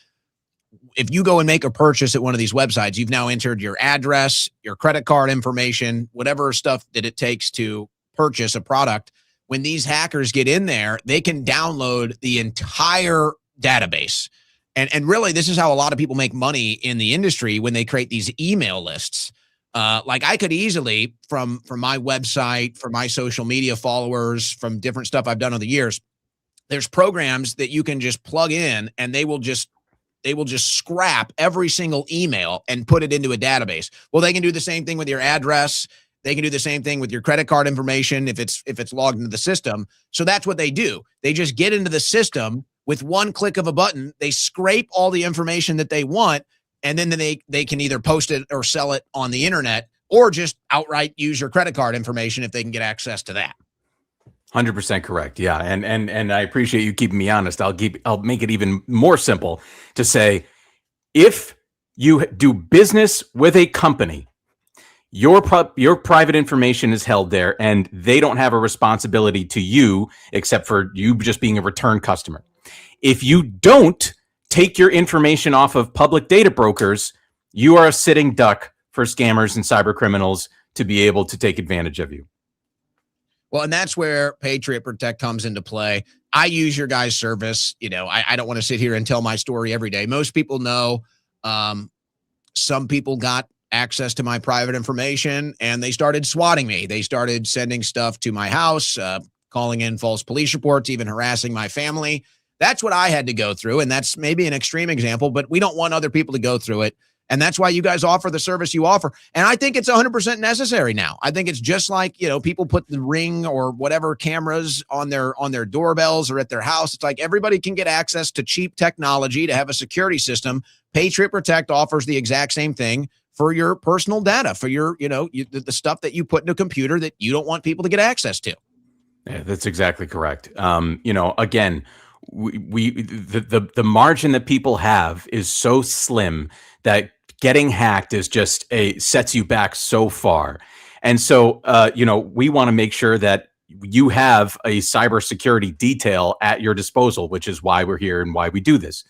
if you go and make a purchase at one of these websites, you've now entered your address, your credit card information, whatever stuff that it takes to purchase a product. When these hackers get in there, they can download the entire database. And really, this is how a lot of people make money in the industry when they create these email lists. Like I could easily, from my website, from my social media followers, from different stuff I've done over the years, there's programs that you can just plug in, and they will just scrap every single email and put it into a database. Well, they can do the same thing with your address. They can do the same thing with your credit card information if it's logged into the system. So that's what they do. They just get into the system with one click of a button. They scrape all the information that they want, and then they can either post it or sell it on the internet, or just outright use your credit card information if they can get access to that. 100% correct. Yeah. And I appreciate you keeping me honest. I'll make it even more simple to say, if you do business with a company, your private information is held there, and they don't have a responsibility to you except for you just being a return customer. If you don't take your information off of public data brokers, you are a sitting duck for scammers and cyber criminals to be able to take advantage of you. Well, and that's where Patriot Protect comes into play. I use your guys' service. I don't want to sit here and tell my story every day. Most people know. Some people got access to my private information, and they started swatting me. They started sending stuff to my house, calling in false police reports, even harassing my family. That's what I had to go through, and that's maybe an extreme example, but we don't want other people to go through it. And that's why you guys offer the service you offer. And I think it's 100% necessary now. I think it's just like, people put the Ring or whatever cameras on their doorbells or at their house. It's like everybody can get access to cheap technology to have a security system. Patriot Protect offers the exact same thing for your personal data, for your, the stuff that you put in a computer that you don't want people to get access to. Yeah, that's exactly correct. Again, the margin that people have is so slim that getting hacked is just sets you back so far. And so, we want to make sure that you have a cybersecurity detail at your disposal, which is why we're here and why we do this.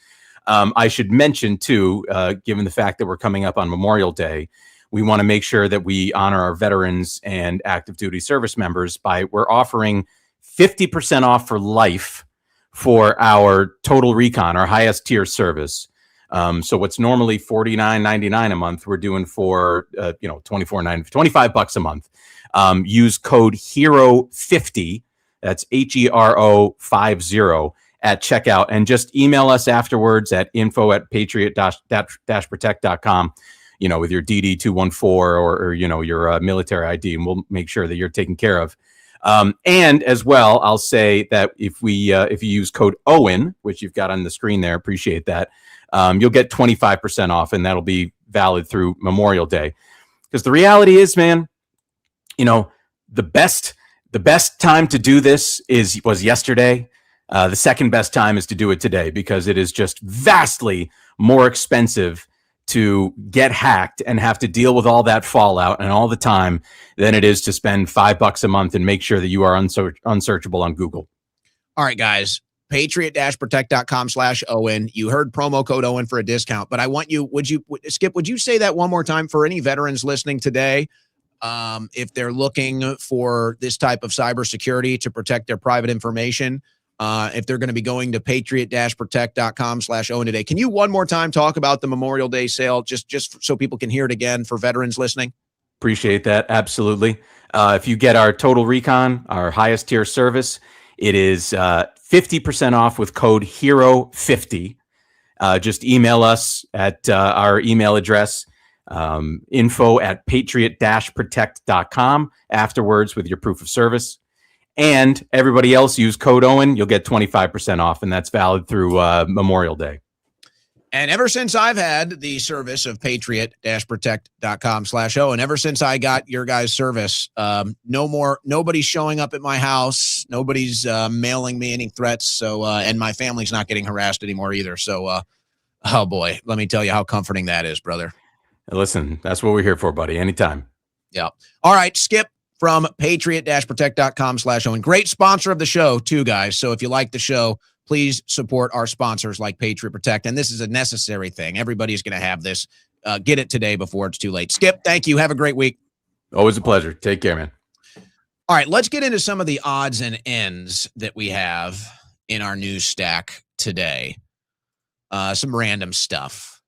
I should mention too, given the fact that we're coming up on Memorial Day, we want to make sure that we honor our veterans and active duty service members we're offering 50% off for life for our Total Recon, our highest tier service. So what's normally $49.99 a month, we're doing for $25 a month. Use code HERO50, that's HERO50 at checkout, and just email us afterwards at info@patriot-protect.com, with your DD-214 or your military ID, and we'll make sure that you're taken care of. And as well, I'll say that if you use code Owen, which you've got on the screen there, appreciate that, you'll get 25% off, and that'll be valid through Memorial Day. Because the reality is, man, the best time to do this was yesterday. The second best time is to do it today, because it is just vastly more expensive to get hacked and have to deal with all that fallout and all the time than it is to spend $5 a month and make sure that you are unsearchable on Google. All right, guys, patriot-protect.com/Owen. You heard promo code Owen for a discount, but I want you, Skip, would you say that one more time for any veterans listening today? If they're looking for this type of cybersecurity to protect their private information, if they're going to be going to patriot-protect.com/Owen today. Can you one more time talk about the Memorial Day sale, just so people can hear it again for veterans listening? Appreciate that. Absolutely. If you get our Total Recon, our highest tier service, it is 50% off with code HERO50. Just email us at our email address, info@patriot-protect.com afterwards with your proof of service. And everybody else, use code Owen. You'll get 25% off, and that's valid through Memorial Day. And ever since I've had the service of patriot-protect.com/Owen, ever since I got your guys' service, nobody's showing up at my house. Nobody's mailing me any threats. So, and my family's not getting harassed anymore either. So, oh boy, let me tell you how comforting that is, brother. Listen, that's what we're here for, buddy. Anytime. Yeah. All right, Skip from patriot-protect.com/Owen. Great sponsor of the show too, guys. So if you like the show, please support our sponsors like Patriot Protect. And this is a necessary thing. Everybody's going to have this. Get it today before it's too late. Skip, thank you. Have a great week. Always a pleasure. Take care, man. All right, let's get into some of the odds and ends that we have in our news stack today. Some random stuff,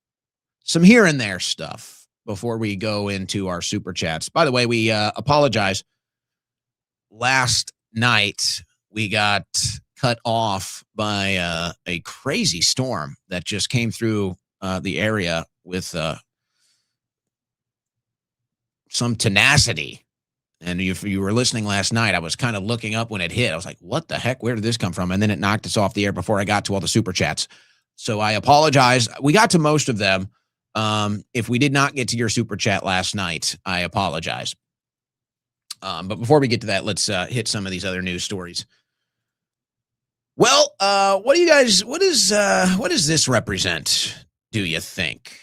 some here and there stuff before we go into our super chats. By the way, we apologize. Last night, we got cut off by a crazy storm that just came through the area with some tenacity. And if you were listening last night, I was kind of looking up when it hit. I was like, what the heck? Where did this come from? And then it knocked us off the air before I got to all the super chats. So I apologize. We got to most of them. If we did not get to your super chat last night, I apologize. But before we get to that, let's hit some of these other news stories. Well, what does this represent, do you think?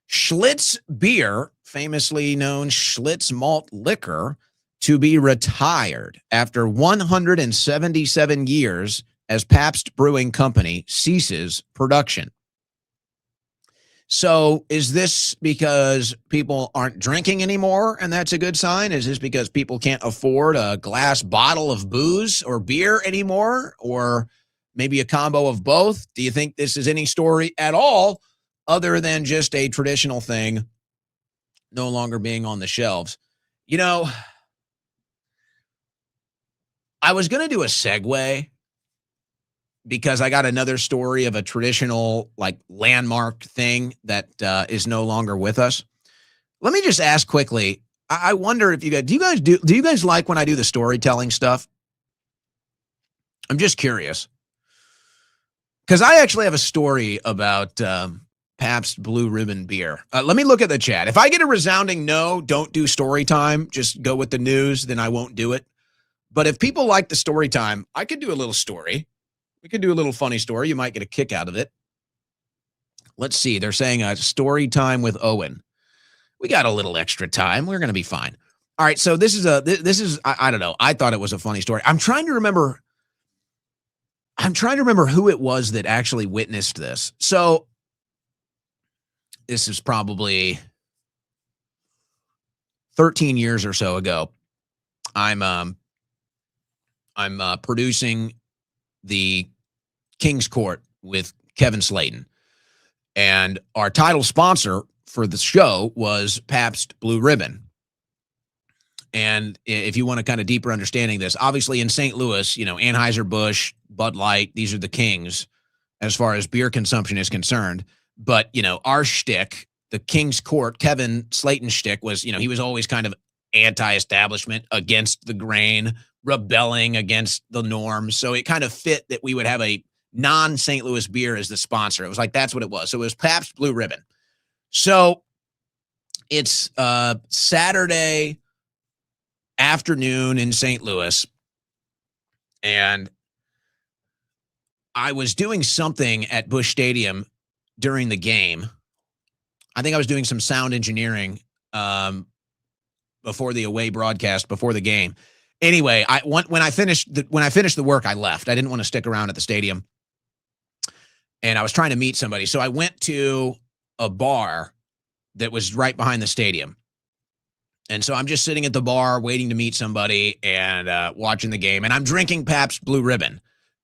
Schlitz beer, famously known Schlitz malt liquor, to be retired after 177 years as Pabst Brewing Company ceases production. So is this because people aren't drinking anymore and that's a good sign? Is this because people can't afford a glass bottle of booze or beer anymore? Or maybe a combo of both? Do you think this is any story at all other than just a traditional thing no longer being on the shelves? You know, I was going to do a segue because I got another story of a traditional like landmark thing that is no longer with us. Let me just ask quickly. I wonder if you guys, do you guys like when I do the storytelling stuff? I'm just curious. Because I actually have a story about Pabst Blue Ribbon beer. Let me look at the chat. If I get a resounding no, don't do story time, just go with the news, then I won't do it. But if people like the story time, I could do a little story. We could do a little funny story. You might get a kick out of it. Let's see. They're saying a story time with Owen. We got a little extra time. We're going to be fine. All right. So this is I don't know. I thought it was a funny story. I'm trying to remember who it was that actually witnessed this. So this is probably 13 years or so ago. I'm producing the King's Court with Kevin Slayton, and our title sponsor for the show was Pabst Blue Ribbon. And if you want a kind of deeper understanding of this, obviously in St. Louis, Anheuser-Busch, Bud Light, these are the kings as far as beer consumption is concerned. But, our shtick, the King's Court, Kevin Slayton's shtick was, he was always kind of anti-establishment, against the grain, rebelling against the norms. So it kind of fit that we would have a non-St. Louis beer as the sponsor. It was like, that's what it was. So it was Pabst Blue Ribbon. So it's Saturday afternoon in St. Louis, and I was doing something at Busch Stadium during the game. I think I was doing some sound engineering before the away broadcast, before the game. Anyway, when I finished the work, I left. I didn't want to stick around at the stadium, and I was trying to meet somebody. So I went to a bar that was right behind the stadium. And so I'm just sitting at the bar waiting to meet somebody and watching the game. And I'm drinking Pabst Blue Ribbon.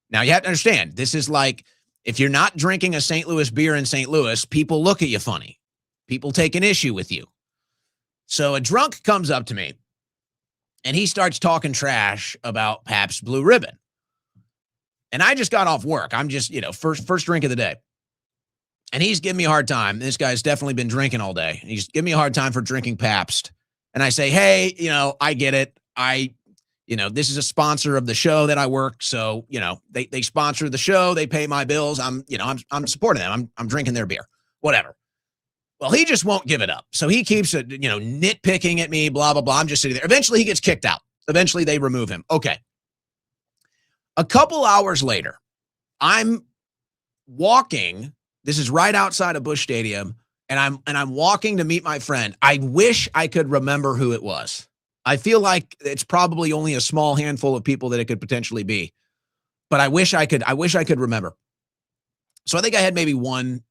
Now, you have to understand, this is like, if you're not drinking a St. Louis beer in St. Louis, people look at you funny. People take an issue with you. So a drunk comes up to me, and he starts talking trash about Pabst Blue Ribbon. And I just got off work. I'm just, first drink of the day. And he's giving me a hard time. This guy's definitely been drinking all day. He's giving me a hard time for drinking Pabst. And I say, hey, I get it. This is a sponsor of the show that I work. So, they sponsor the show. They pay my bills. I'm supporting them. I'm drinking their beer, whatever. Well, he just won't give it up. So he keeps, nitpicking at me, blah, blah, blah. I'm just sitting there. Eventually he gets kicked out. Eventually they remove him. Okay. A couple hours later, I'm walking. This is right outside of Busch Stadium. And I'm walking to meet my friend. I wish I could remember who it was. I feel like it's probably only a small handful of people that it could potentially be. But I wish I could remember. So I think I had maybe one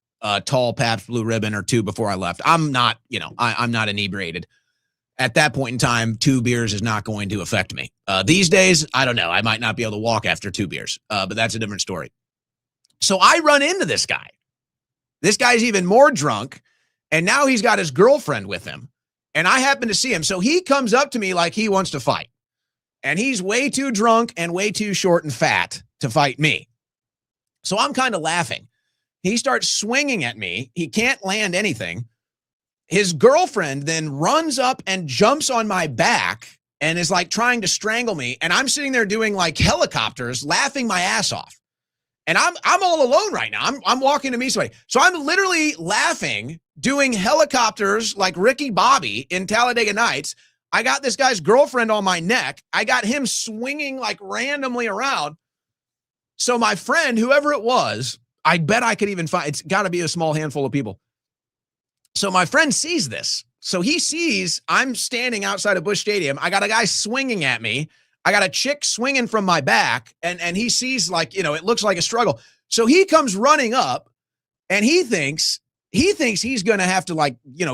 tall Pabst Blue Ribbon or two before I left. I'm not, I'm not inebriated. At that point in time, 2 beers is not going to affect me. These days, I don't know. I might not be able to walk after 2 beers, but that's a different story. So I run into this guy. This guy's even more drunk, and now he's got his girlfriend with him, and I happen to see him. So he comes up to me like he wants to fight, and he's way too drunk and way too short and fat to fight me. So I'm kind of laughing. He starts swinging at me. He can't land anything. His girlfriend then runs up and jumps on my back and is like trying to strangle me, and I'm sitting there doing like helicopters, laughing my ass off. And I'm all alone right now. I'm walking to meet somebody. So I'm literally laughing, doing helicopters like Ricky Bobby in Talladega Nights. I got this guy's girlfriend on my neck. I got him swinging like randomly around. So my friend, whoever it was, I bet I could even find, it's got to be a small handful of people. So my friend sees this. So he sees I'm standing outside of Busch Stadium. I got a guy swinging at me. I got a chick swinging from my back, and he sees like, it looks like a struggle. So he comes running up, and he thinks he's going to have to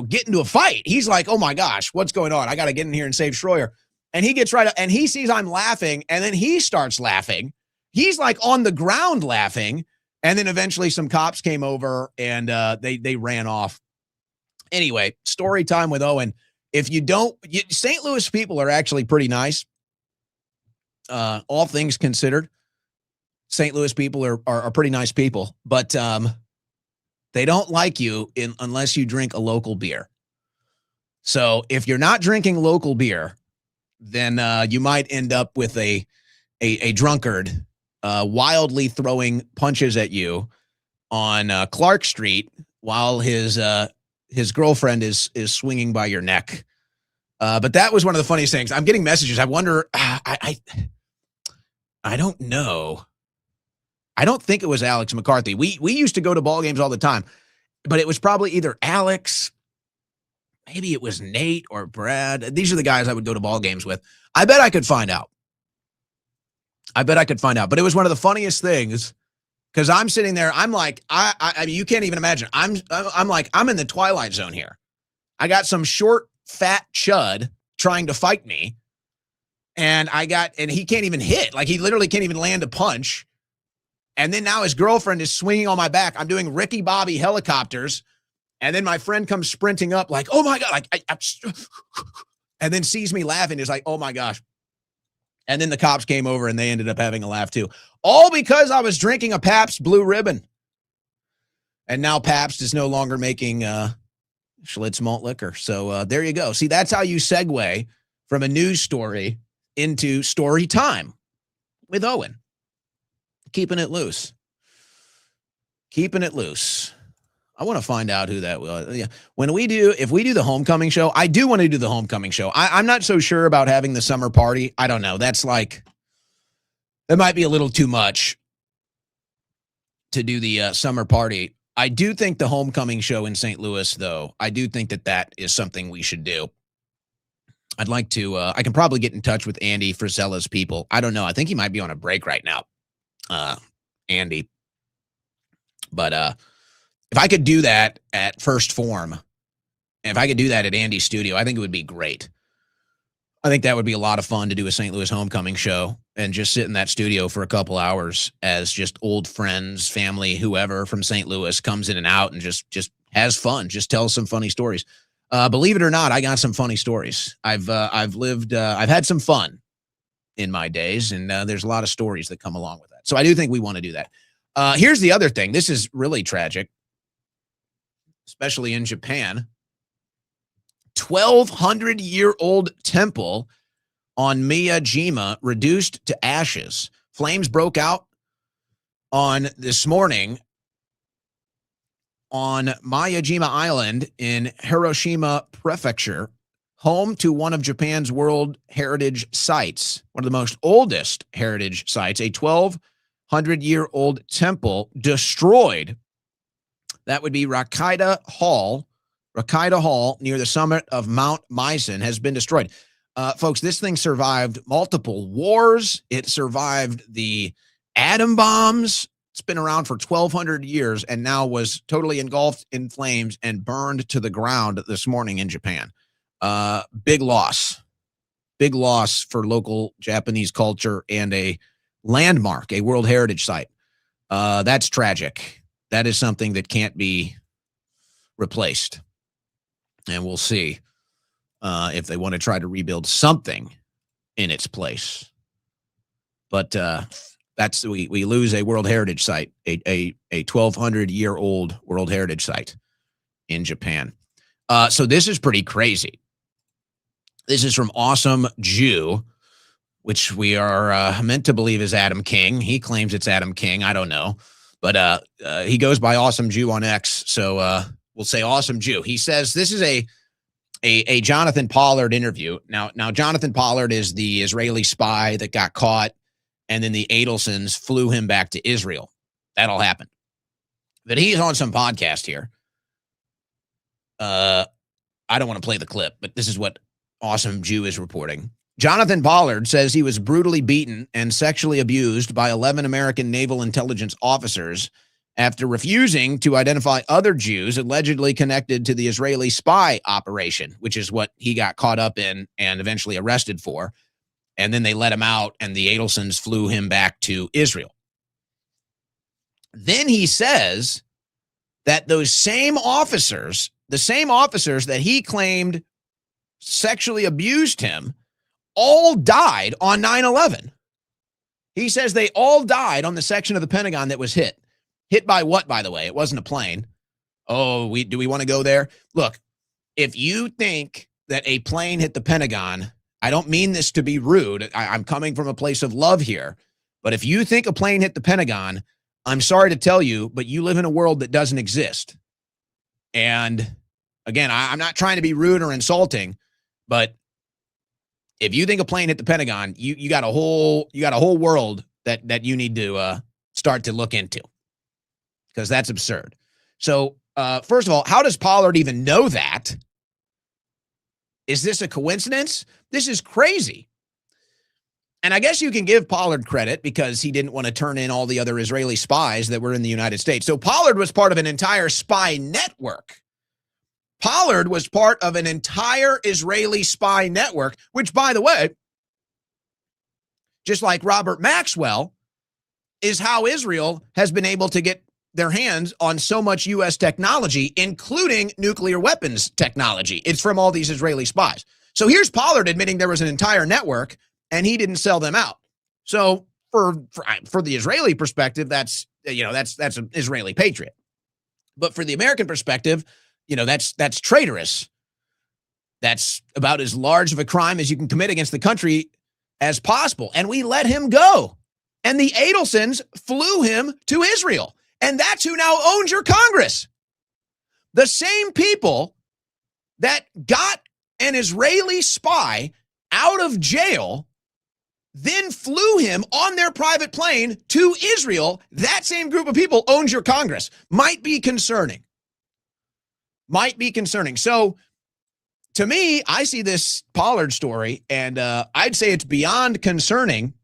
get into a fight. He's like, oh my gosh, what's going on? I got to get in here and save Schroyer. And he gets right up, and he sees I'm laughing, and then he starts laughing. He's like on the ground laughing. And then eventually some cops came over, and they ran off. Anyway, story time with Owen. If you don't, St. Louis people are actually pretty nice. All things considered, St. Louis people are pretty nice people, but they don't like you unless you drink a local beer. So if you're not drinking local beer, then you might end up with a drunkard wildly throwing punches at you on Clark Street while his girlfriend is swinging by your neck. But that was one of the funniest things. I'm getting messages. I wonder, I don't know. I don't think it was Alex McCarthy. We used to go to ball games all the time, but it was probably either Alex, maybe it was Nate or Brad. These are the guys I would go to ball games with. I bet I could find out. But it was one of the funniest things because I'm sitting there. I'm like, I mean, you can't even imagine. I'm like, I'm in the twilight zone here. I got some short, fat chud trying to fight me. And he can't even hit. Like, he literally can't even land a punch. And then now his girlfriend is swinging on my back. I'm doing Ricky Bobby helicopters. And then my friend comes sprinting up like, oh my God. Like, and then sees me laughing. Is like, oh my gosh. And then the cops came over and they ended up having a laugh too. All because I was drinking a Pabst Blue Ribbon. And now Pabst is no longer making Schlitz malt liquor. So there you go. See, that's how you segue from a news story into story time with Owen. Keeping it loose. I want to find out who that was. Yeah. If we do the homecoming show, I do want to do the homecoming show. I'm not so sure about having the summer party. I don't know. That might be a little too much to do the summer party. I do think the homecoming show in St. Louis, though, I do think that is something we should do. I'd like to, I can probably get in touch with Andy Frisella's people. I don't know. I think he might be on a break right now, Andy. But if I could do that at First Form, and if I could do that at Andy's studio, I think it would be great. I think that would be a lot of fun to do a St. Louis homecoming show and just sit in that studio for a couple hours as just old friends, family, whoever from St. Louis comes in and out and just has fun, just tells some funny stories. Believe it or not, I got some funny stories. I've had some fun in my days, and there's a lot of stories that come along with that. So I do think we want to do that. Here's the other thing. This is really tragic, especially in Japan. 1,200-year-old temple on Miyajima reduced to ashes. Flames broke out on this morning on Miyajima Island in Hiroshima Prefecture, home to one of Japan's World Heritage Sites, one of the most oldest heritage sites, a 1,200-year-old temple destroyed. That would be Rakita Hall. Rakita Hall near the summit of Mount Maisen has been destroyed. Folks, this thing survived multiple wars. It survived the atom bombs. It's been around for 1,200 years and now was totally engulfed in flames and burned to the ground this morning in Japan. Big loss for local Japanese culture and a landmark, a World Heritage Site. That's tragic. That is something that can't be replaced. And we'll see if they want to try to rebuild something in its place. But we lose a World Heritage Site, a 1,200-year-old World Heritage Site in Japan. So this is pretty crazy. This is from Awesome Jew, which we are meant to believe is Adam King. He claims it's Adam King. I don't know. But he goes by Awesome Jew on X. So we'll say Awesome Jew. He says this is a Jonathan Pollard interview. Now Jonathan Pollard is the Israeli spy that got caught, and then the Adelsons flew him back to Israel. That all happened. But he's on some podcast here. I don't want to play the clip, but this is what Awesome Jew is reporting. Jonathan Pollard says he was brutally beaten and sexually abused by 11 American naval intelligence officers after refusing to identify other Jews allegedly connected to the Israeli spy operation, which is what he got caught up in and eventually arrested for. And then they let him out, and the Adelsons flew him back to Israel. Then he says that those same officers, the same officers that he claimed sexually abused him, all died on 9/11. He says they all died on the section of the Pentagon that was hit. Hit by what, by the way? It wasn't a plane. Oh, do we want to go there? Look, if you think that a plane hit the Pentagon, I don't mean this to be rude. I'm coming from a place of love here. But if you think a plane hit the Pentagon, I'm sorry to tell you, but you live in a world that doesn't exist. And again, I'm not trying to be rude or insulting, but if you think a plane hit the Pentagon, you got a whole world that you need to start to look into, because that's absurd. So, first of all, how does Pollard even know that? Is this a coincidence? This is crazy. And I guess you can give Pollard credit because he didn't want to turn in all the other Israeli spies that were in the United States. So Pollard was part of an entire spy network. Pollard was part of an entire Israeli spy network, which, by the way, just like Robert Maxwell, is how Israel has been able to get their hands on so much U.S. technology, including nuclear weapons technology. It's from all these Israeli spies. So here's Pollard admitting there was an entire network and he didn't sell them out. So for the Israeli perspective, that's an Israeli patriot. But for the American perspective, that's traitorous. That's about as large of a crime as you can commit against the country as possible. And we let him go. And the Adelsons flew him to Israel. And that's who now owns your Congress. The same people that got an Israeli spy out of jail then flew him on their private plane to Israel. That same group of people owns your Congress. Might be concerning. So to me, I see this Pollard story, and I'd say it's beyond concerning,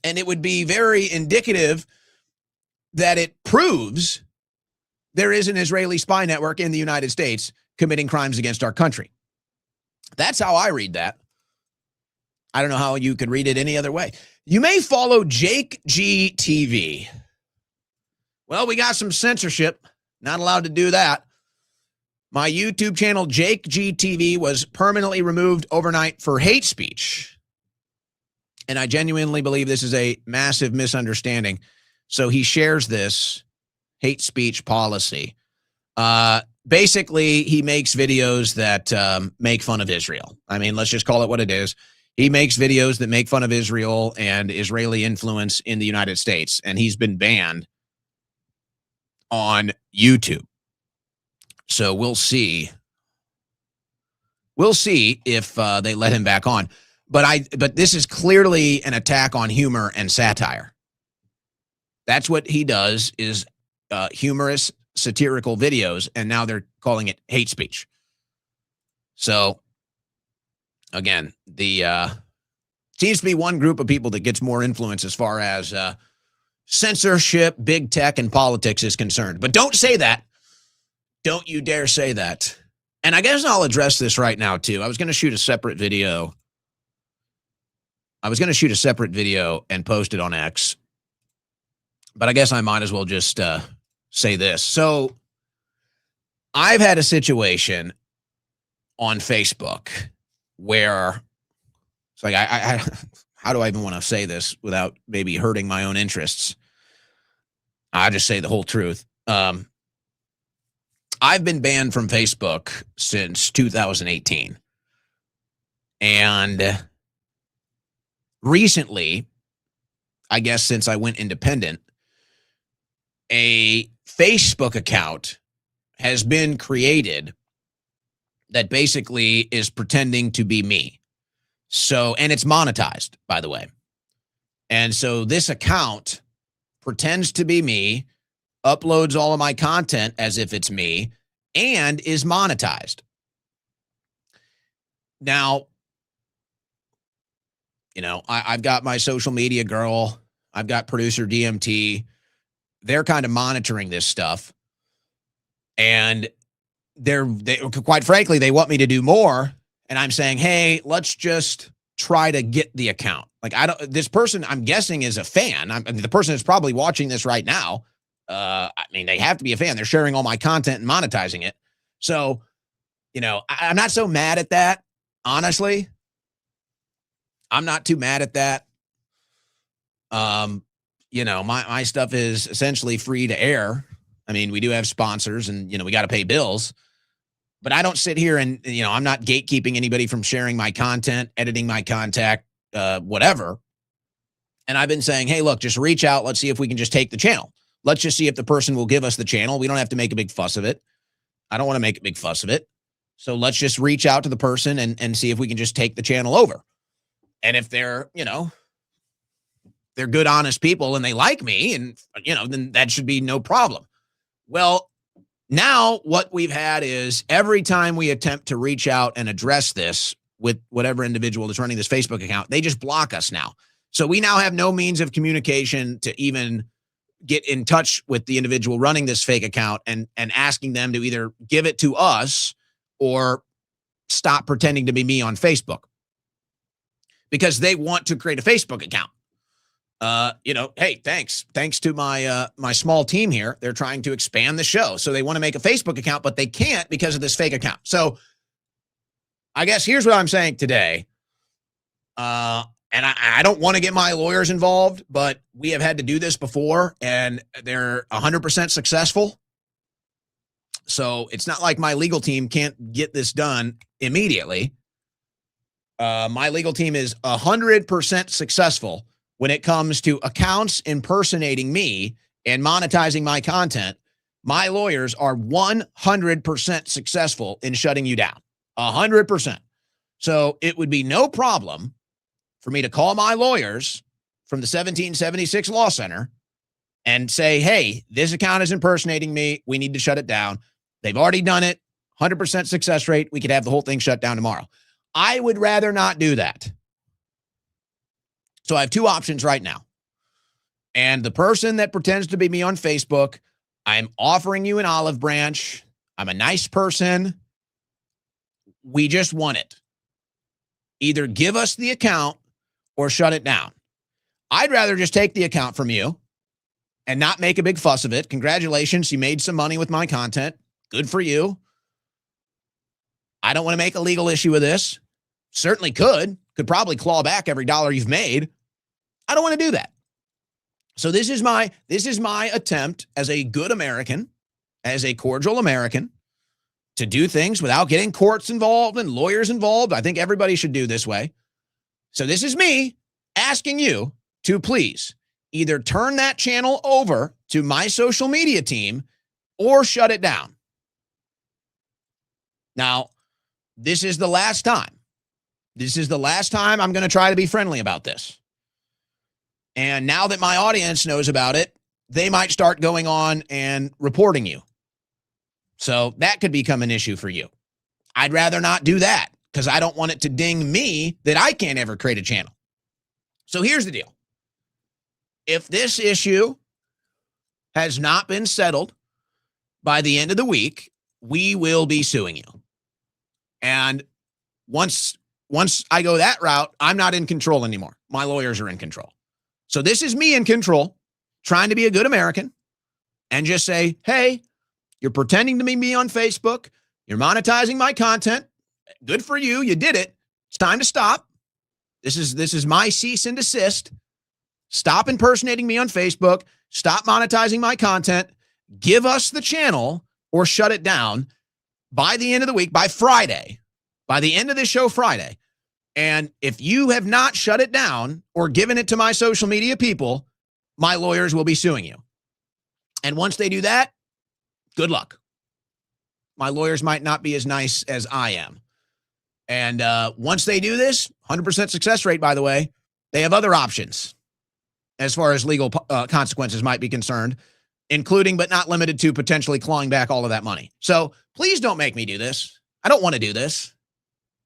and it would be very indicative that it proves there is an Israeli spy network in the United States committing crimes against our country. That's how I read that. I don't know how you could read it any other way. You may follow Jake G TV. Well, we got some censorship. Not allowed to do that. My YouTube channel, Jake G TV, was permanently removed overnight for hate speech. And I genuinely believe this is a massive misunderstanding. So he shares this hate speech policy. Basically, he makes videos that make fun of Israel. I mean, let's just call it what it is. He makes videos that make fun of Israel and Israeli influence in the United States. And he's been banned on YouTube. So we'll see. We'll see if they let him back on. But this is clearly an attack on humor and satire. That's what he does, is humorous, satirical videos, and now they're calling it hate speech. So, again, seems to be one group of people that gets more influence as far as censorship, big tech, and politics is concerned. But don't say that. Don't you dare say that. And I guess I'll address this right now, too. I was going to shoot a separate video. And post it on X. But I guess I might as well just say this. So I've had a situation on Facebook where it's like, I how do I even want to say this without maybe hurting my own interests? I just say the whole truth. I've been banned from Facebook since 2018. And recently, I guess since I went independent, a Facebook account has been created that basically is pretending to be me. So, and it's monetized, by the way. And so this account pretends to be me, uploads all of my content as if it's me, and is monetized. Now, I've got my social media girl. I've got producer DMT. They're kind of monitoring this stuff. And they quite frankly, they want me to do more. And I'm saying, hey, let's just try to get the account. Like, this person, I'm guessing, is a fan. The person is probably watching this right now. They have to be a fan. They're sharing all my content and monetizing it. So, I'm not so mad at that, honestly. I'm not too mad at that. My stuff is essentially free to air. I mean, we do have sponsors and, we got to pay bills. But I don't sit here and, I'm not gatekeeping anybody from sharing my content, editing my content, whatever. And I've been saying, hey, look, just reach out. Let's see if we can just take the channel. Let's just see if the person will give us the channel. We don't have to make a big fuss of it. I don't want to make a big fuss of it. So let's just reach out to the person and see if we can just take the channel over. And if they're, they're good, honest people and they like me, and, then that should be no problem. Well, now what we've had is every time we attempt to reach out and address this with whatever individual is running this Facebook account, they just block us now. So we now have no means of communication to even get in touch with the individual running this fake account and asking them to either give it to us or stop pretending to be me on Facebook, because they want to create a Facebook account. Hey, thanks to my small team here, they're trying to expand the show. So they want to make a Facebook account, but they can't because of this fake account. So I guess here's what I'm saying today. And I don't want to get my lawyers involved, but we have had to do this before and they're 100% successful. So it's not like my legal team can't get this done immediately. My legal team is 100% successful when it comes to accounts impersonating me and monetizing my content. My lawyers are 100% successful in shutting you down. 100%. So it would be no problem for me to call my lawyers from the 1776 Law Center and say, hey, this account is impersonating me. We need to shut it down. They've already done it. 100% success rate. We could have the whole thing shut down tomorrow. I would rather not do that. So I have two options right now. And the person that pretends to be me on Facebook, I'm offering you an olive branch. I'm a nice person. We just want it. Either give us the account or shut it down. I'd rather just take the account from you and not make a big fuss of it. Congratulations, you made some money with my content. Good for you. I don't want to make a legal issue of this. Certainly could probably claw back every dollar you've made. I don't want to do that. So this is my attempt as a good American, as a cordial American, to do things without getting courts involved and lawyers involved. I think everybody should do this way. So this is me asking you to please either turn that channel over to my social media team or shut it down. Now, this is the last time. This is the last time I'm going to try to be friendly about this. And now that my audience knows about it, they might start going on and reporting you. So that could become an issue for you. I'd rather not do that because I don't want it to ding me that I can't ever create a channel. So here's the deal. If this issue has not been settled by the end of the week, we will be suing you. And once I go that route, I'm not in control anymore. My lawyers are in control. So this is me in control, trying to be a good American and just say, hey, you're pretending to be me on Facebook. You're monetizing my content. Good for you. You did it. It's time to stop. This is my cease and desist. Stop impersonating me on Facebook. Stop monetizing my content. Give us the channel or shut it down by the end of the week, by Friday, by the end of this show Friday. And if you have not shut it down or given it to my social media people, my lawyers will be suing you. And once they do that, good luck. My lawyers might not be as nice as I am. And once they do this, 100% success rate, by the way, they have other options as far as legal consequences might be concerned, including but not limited to potentially clawing back all of that money. So please don't make me do this. I don't want to do this.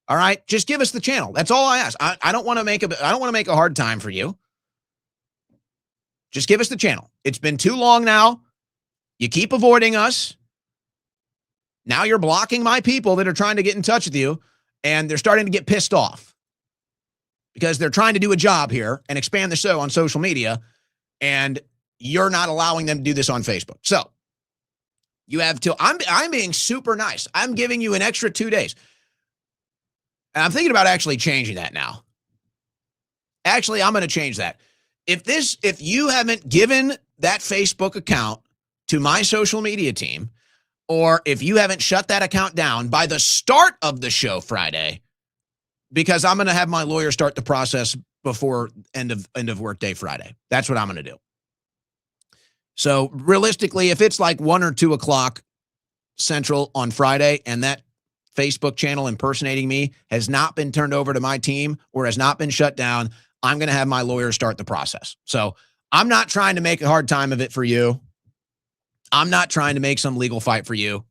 All right, just give us the channel. That's all I ask. I don't want to make a hard time for you. Just give us the channel. It's been too long now. You keep avoiding us. Now you're blocking my people that are trying to get in touch with you, and they're starting to get pissed off because they're trying to do a job here and expand the show on social media, and you're not allowing them to do this on Facebook. So you have till I'm being super nice. I'm giving you an extra 2 days. And I'm thinking about actually changing that now. Actually, I'm going to change that. If you haven't given that Facebook account to my social media team, or if you haven't shut that account down by the start of the show Friday, because I'm going to have my lawyer start the process before end of workday Friday. That's what I'm going to do. So realistically, if it's like 1 or 2 o'clock Central on Friday and that Facebook channel impersonating me has not been turned over to my team or has not been shut down, I'm going to have my lawyer start the process. So I'm not trying to make a hard time of it for you. I'm not trying to make some legal fight for you.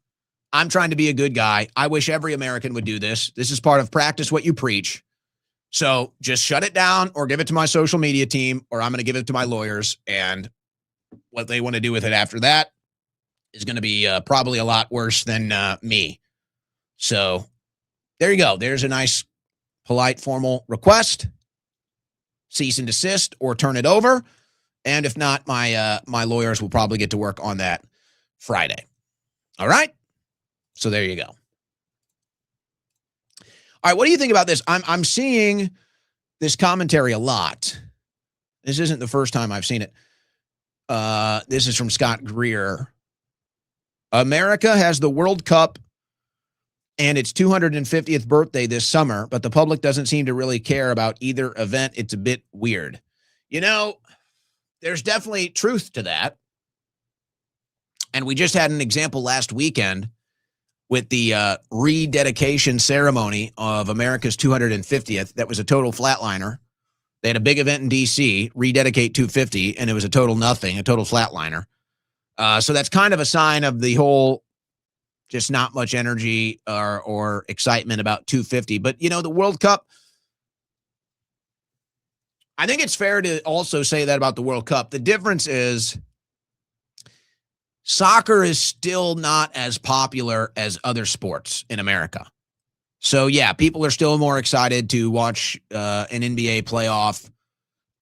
I'm trying to be a good guy. I wish every American would do this. This is part of practice what you preach. So just shut it down or give it to my social media team, or I'm going to give it to my lawyers. And what they want to do with it after that is going to be probably a lot worse than me. So there you go. There's a nice, polite, formal request. Cease and desist or turn it over. And if not, my lawyers will probably get to work on that Friday. All right? So there you go. All right, what do you think about this? I'm seeing this commentary a lot. This isn't the first time I've seen it. This is from Scott Greer. America has the World Cup and its 250th birthday this summer, but the public doesn't seem to really care about either event. It's a bit weird. You know, there's definitely truth to that. And we just had an example last weekend with the rededication ceremony of America's 250th. That was a total flatliner. They had a big event in D.C., rededicate 250, and it was a total nothing, a total flatliner. So that's kind of a sign of the whole just not much energy or excitement about 250. But, you know, the World Cup, I think it's fair to also say that about the World Cup. The difference is soccer is still not as popular as other sports in America. So, yeah, people are still more excited to watch an NBA playoff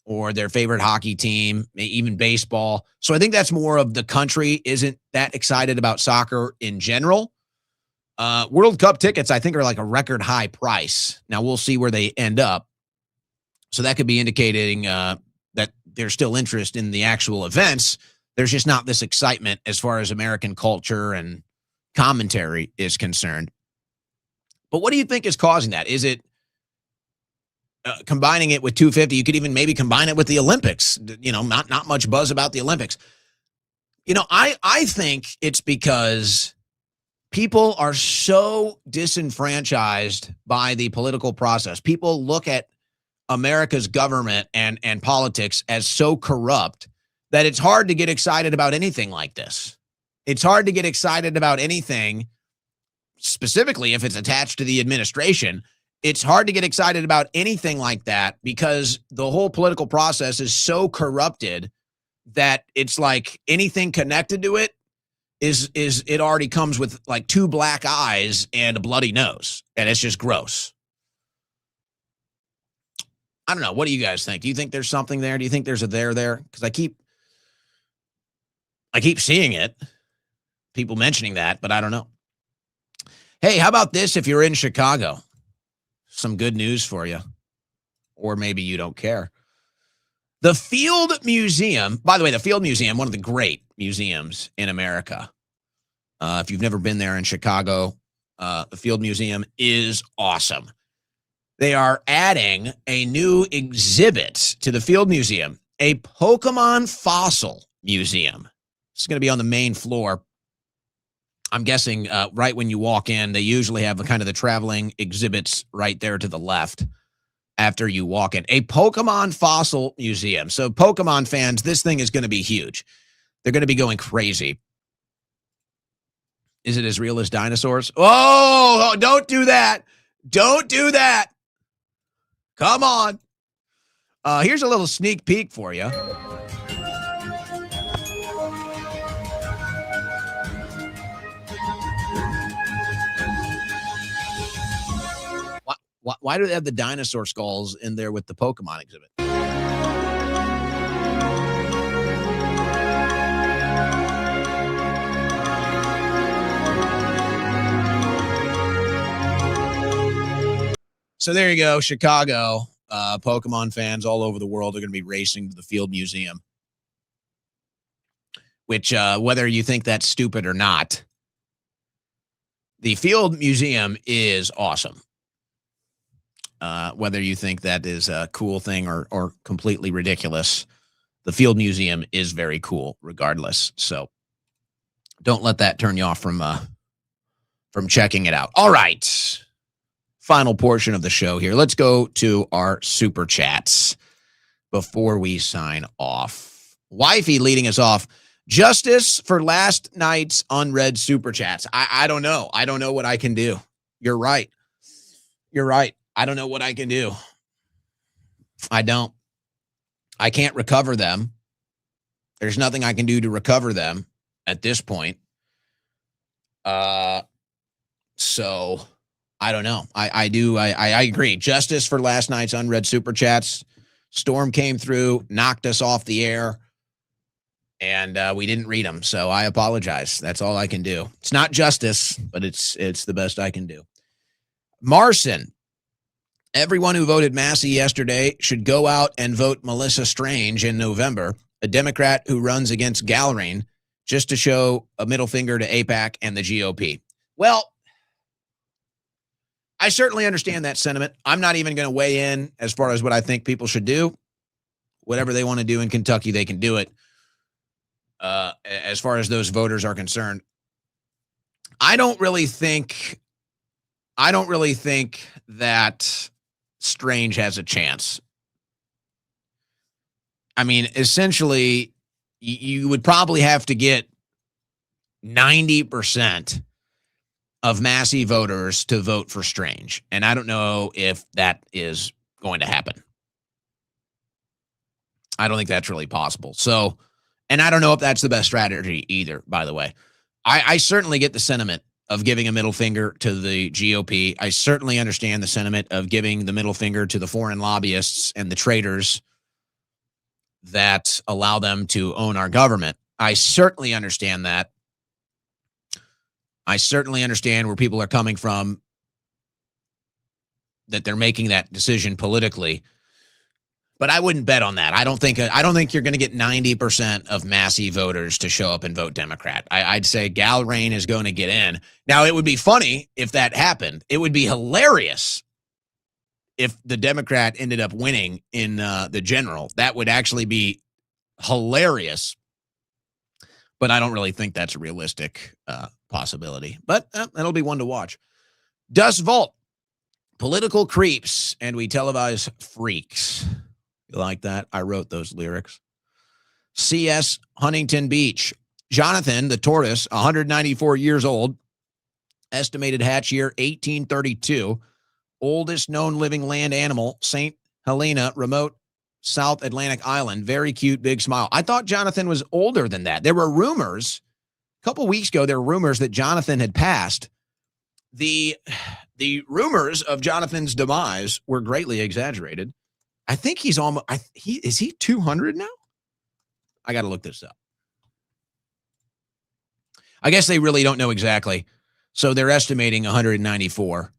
or their favorite hockey team, even baseball. So I think that's more of the country isn't that excited about soccer in general. World Cup tickets, I think, are like a record high price. Now, we'll see where they end up. So that could be indicating that there's still interest in the actual events. There's just not this excitement as far as American culture and commentary is concerned. But what do you think is causing that? Is it combining it with 250? You could even maybe combine it with the Olympics. You know, not much buzz about the Olympics. You know, I think it's because people are so disenfranchised by the political process. People look at America's government and politics as so corrupt that it's hard to get excited about anything like this. It's hard to get excited about anything, specifically if it's attached to the administration. It's hard to get excited about anything like that because the whole political process is so corrupted that it's like anything connected to it is it already comes with like two black eyes and a bloody nose, and it's just gross. I don't know. What do you guys think? Do you think there's something there? Do you think there's a there? Because I keep seeing it, people mentioning that, but I don't know. Hey, how about this if you're in Chicago? Some good news for you. Or maybe you don't care. The Field Museum, by the way, the Field Museum, one of the great museums in America. If you've never been there in Chicago, the Field Museum is awesome. They are adding a new exhibit to the Field Museum, a Pokemon fossil museum. It's going to be on the main floor. I'm guessing right when you walk in, they usually have kind of the traveling exhibits right there to the left after you walk in. A Pokemon fossil museum. So Pokemon fans, this thing is going to be huge. They're going to be going crazy. Is it as real as dinosaurs? Oh, don't do that. Don't do that. Come on. Here's a little sneak peek for you. Why do they have the dinosaur skulls in there with the Pokemon exhibit? So there you go, Chicago. Pokemon fans all over the world are going to be racing to the Field Museum. Which, whether you think that's stupid or not, the Field Museum is awesome. Whether you think that is a cool thing or completely ridiculous, the Field Museum is very cool regardless. So don't let that turn you off from checking it out. All right. Final portion of the show here. Let's go to our super chats. before we sign off. Wifey leading us off. Justice for last night's unread super chats. I don't know. I don't know what I can do. You're right. You're right. I don't know what I can do. I don't. I can't recover them. There's nothing I can do to recover them at this point. So I don't know. I agree. Justice for last night's unread super chats. Storm came through, knocked us off the air, and we didn't read them. So I apologize. That's all I can do. It's not justice, but it's the best I can do. Marson. Everyone who voted Massie yesterday should go out and vote Melissa Strange in November, a Democrat who runs against Galrain, just to show a middle finger to AIPAC and the GOP. Well, I certainly understand that sentiment. I'm not even going to weigh in as far as what I think people should do. Whatever they want to do in Kentucky, they can do it. As far as those voters are concerned, I don't really think that Strange has a chance. I mean, essentially, you would probably have to get 90% of Massie voters to vote for Strange. And I don't know if that is going to happen. I don't think that's really possible. So, and I don't know if that's the best strategy either, by the way. I certainly get the sentiment of giving a middle finger to the GOP. I certainly understand the sentiment of giving the middle finger to the foreign lobbyists and the traitors that allow them to own our government. I certainly understand that. I certainly understand where people are coming from, that they're making that decision politically. But I wouldn't bet on that. I don't think you're going to get 90% of Massie voters to show up and vote Democrat. I'd say Galrain is going to get in. Now, it would be funny if that happened. It would be hilarious if the Democrat ended up winning in the general. That would actually be hilarious. But I don't really think that's a realistic possibility. But that'll be one to watch. Dust Vault, political creeps, and we televise freaks. You like that? I wrote those lyrics. CS Huntington Beach. Jonathan, the tortoise, 194 years old. Estimated hatch year 1832. Oldest known living land animal, St. Helena, remote South Atlantic island. Very cute, big smile. I thought Jonathan was older than that. There were rumors. A couple weeks ago, there were rumors that Jonathan had passed. The rumors of Jonathan's demise were greatly exaggerated. I think he's almost, is he 200 now? I got to look this up. I guess they really don't know exactly. So they're estimating 194.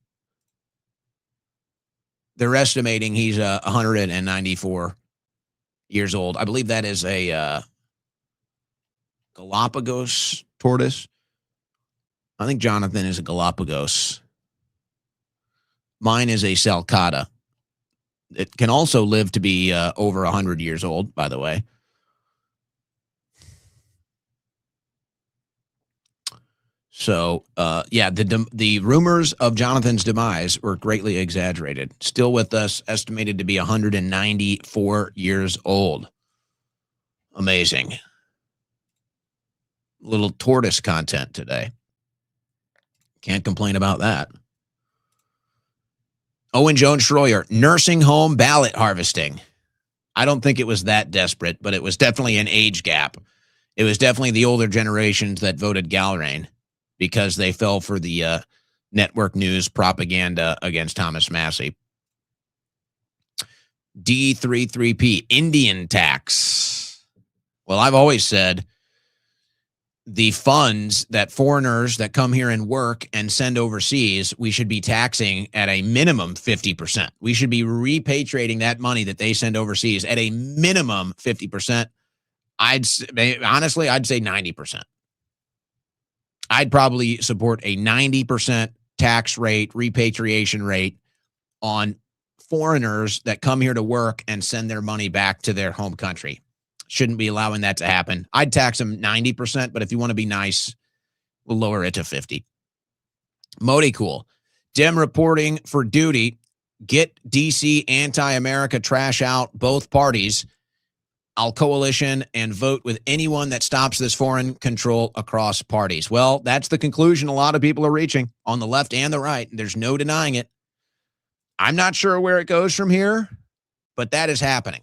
They're estimating he's 194 years old. I believe that is a Galapagos tortoise. I think Jonathan is a Galapagos. Mine is a Salcata. It can also live to be over 100 years old, by the way. So, yeah, the rumors of Jonathan's demise were greatly exaggerated. Still with us, estimated to be 194 years old. Amazing. Little tortoise content today. Can't complain about that. Owen Jones Schroyer, nursing home ballot harvesting. I don't think it was that desperate, but it was definitely an age gap. It was definitely the older generations that voted Galrain because they fell for the network news propaganda against Thomas Massie. D33P, Indian tax. Well, I've always said the funds that foreigners that come here and work and send overseas, we should be taxing at a minimum 50%. We should be repatriating that money that they send overseas at a minimum 50%. I'd say 90%. I'd probably support a 90% tax rate, repatriation rate on foreigners that come here to work and send their money back to their home country. Shouldn't be allowing that to happen. I'd tax them 90%, but if you want to be nice, we'll lower it to 50. Modi cool. Dem reporting for duty. get DC anti-America trash out both parties. I'll coalition and vote with anyone that stops this foreign control across parties. Well, that's the conclusion a lot of people are reaching on the left and the right. There's no denying it. I'm not sure where it goes from here, but that is happening.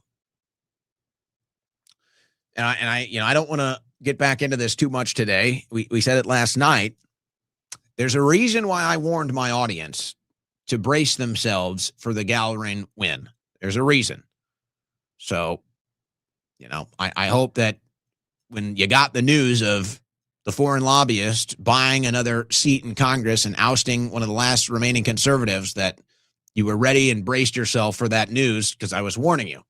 And I don't want to get back into this too much today. We said it last night. There's a reason why I warned my audience to brace themselves for the Gallagher win. There's a reason. So, I hope that when you got the news of the foreign lobbyist buying another seat in Congress and ousting one of the last remaining conservatives, that you were ready and braced yourself for that news, because I was warning you.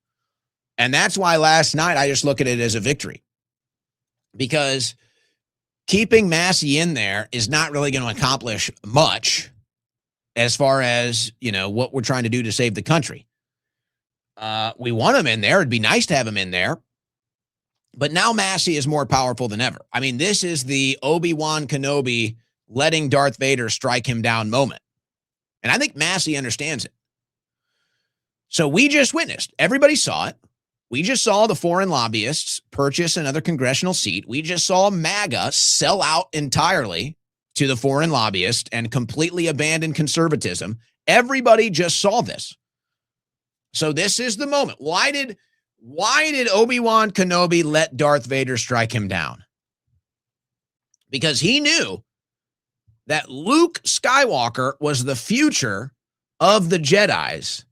And that's why last night I just look at it as a victory, because keeping Massie in there is not really going to accomplish much as far as, what we're trying to do to save the country. We want him in there. It'd be nice to have him in there. But now Massie is more powerful than ever. I mean, this is the Obi-Wan Kenobi letting Darth Vader strike him down moment. And I think Massie understands it. So we just witnessed, everybody saw it. We just saw the foreign lobbyists purchase another congressional seat. We just saw MAGA sell out entirely to the foreign lobbyist and completely abandon conservatism. Everybody just saw this. So this is the moment. Why did Obi-Wan Kenobi let Darth Vader strike him down? Because he knew that Luke Skywalker was the future of the Jedis.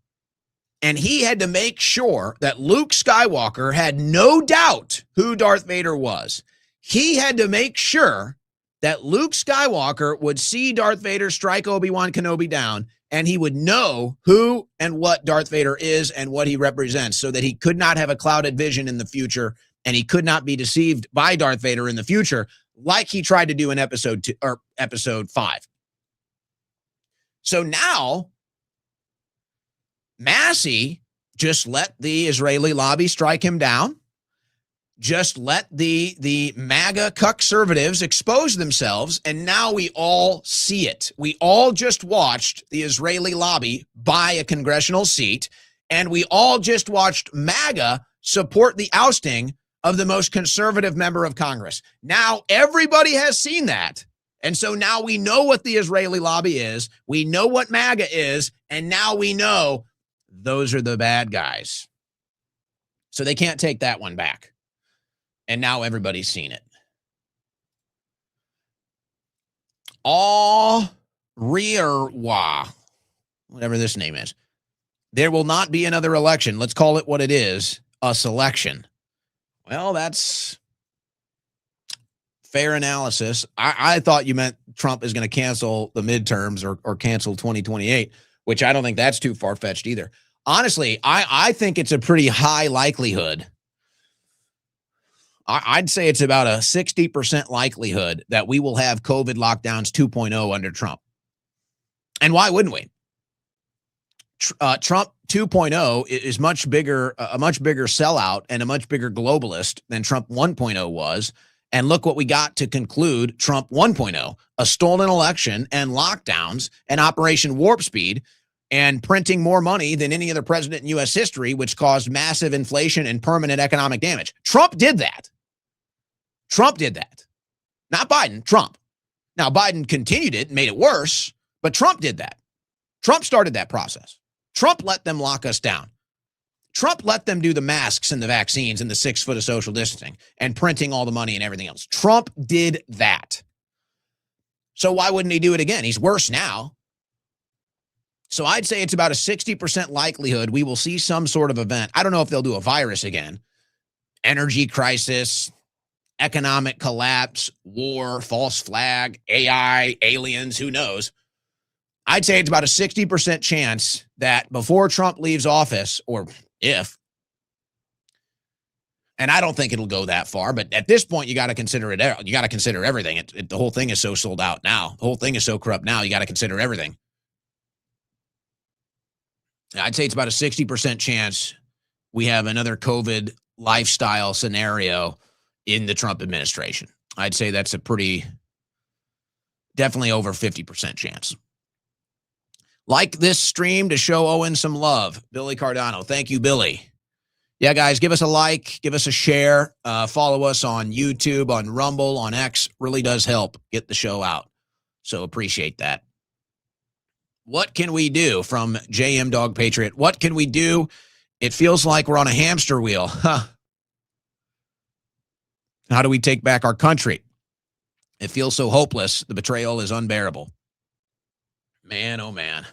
And he had to make sure that Luke Skywalker had no doubt who Darth Vader was. He had to make sure that Luke Skywalker would see Darth Vader strike Obi-Wan Kenobi down, and he would know who and what Darth Vader is and what he represents, so that he could not have a clouded vision in the future, and he could not be deceived by Darth Vader in the future, like he tried to do in episode 5. So now Massie just let the Israeli lobby strike him down. Just let the MAGA conservatives expose themselves, and now we all see it. We all just watched the Israeli lobby buy a congressional seat, and we all just watched MAGA support the ousting of the most conservative member of Congress. Now everybody has seen that, and so now we know what the Israeli lobby is. We know what MAGA is, and now we know those are the bad guys. So they can't take that one back. And now everybody's seen it. All Rearwa, whatever this name is. There will not be another election. Let's call it what it is, a selection. Well, that's fair analysis. I thought you meant Trump is going to cancel the midterms or cancel 2028, which I don't think that's too far-fetched either. Honestly, I think it's a pretty high likelihood. I'd say it's about a 60% likelihood that we will have COVID lockdowns 2.0 under Trump. And why wouldn't we? Trump 2.0 is much bigger, a much bigger sellout and a much bigger globalist than Trump 1.0 was. And look what we got to conclude Trump 1.0, a stolen election and lockdowns and Operation Warp Speed and printing more money than any other president in U.S. history, which caused massive inflation and permanent economic damage. Trump did that. Trump did that. Not Biden, Trump. Now, Biden continued it and made it worse, but Trump did that. Trump started that process. Trump let them lock us down. Trump let them do the masks and the vaccines and the 6 foot of social distancing and printing all the money and everything else. Trump did that. So why wouldn't he do it again? He's worse now. So I'd say it's about a 60% likelihood we will see some sort of event. I don't know if they'll do a virus again. Energy crisis, economic collapse, war, false flag, AI, aliens, who knows? I'd say it's about a 60% chance that before Trump leaves office, or if, and I don't think it'll go that far, but at this point, you got to consider it. You got to consider everything. The whole thing is so sold out now. The whole thing is so corrupt now. You got to consider everything. I'd say it's about a 60% chance we have another COVID lifestyle scenario in the Trump administration. I'd say that's a definitely over 50% chance. Like this stream to show Owen some love. Billy Cardano. Thank you, Billy. Yeah, guys, give us a like, give us a share, follow us on YouTube, on Rumble, on X. Really does help get the show out. So appreciate that. What can we do from JM Dog Patriot? What can we do? It feels like we're on a hamster wheel. Huh. How do we take back our country? It feels so hopeless. The betrayal is unbearable. Man, oh man.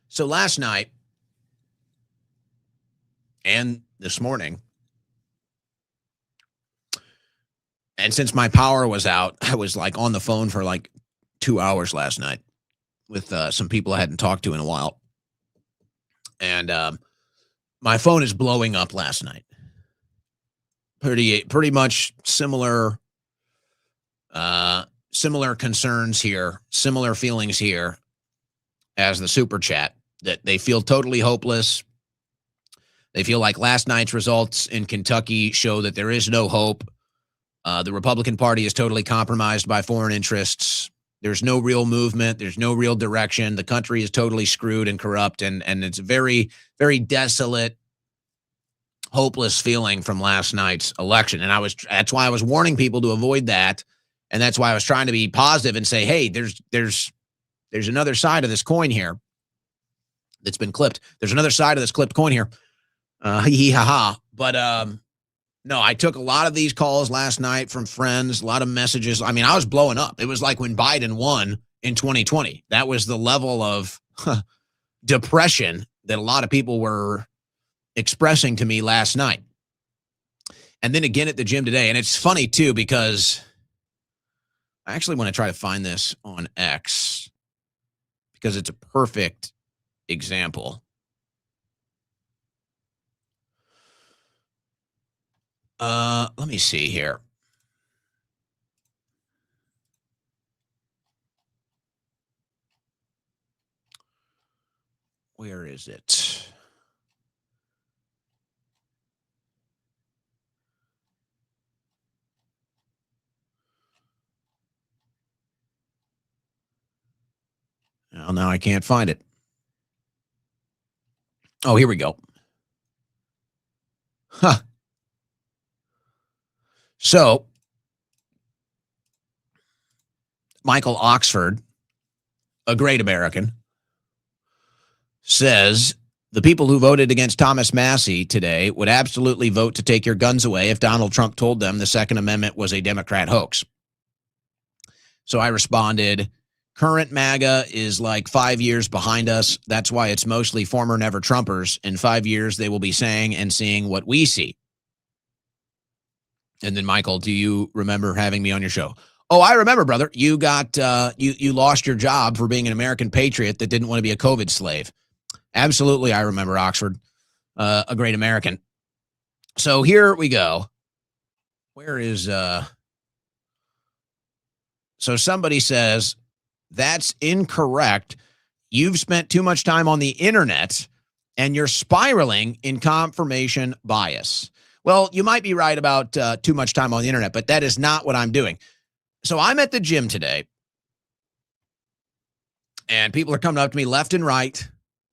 So last night and this morning, and since my power was out, I was like on the phone for like 2 hours last night with some people I hadn't talked to in a while. And my phone is blowing up last night. Pretty much similar concerns here, similar feelings here as the super chat, that they feel totally hopeless. They feel like last night's results in Kentucky show that there is no hope. The Republican Party is totally compromised by foreign interests. There's no real movement. There's no real direction. The country is totally screwed and corrupt, and it's a very, very desolate, hopeless feeling from last night's election. And that's why I was warning people to avoid that. And that's why I was trying to be positive and say, hey, there's another side of this coin here that's been clipped. There's another side of this clipped coin here. Hee ha ha. But no, I took a lot of these calls last night from friends, a lot of messages. I mean, I was blowing up. It was like when Biden won in 2020. That was the level of depression that a lot of people were expressing to me last night. And then again at the gym today. And it's funny too, because I actually want to try to find this on X because it's a perfect example. Let me see here. Where is it? Well, now I can't find it. Oh, here we go. Huh. So, Michael Oxford, a great American, says the people who voted against Thomas Massie today would absolutely vote to take your guns away if Donald Trump told them the Second Amendment was a Democrat hoax. So I responded, current MAGA is like 5 years behind us. That's why it's mostly former never Trumpers. In 5 years, they will be saying and seeing what we see. And then, Michael, do you remember having me on your show? Oh, I remember, brother. You got you lost your job for being an American patriot that didn't want to be a COVID slave. Absolutely, I remember, Oxford, a great American. So here we go. Where is so somebody says that's incorrect. You've spent too much time on the internet and you're spiraling in confirmation bias. Well, you might be right about too much time on the internet, but that is not what I'm doing. So I'm at the gym today, and people are coming up to me left and right,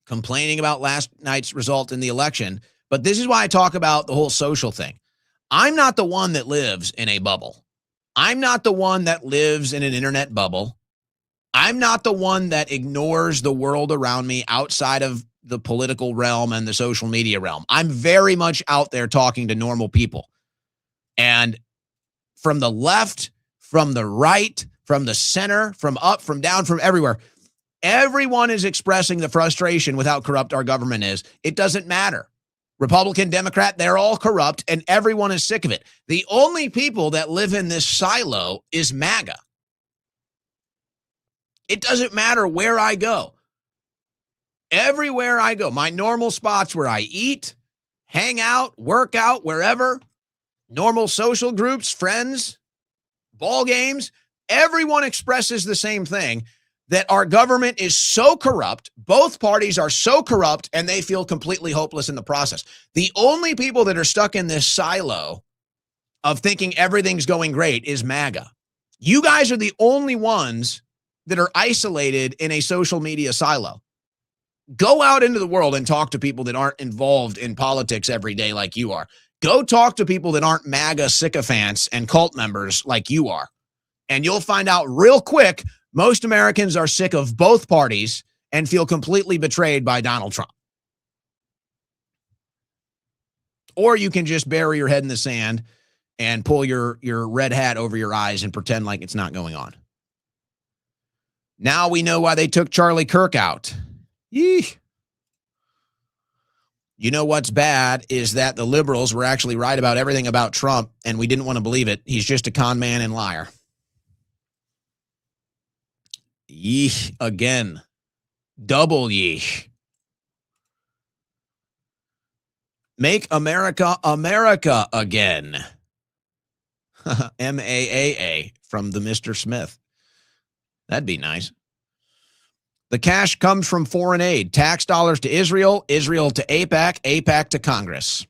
complaining about last night's result in the election. But this is why I talk about the whole social thing. I'm not the one that lives in a bubble. I'm not the one that lives in an internet bubble. I'm not the one that ignores the world around me outside of the political realm and the social media realm. I'm very much out there talking to normal people. And from the left, from the right, from the center, from up, from down, from everywhere, everyone is expressing the frustration with how corrupt our government is. It doesn't matter. Republican, Democrat, they're all corrupt, and everyone is sick of it. The only people that live in this silo is MAGA. It doesn't matter where I go. Everywhere I go, my normal spots where I eat, hang out, work out, wherever, normal social groups, friends, ball games, everyone expresses the same thing, that our government is so corrupt, both parties are so corrupt, and they feel completely hopeless in the process. The only people that are stuck in this silo of thinking everything's going great is MAGA. You guys are the only ones that are isolated in a social media silo. Go out into the world and talk to people that aren't involved in politics every day like you are. Go talk to people that aren't MAGA sycophants and cult members like you are. And you'll find out real quick, most Americans are sick of both parties and feel completely betrayed by Donald Trump. Or you can just bury your head in the sand and pull your red hat over your eyes and pretend like it's not going on. Now we know why they took Charlie Kirk out. Yee. You know what's bad is that the liberals were actually right about everything about Trump, and we didn't want to believe it. He's just a con man and liar. Yeesh again. Double yeesh. Make America America again. MAAA from the Mr. Smith. That'd be nice. The cash comes from foreign aid, tax dollars to Israel, Israel to AIPAC, AIPAC to Congress.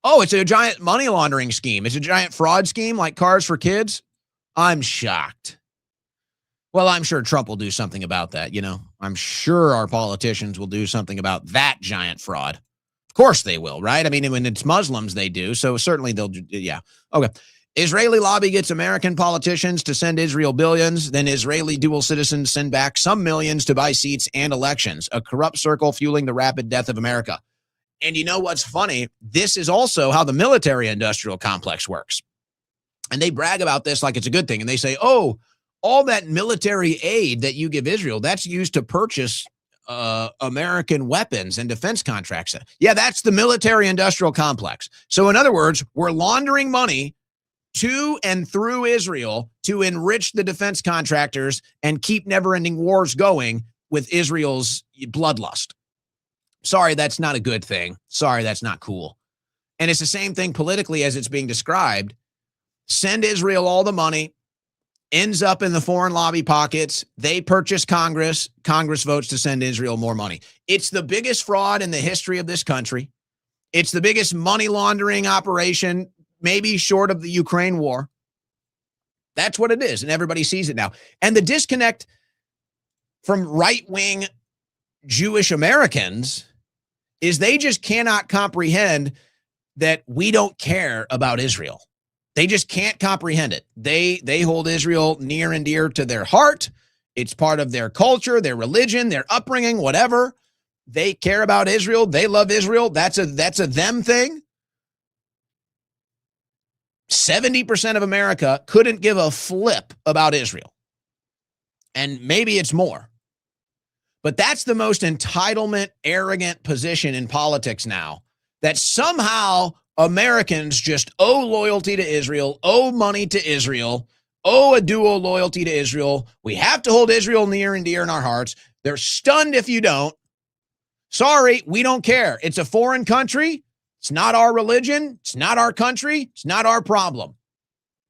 Oh, it's a giant money laundering scheme. It's a giant fraud scheme like Cars for Kids. I'm shocked. Well, I'm sure Trump will do something about that, you know. I'm sure our politicians will do something about that giant fraud. Of course they will, right? I mean, when it's Muslims, they do. So certainly they'll, yeah. Okay. Israeli lobby gets American politicians to send Israel billions. Then Israeli dual citizens send back some millions to buy seats and elections. A corrupt circle fueling the rapid death of America. And you know what's funny? This is also how the military-industrial complex works. And they brag about this like it's a good thing. And they say, oh, all that military aid that you give Israel, that's used to purchase American weapons and defense contracts. Yeah, that's the military-industrial complex. So in other words, we're laundering money to and through Israel to enrich the defense contractors and keep never-ending wars going with Israel's bloodlust. Sorry, that's not a good thing. Sorry, that's not cool. And it's the same thing politically as it's being described. Send Israel all the money, ends up in the foreign lobby pockets. They purchase Congress. Congress votes to send Israel more money. It's the biggest fraud in the history of this country. It's the biggest money laundering operation, maybe short of the Ukraine war. That's what it is, and everybody sees it now. And the disconnect from right-wing Jewish Americans is they just cannot comprehend that we don't care about Israel. They just can't comprehend it. They hold Israel near and dear to their heart. It's part of their culture, their religion, their upbringing, whatever. They care about Israel. They love Israel. That's a them thing. 70% of America couldn't give a flip about Israel. And maybe it's more. But that's the most entitlement, arrogant position in politics now, that somehow Americans just owe loyalty to Israel, owe money to Israel, owe a dual loyalty to Israel. We have to hold Israel near and dear in our hearts. They're stunned if you don't. Sorry, we don't care. It's a foreign country. It's not our religion. It's not our country. It's not our problem.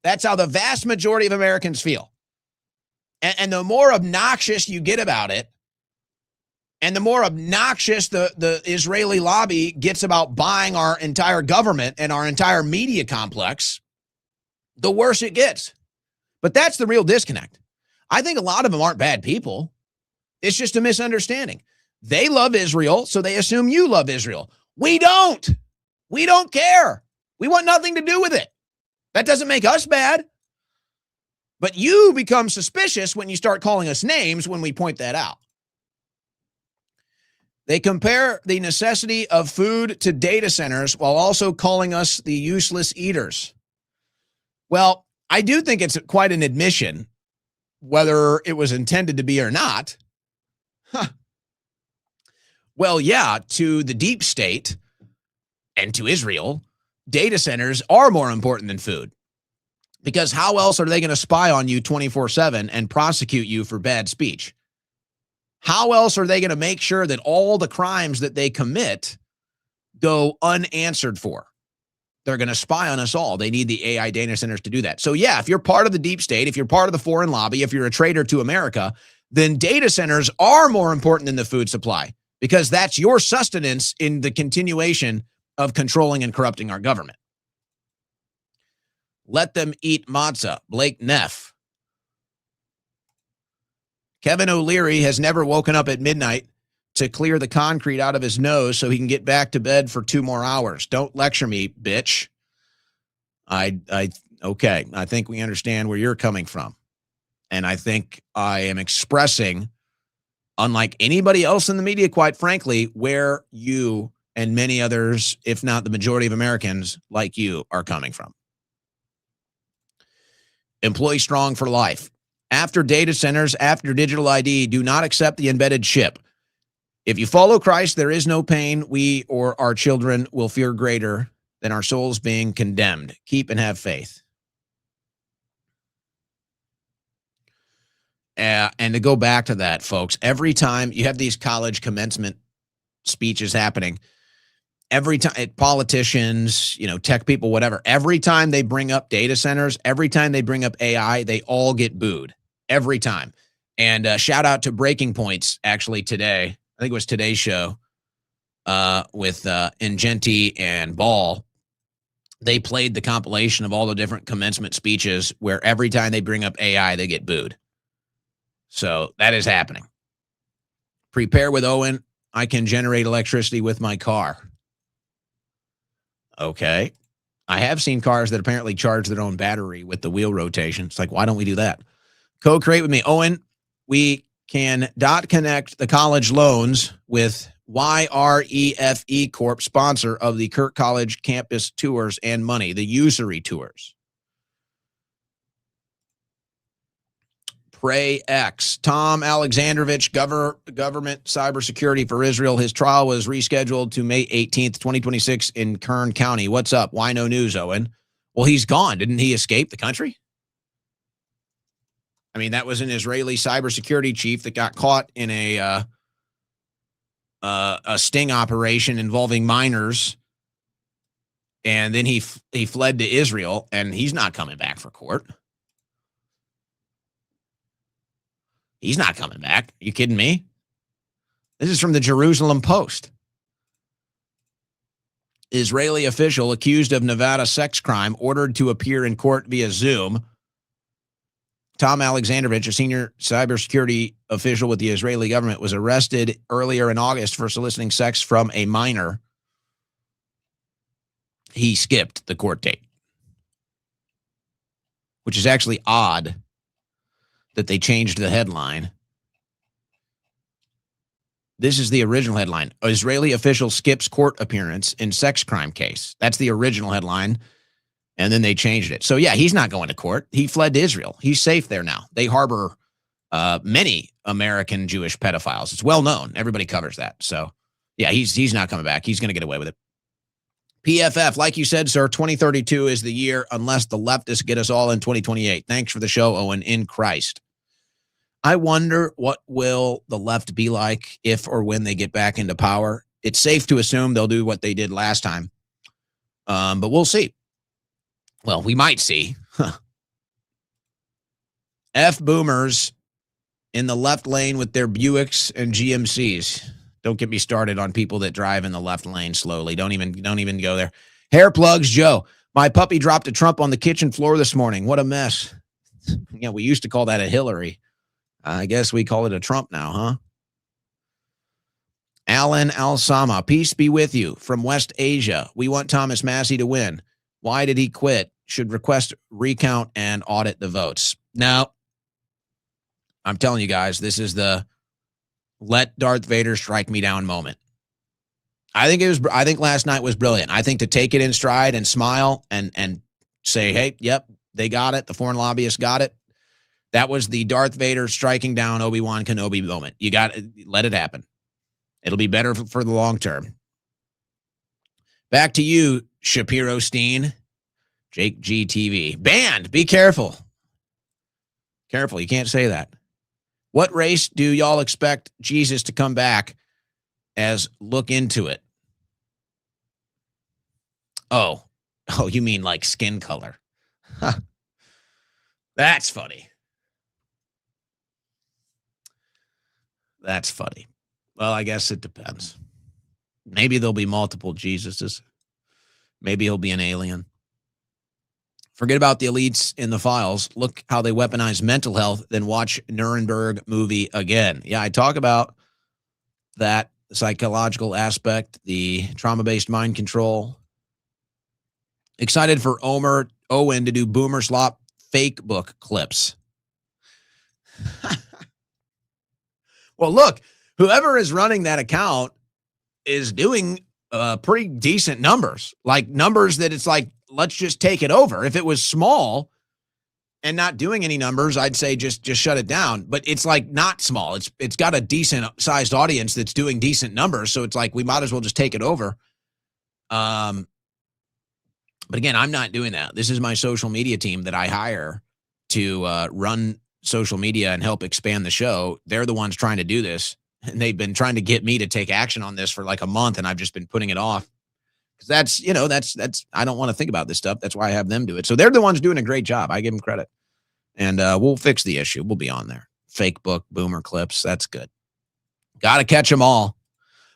That's how the vast majority of Americans feel. And the more obnoxious you get about it, and the more obnoxious the Israeli lobby gets about buying our entire government and our entire media complex, the worse it gets. But that's the real disconnect. I think a lot of them aren't bad people. It's just a misunderstanding. They love Israel, so they assume you love Israel. We don't. We don't care. We want nothing to do with it. That doesn't make us bad. But you become suspicious when you start calling us names when we point that out. They compare the necessity of food to data centers while also calling us the useless eaters. Well, I do think it's quite an admission, whether it was intended to be or not. Huh. Well, yeah, to the deep state and to Israel, data centers are more important than food. Because how else are they going to spy on you 24/7 and prosecute you for bad speech? How else are they going to make sure that all the crimes that they commit go unanswered for? They're going to spy on us all. They need the AI data centers to do that. So yeah, if you're part of the deep state, if you're part of the foreign lobby, if you're a traitor to America, then data centers are more important than the food supply, because that's your sustenance in the continuation of controlling and corrupting our government. Let them eat matzah. Blake Neff. Kevin O'Leary has never woken up at midnight to clear the concrete out of his nose so he can get back to bed for 2 more hours. Don't lecture me, bitch. Okay. I think we understand where you're coming from. And I think I am expressing, unlike anybody else in the media, quite frankly, where you and many others, if not the majority of Americans like you, are coming from. Employee strong for life. After data centers, after digital ID, do not accept the embedded chip. If you follow Christ, there is no pain we or our children will fear greater than our souls being condemned. Keep and have faith. And to go back to that, folks, every time you have these college commencement speeches happening, every time politicians, tech people, whatever, every time they bring up data centers, every time they bring up AI, they all get booed every time. And shout out to Breaking Points actually today. I think it was today's show with Ingenti and Ball. They played the compilation of all the different commencement speeches where every time they bring up AI, they get booed. So that is happening. Prepare with Owen. I can generate electricity with my car. Okay. I have seen cars that apparently charge their own battery with the wheel rotation. It's like, why don't we do that? Co-create with me. Owen, we can connect the college loans with YREFE Corp, sponsor of the Kirk College campus tours and money, the usury tours. Pray X. Tom Alexandrovich, government cybersecurity for Israel. His trial was rescheduled to May 18th, 2026 in Kern County. What's up? Why no news, Owen? Well, he's gone. Didn't he escape the country? I mean, that was an Israeli cybersecurity chief that got caught in a sting operation involving minors. And then he fled to Israel, and he's not coming back for court. He's not coming back. Are you kidding me? This is from the Jerusalem Post. Israeli official accused of Nevada sex crime ordered to appear in court via Zoom. Tom Alexandrovich, a senior cybersecurity official with the Israeli government, was arrested earlier in August for soliciting sex from a minor. He skipped the court date, which is actually odd that they changed the headline. This is the original headline. Israeli official skips court appearance in sex crime case. That's the original headline. And then they changed it. So, yeah, he's not going to court. He fled to Israel. He's safe there now. They harbor many American Jewish pedophiles. It's well known. Everybody covers that. So, yeah, he's not coming back. He's going to get away with it. PFF, like you said, sir, 2032 is the year unless the leftists get us all in 2028. Thanks for the show, Owen, in Christ. I wonder what will the left be like if or when they get back into power. It's safe to assume they'll do what they did last time. But we'll see. Well, we might see. F boomers in the left lane with their Buicks and GMCs. Don't get me started on people that drive in the left lane slowly. Don't even go there. Hair plugs, Joe. My puppy dropped a Trump on the kitchen floor this morning. What a mess. Yeah, we used to call that a Hillary. I guess we call it a Trump now, huh? Alan Al-Sama, peace be with you from West Asia. We want Thomas Massie to win. Why did he quit? Should request recount and audit the votes. Now, I'm telling you guys, this is the let Darth Vader strike me down moment. I think last night was brilliant. I think to take it in stride and smile and say, hey, yep, they got it. The foreign lobbyists got it. That was the Darth Vader striking down Obi-Wan Kenobi moment. You got to let it happen. It'll be better for the long term. Back to you, Shapiro Steen. Jake G TV. Banned. Be careful. Careful. You can't say that. What race do y'all expect Jesus to come back as? Look into it. Oh, you mean like skin color. Huh. That's funny. That's funny. Well, I guess it depends. Maybe there'll be multiple Jesuses. Maybe he'll be an alien. Forget about the elites in the files. Look how they weaponize mental health, then watch Nuremberg movie again. Yeah, I talk about that psychological aspect, the trauma-based mind control. Excited for Owen to do Boomer Slop fake book clips. Well, look, whoever is running that account is doing pretty decent numbers, like numbers that it's like, let's just take it over. If it was small and not doing any numbers, I'd say just shut it down. But it's like not small. It's got a decent sized audience that's doing decent numbers. So it's like we might as well just take it over. But again, I'm not doing that. This is my social media team that I hire to run social media and help expand the show. They're the ones trying to do this. And they've been trying to get me to take action on this for like a month, and I've just been putting it off. Because that's I don't want to think about this stuff. That's why I have them do it. So they're the ones doing a great job. I give them credit. And we'll fix the issue. We'll be on there. Fake book, boomer clips. That's good. Got to catch them all.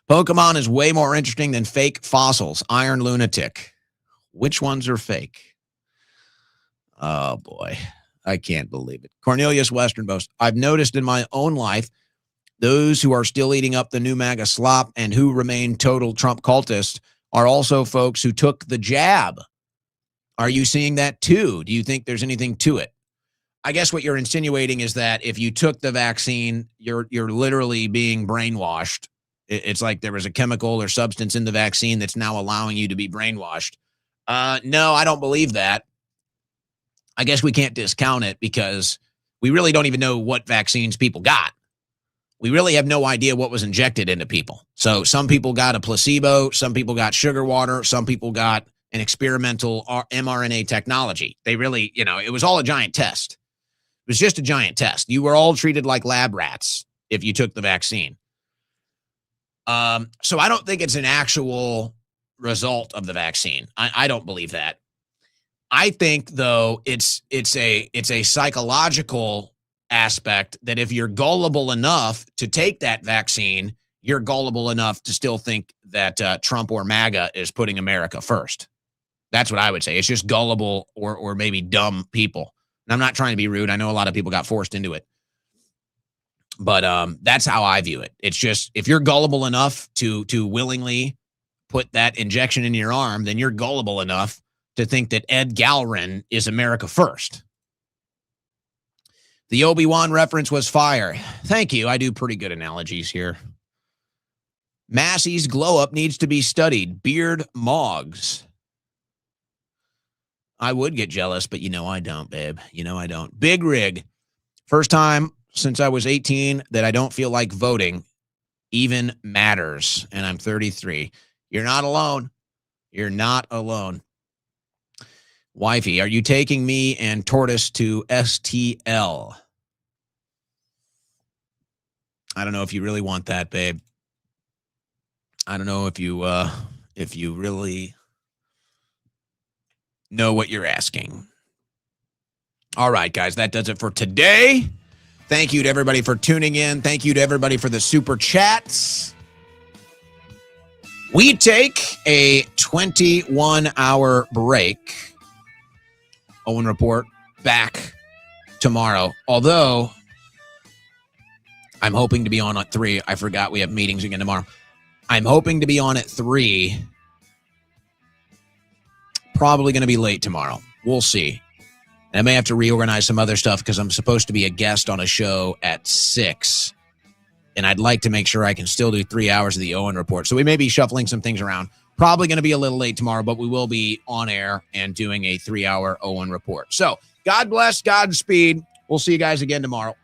Pokemon is way more interesting than fake fossils. Iron Lunatic. Which ones are fake? Oh, boy. I can't believe it. Cornelius Westernbost. I've noticed in my own life, those who are still eating up the new MAGA slop and who remain total Trump cultists are also folks who took the jab. Are you seeing that too? Do you think there's anything to it? I guess what you're insinuating is that if you took the vaccine, you're literally being brainwashed. It's like there was a chemical or substance in the vaccine that's now allowing you to be brainwashed. No, I don't believe that. I guess we can't discount it because we really don't even know what vaccines people got. We really have no idea what was injected into people. So some people got a placebo, some people got sugar water, some people got an experimental mRNA technology. They really, it was all a giant test. It was just a giant test. You were all treated like lab rats if you took the vaccine. So I don't think it's an actual result of the vaccine. I don't believe that. I think, though, it's a psychological aspect that if you're gullible enough to take that vaccine, you're gullible enough to still think that Trump or MAGA is putting America first. That's what I would say. It's just gullible or maybe dumb people. And I'm not trying to be rude. I know a lot of people got forced into it. But that's how I view it. It's just if you're gullible enough to willingly put that injection in your arm, then you're gullible enough to think that Ed Galrin is America first. The Obi-Wan reference was fire. Thank you. I do pretty good analogies here. Massie's glow-up needs to be studied. Beard Moggs. I would get jealous, but I don't, babe. I don't. Big Rig. First time since I was 18 that I don't feel like voting even matters, and I'm 33. You're not alone. You're not alone. Wifey, are you taking me and Tortoise to STL? I don't know if you really want that, babe. I don't know if you really know what you're asking. All right, guys, that does it for today. Thank you to everybody for tuning in. Thank you to everybody for the super chats. We take a 21-hour break. Owen Report back tomorrow. Although I'm hoping to be on at 3. I forgot we have meetings again tomorrow. I'm hoping to be on at 3. Probably going to be late tomorrow. We'll see. And I may have to reorganize some other stuff because I'm supposed to be a guest on a show at 6. And I'd like to make sure I can still do 3 hours of the Owen Report. So we may be shuffling some things around. Probably going to be a little late tomorrow, but we will be on air and doing a 3-hour Owen Report. So God bless, Godspeed. We'll see you guys again tomorrow.